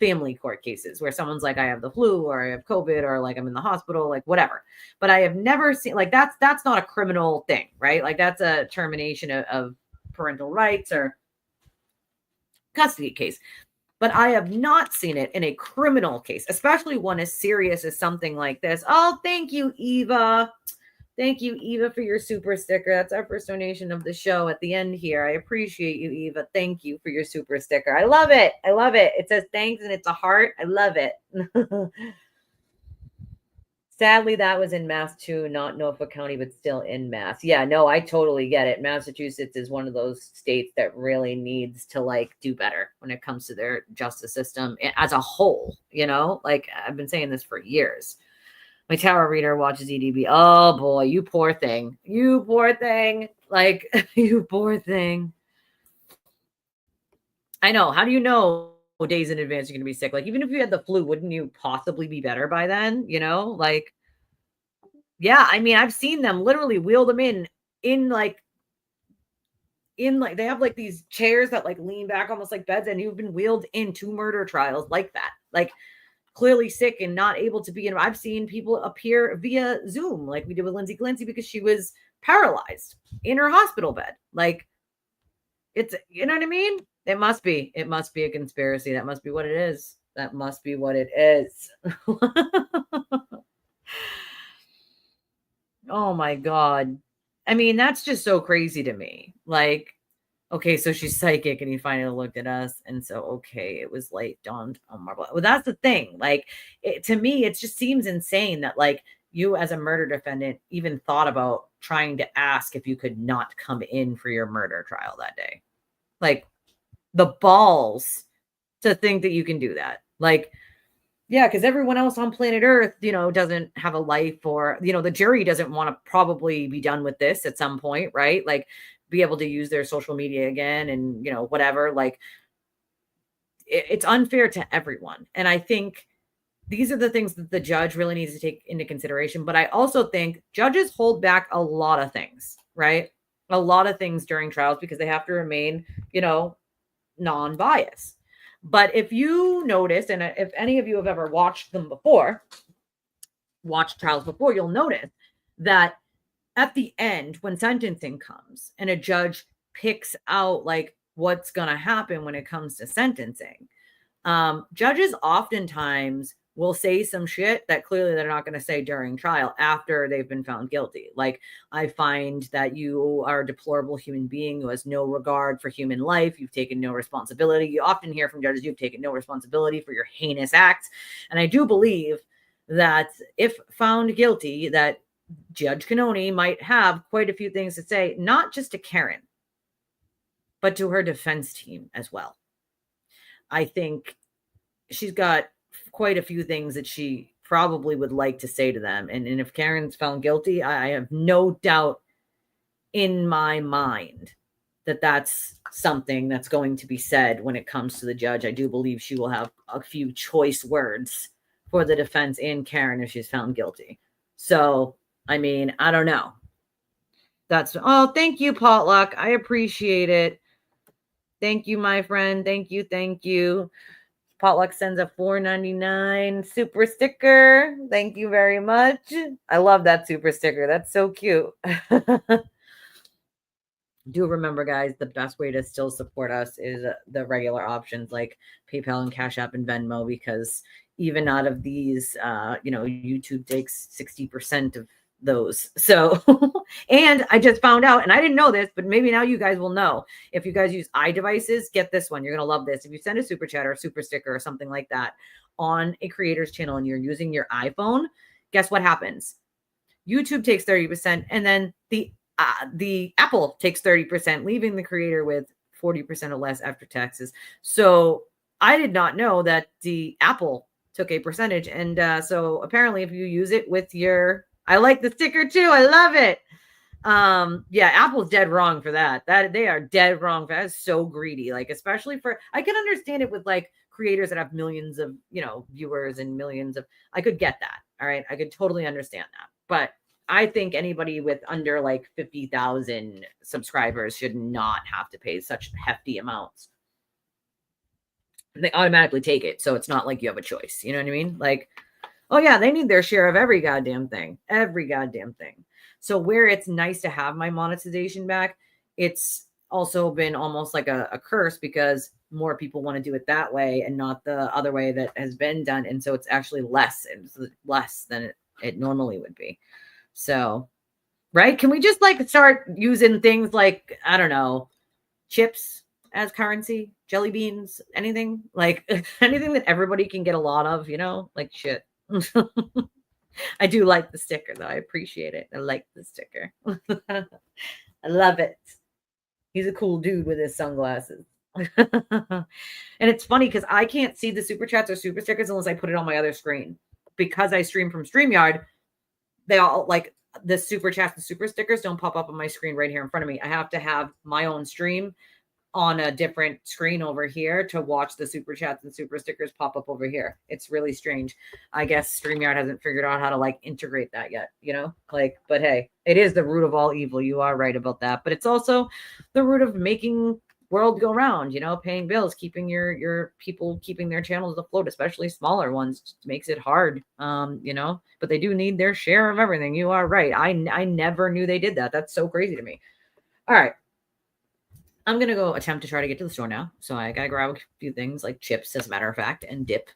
family court cases where someone's like, I have the flu, or I have COVID, or I'm in the hospital, whatever. But I have never seen that's not a criminal thing, right? That's a termination of parental rights or custody case. But I have not seen it in a criminal case, especially one as serious as something like this. Oh, thank you, Eva. Thank you, Eva, for your super sticker. That's our first donation of the show at the end here. I appreciate you, Eva. Thank you for your super sticker. I love it. I love it. It says thanks and it's a heart. I love it. Sadly, that was in Mass too, not Norfolk County, but still in Mass. Yeah, no, I totally get it. Massachusetts is one of those states that really needs to do better when it comes to their justice system as a whole. I've been saying this for years. My tower reader watches EDB. Oh boy, you poor thing. You poor thing. You poor thing. I know. How do you know days in advance you're going to be sick? Even if you had the flu, wouldn't you possibly be better by then? Yeah, I've seen them literally wheel them in they have these chairs that lean back almost like beds, and you've been wheeled into murder trials like that. Clearly sick and not able to be in. I've seen people appear via Zoom, like we did with Lindsay Glincy, because she was paralyzed in her hospital bed. It's, you know what I mean? It must be a conspiracy. That must be what it is. That must be what it is. Oh my God. I mean, that's just so crazy to me. Like, okay, so she's psychic and he finally looked at us. And so, okay, it was light dawned on Marble. Well, that's the thing. Like, to me, it just seems insane that, like, you as a murder defendant even thought about trying to ask if you could not come in for your murder trial that day. Like, the balls to think that you can do that. Like, yeah, because everyone else on planet Earth, doesn't have a life, or, the jury doesn't want to probably be done with this at some point, right? Like, be able to use their social media again and, whatever. Like, it's unfair to everyone. And I think these are the things that the judge really needs to take into consideration. But I also think judges hold back a lot of things, right? A lot of things during trials because they have to remain, non-biased. But if you notice, and if any of you have ever watched trials before, you'll notice that at the end, when sentencing comes and a judge picks out like what's going to happen when it comes to sentencing, judges oftentimes will say some shit that clearly they're not going to say during trial after they've been found guilty. Like, I find that you are a deplorable human being who has no regard for human life. You've taken no responsibility. You often hear from judges, you've taken no responsibility for your heinous acts. And I do believe that if found guilty, that Judge Canoni might have quite a few things to say, not just to Karen, but to her defense team as well. I think she's got quite a few things that she probably would like to say to them. And if Karen's found guilty, I have no doubt in my mind that that's something that's going to be said when it comes to the judge. I do believe she will have a few choice words for the defense and Karen if she's found guilty. So, I mean, I don't know. Thank you, Potluck. I appreciate it. Thank you, my friend. Thank you. Potluck sends a $4.99 super sticker. Thank you very much. I love that super sticker. That's so cute. Do remember, guys, the best way to still support us is the regular options like PayPal and Cash App and Venmo, because even out of these, YouTube takes 60% of those. So, and I just found out, and I didn't know this, but maybe now you guys will know. If you guys use iDevices, get this one. You're going to love this. If you send a super chat or a super sticker or something like that on a creator's channel and you're using your iPhone, guess what happens? YouTube takes 30%, and then the Apple takes 30%, leaving the creator with 40% or less after taxes. So I did not know that the Apple took a percentage. And so apparently if you use it with I like the sticker too. I love it. Yeah, Apple's dead wrong for that. They are dead wrong for that. Is so greedy. Like, especially I can understand it with like creators that have millions of, viewers and millions of, I could get that. All right. I could totally understand that. But I think anybody with under like 50,000 subscribers should not have to pay such hefty amounts. They automatically take it. So it's not like you have a choice. You know what I mean? Like, oh yeah, they need their share of every goddamn thing. So where it's nice to have my monetization back, it's also been almost like a curse because more people want to do it that way and not the other way that has been done. And so it's actually less than it normally would be. So, right? Can we just like start using things like, I don't know, chips as currency, jelly beans, anything like anything that everybody can get a lot of, like shit. I do like the sticker though. I appreciate it. I like the sticker. I love it. He's a cool dude with his sunglasses. And it's funny because I can't see the super chats or super stickers unless I put it on my other screen. Because I stream from StreamYard, they all like the super chats and super stickers don't pop up on my screen right here in front of me. I have to have my own stream on a different screen over here to watch the super chats and super stickers pop up over here. It's really strange. I guess StreamYard hasn't figured out how to like integrate that yet, but hey, it is the root of all evil. You are right about that. But it's also the root of making world go round, paying bills, keeping your people, keeping their channels afloat, especially smaller ones, just makes it hard, but they do need their share of everything. You are right. I never knew they did that. That's so crazy to me. All right. I'm going to go attempt to try to get to the store now. So I got to grab a few things like chips, as a matter of fact, and dip.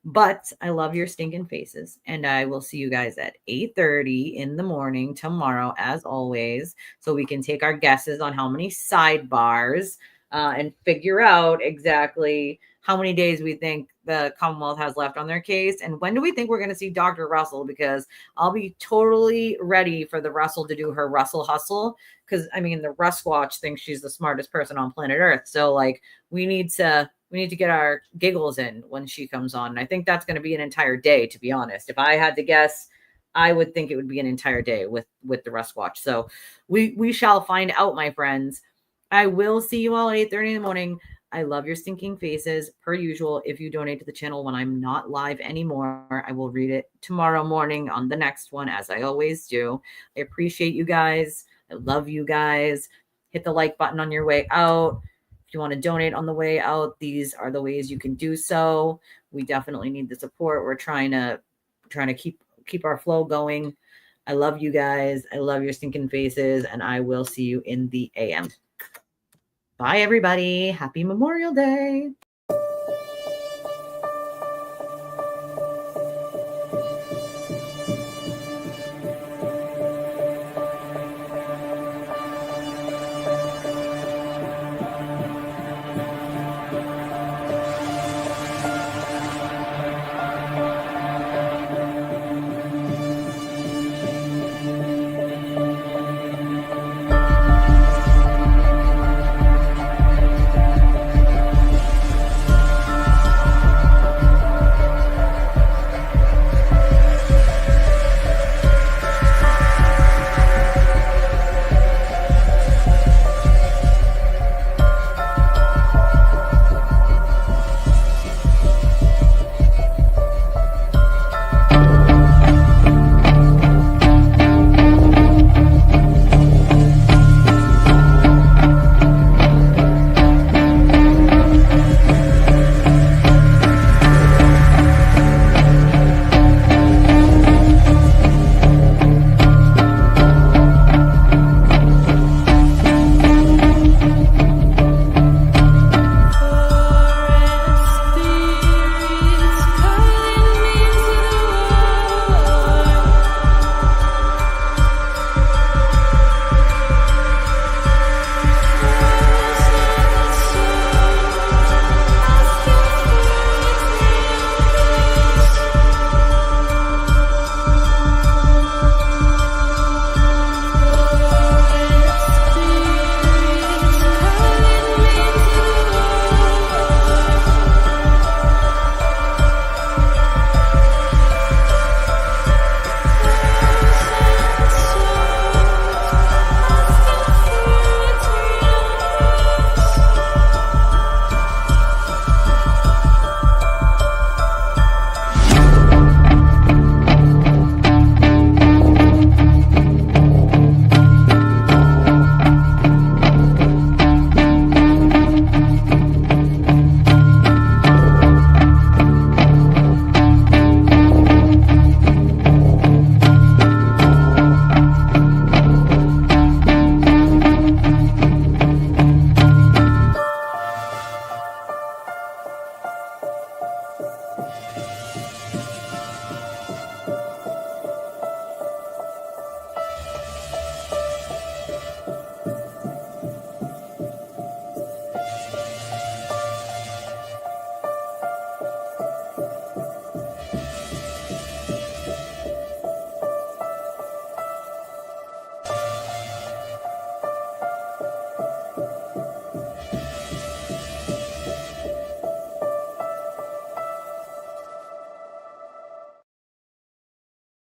But I love your stinking faces. And I will see you guys at 8:30 in the morning tomorrow, as always, so we can take our guesses on how many sidebars and figure out exactly how many days we think the Commonwealth has left on their case. And when do we think we're going to see Dr. Russell? Because I'll be totally ready for the Russell to do her Russell hustle. Because I mean, the Russ Watch thinks she's the smartest person on planet Earth. So like we need to get our giggles in when she comes on. And I think that's going to be an entire day, to be honest. If I had to guess, I would think it would be an entire day with the Russ Watch. So we shall find out, my friends. I will see you all at 8:30 in the morning. I love your stinking faces. Per usual, if you donate to the channel when I'm not live anymore, I will read it tomorrow morning on the next one, as I always do. I appreciate you guys. I love you guys. Hit the like button on your way out. If you want to donate on the way out, these are the ways you can do so. We definitely need the support. We're trying to keep our flow going. I love you guys. I love your stinking faces, and I will see you in the AM. Bye, everybody. Happy Memorial Day.